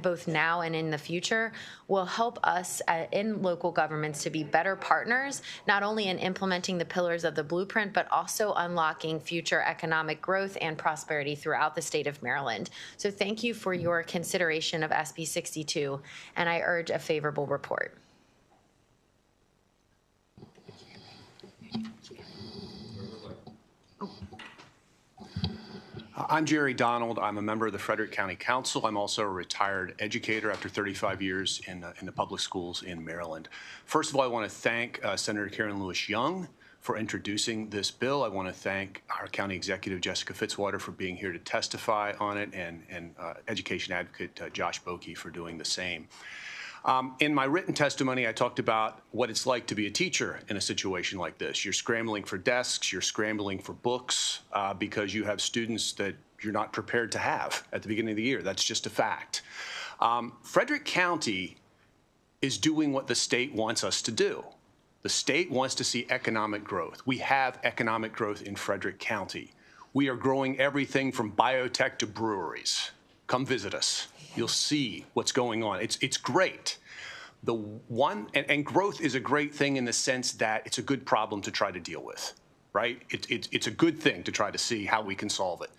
both now and in the future, will help us in local governments to be better partners, not only in implementing the pillars of the blueprint, but also unlocking future economic growth and prosperity throughout the state of Maryland. So thank you for your consideration of SB 62, and I urge a favorable report. I'm Jerry Donald. I'm a member of the Frederick County Council. I'm also a retired educator after 35 years in the public schools in Maryland. First of all, I want to thank Senator Karen Lewis Young for introducing this bill. I want to thank our County Executive, Jessica Fitzwater, for being here to testify on it, and Education Advocate Josh Boakey for doing the same. In my written testimony, I talked about what it's like to be a teacher in a situation like this. You're scrambling for desks, you're scrambling for books because you have students that you're not prepared to have at the beginning of the year. That's just a fact. Frederick County is doing what the state wants us to do. The state wants to see economic growth. We have economic growth in Frederick County. We are growing everything from biotech to breweries. Come visit us. You'll see what's going on. It's great. And growth is a great thing in the sense that it's a good problem to try to deal with, right? It's a good thing to try to see how we can solve it.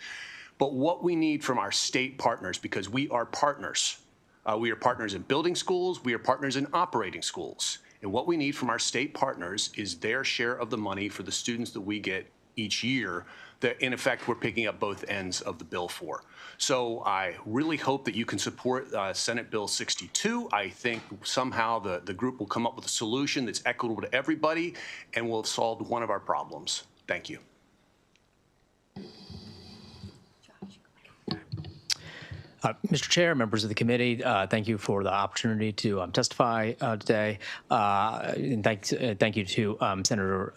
But what we need from our state partners, because we are partners in building schools, we are partners in operating schools. And what we need from our state partners is their share of the money for the students that we get each year that, in effect, we're picking up both ends of the bill for. So I really hope that you can support Senate Bill 62. I think somehow the group will come up with a solution that's equitable to everybody and will have solved one of our problems. Thank you. Mr. Chair, members of the committee, thank you for the opportunity to testify today. And thank you to Senator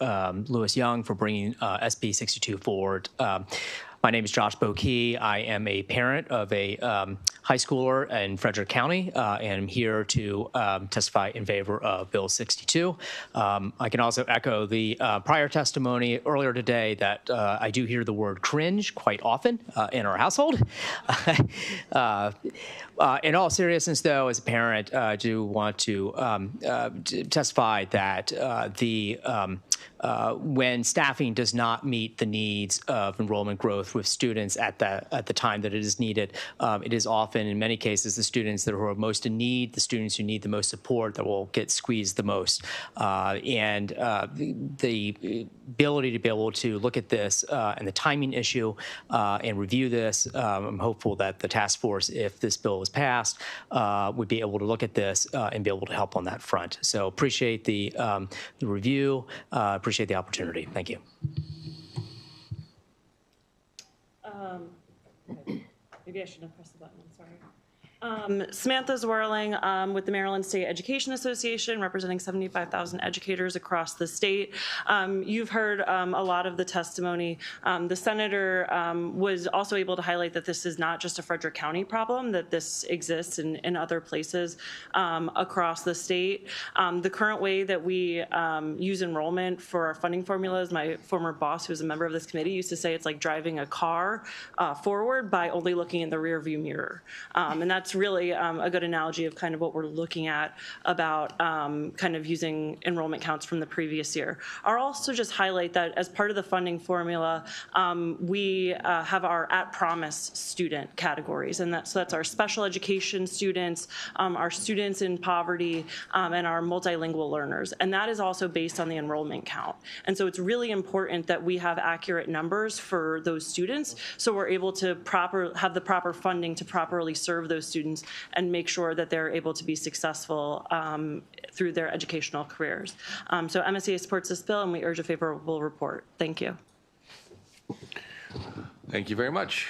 Lewis Young for bringing SB 62 forward. My name is Josh Boakey. I am a parent of a high schooler in Frederick County, and I'm here to testify in favor of Bill 62. I can also echo the prior testimony earlier today that I do hear the word cringe quite often in our household. In all seriousness, though, as a parent, I do want to testify that when staffing does not meet the needs of enrollment growth with students at the time that it is needed, it is often, in many cases, the students that are most in need, the students who need the most support, that will get squeezed the most. And the ability to be able to look at this and the timing issue and review this, I'm hopeful that the task force, if this bill is passed, would be able to look at this and be able to help on that front. So appreciate the review, appreciate the opportunity. Thank you. Maybe I shouldn't have pressed the button, I'm sorry. Samantha Zwerling with the Maryland State Education Association, representing 75,000 educators across the state. You've heard a lot of the testimony. The senator was also able to highlight that this is not just a Frederick County problem, that this exists in other places across the state. The current way that we use enrollment for our funding formulas, my former boss, who was a member of this committee, used to say it's like driving a car forward by only looking in the rear view mirror. And that's really a good analogy of kind of what we're looking at about kind of using enrollment counts from the previous year. I'll also just highlight that as part of the funding formula, we have our at-promise student categories, and so that's our special education students, our students in poverty, and our multilingual learners. And that is also based on the enrollment count. And so it's really important that we have accurate numbers for those students, so we're able to have the proper funding to properly serve those students and make sure that they're able to be successful through their educational careers. So MSEA supports this bill, and we urge a favorable report. Thank you. Thank you very much.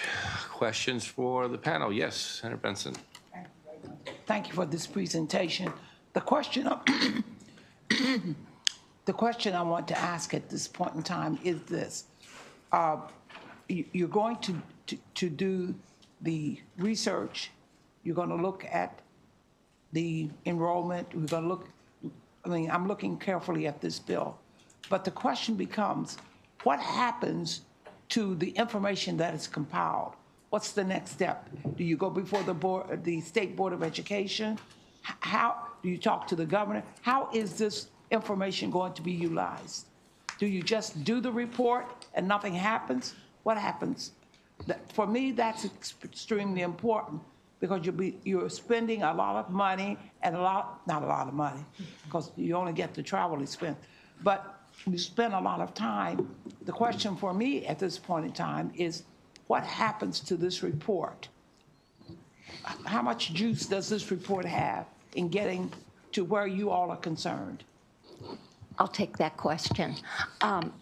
Questions for the panel? Yes, Senator Benson. Thank you for this presentation. The question I want to ask at this point in time is this. You're going to do the research. You're going to look at the enrollment. We're going to look, I'm looking carefully at this bill. But the question becomes, what happens to the information that is compiled? What's the next step? Do you go before the State Board of Education? How do you talk to the governor? How is this information going to be utilized? Do you just do the report and nothing happens? What happens? For me, that's extremely important because you're spending a lot of money and not a lot of money because you only get the travel expense, but you spend a lot of time. The question for me at this point in time is what happens to this report? How much juice does this report have in getting to where you all are concerned? I'll take that question.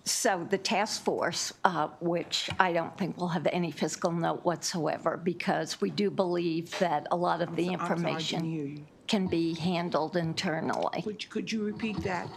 So the task force, which I don't think will have any fiscal note whatsoever, because we do believe that a lot of the information can be handled internally. Could you repeat that?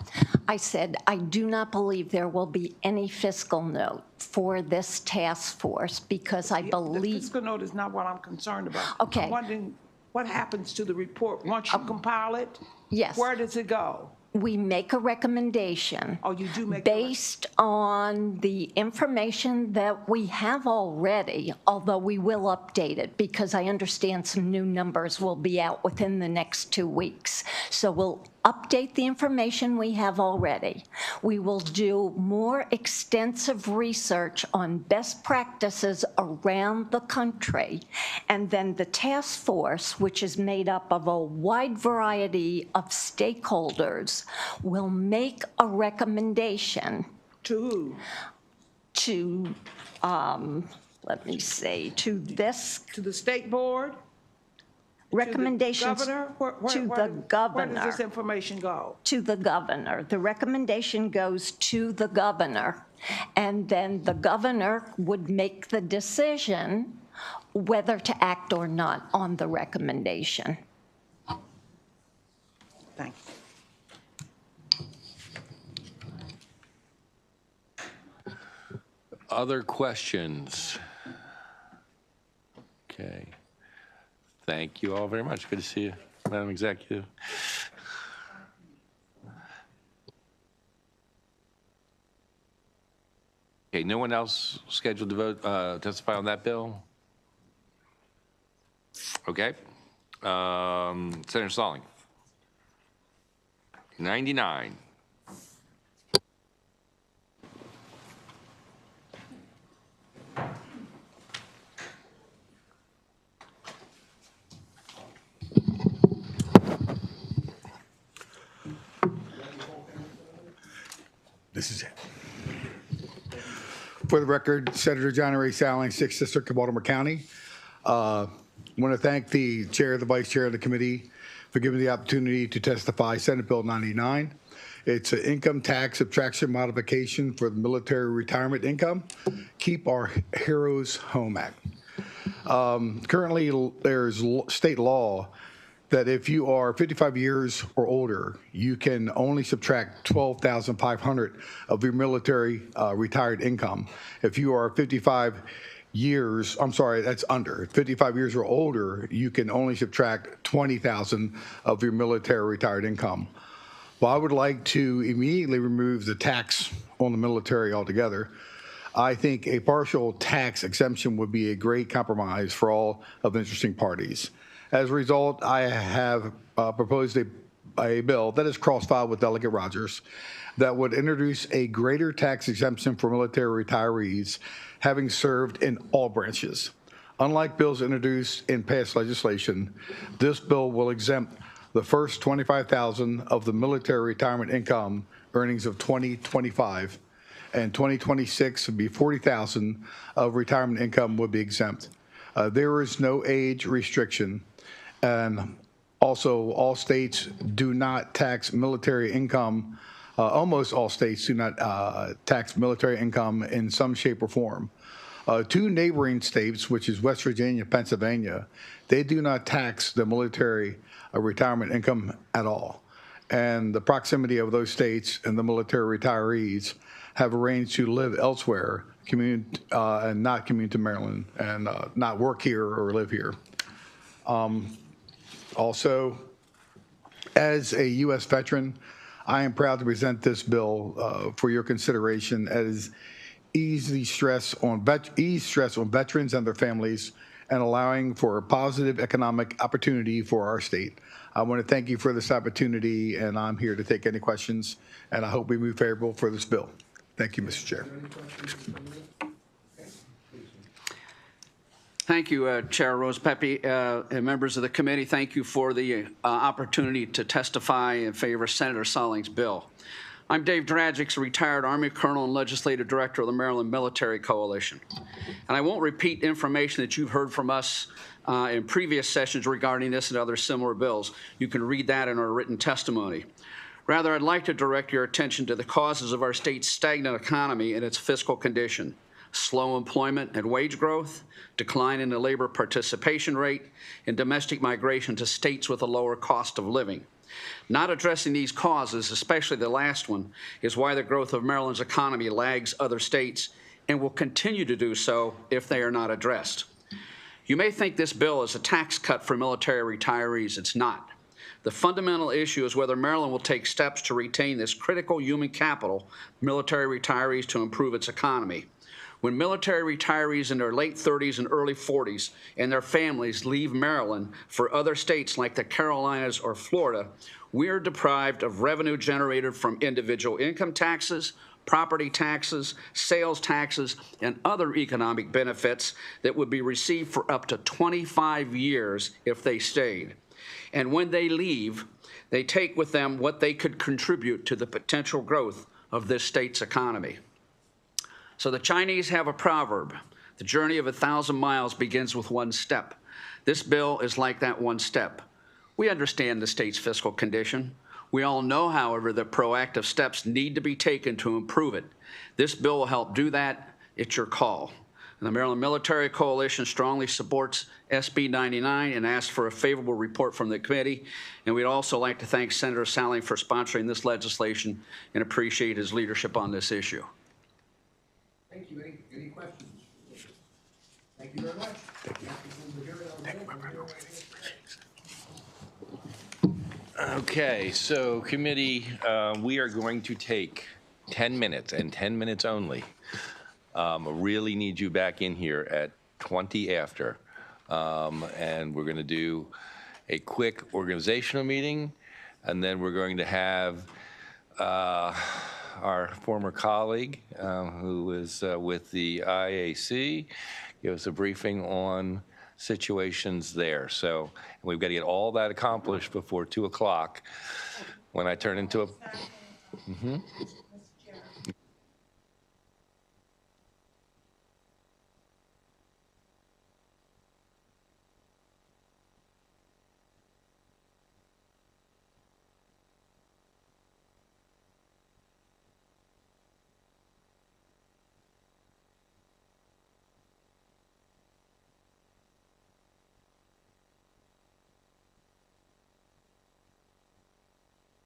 I said, I do not believe there will be any fiscal note for this task force because I believe... The fiscal note is not what I'm concerned about. Okay. I'm wondering what happens to the report once you compile it? Yes. Where does it go? We make a recommendation. Oh, you do make based on the information that we have already, although we will update it because I understand some new numbers will be out within the next 2 weeks. So we'll update the information we have already. We will do more extensive research on best practices around the country. And then the task force, which is made up of a wide variety of stakeholders, will make a recommendation. To who? To, let me say, to this. To the state board? Recommendations to the governor? to the governor. Where does this information go? To the governor. The recommendation goes to the governor, and then the governor would make the decision whether to act or not on the recommendation. Thank you. Other questions? Okay. Thank you all very much. Good to see you, Madam Executive. Okay, no one else scheduled to vote, testify on that bill? Okay. Senator Salling. 99. This is it. For the record, Senator John Ray Salling, 6th District of Baltimore County. I want to thank the chair, the vice chair of the committee for giving me the opportunity to testify Senate Bill 99. It's an income tax subtraction modification for the military retirement income, Keep Our Heroes Home Act. Currently, there's state law that if you are 55 years or older, you can only subtract $12,500 of your military retired income. If you are 55 years, I'm sorry, that's under 55 years or older, you can only subtract $20,000 of your military retired income. Well, I would like to immediately remove the tax on the military altogether. I think a partial tax exemption would be a great compromise for all of the interesting parties. As a result, I have proposed a bill that is cross-filed with Delegate Rogers that would introduce a greater tax exemption for military retirees having served in all branches. Unlike bills introduced in past legislation, this bill will exempt the first $25,000 of the military retirement income earnings of 2025, and 2026 would be $40,000 of retirement income would be exempt. There is no age restriction. And also, all states do not tax military income. Almost all states do not tax military income in some shape or form. 2 neighboring states, which is West Virginia, Pennsylvania, they do not tax the military retirement income at all. And the proximity of those states and the military retirees have arranged to live elsewhere, and not commute to Maryland, and not work here or live here. Also, As a U.S. veteran, I am proud to present this bill for your consideration as ease stress on veterans and their families and allowing for a positive economic opportunity for our state. I want to thank you for this opportunity, and I'm here to take any questions, and I hope we move favorable for this bill. Thank you, Mr. Chair. Thank you, Chair Rose Pepe, and members of the committee. Thank you for the opportunity to testify in favor of Senator Solling's bill. I'm Dave Dragic, a retired Army Colonel and Legislative Director of the Maryland Military Coalition. And I won't repeat information that you've heard from us in previous sessions regarding this and other similar bills. You can read that in our written testimony. Rather, I'd like to direct your attention to the causes of our state's stagnant economy and its fiscal condition: slow employment and wage growth, decline in the labor participation rate, and domestic migration to states with a lower cost of living. Not addressing these causes, especially the last one, is why the growth of Maryland's economy lags other states and will continue to do so if they are not addressed. You may think this bill is a tax cut for military retirees. It's not. The fundamental issue is whether Maryland will take steps to retain this critical human capital, military retirees, to improve its economy. When military retirees in their late 30s and early 40s and their families leave Maryland for other states like the Carolinas or Florida, we are deprived of revenue generated from individual income taxes, property taxes, sales taxes, and other economic benefits that would be received for up to 25 years if they stayed. And when they leave, they take with them what they could contribute to the potential growth of this state's economy. So the Chinese have a proverb: the journey of 1,000 miles begins with one step. This bill is like that one step. We understand the state's fiscal condition. We all know, however, that proactive steps need to be taken to improve it. This bill will help do that. It's your call. And the Maryland Military Coalition strongly supports SB 99 and asks for a favorable report from the committee. And we'd also like to thank Senator Salling for sponsoring this legislation and appreciate his leadership on this issue. Thank you. Any questions? Thank you very much. Okay, so committee, we are going to take 10 minutes and 10 minutes only. I really need you back in here at 20 after. And we're going to do a quick organizational meeting, and then we're going to have our former colleague who is with the IAC give us a briefing on situations there. So we've got to get all that accomplished before 2 o'clock when I turn into a...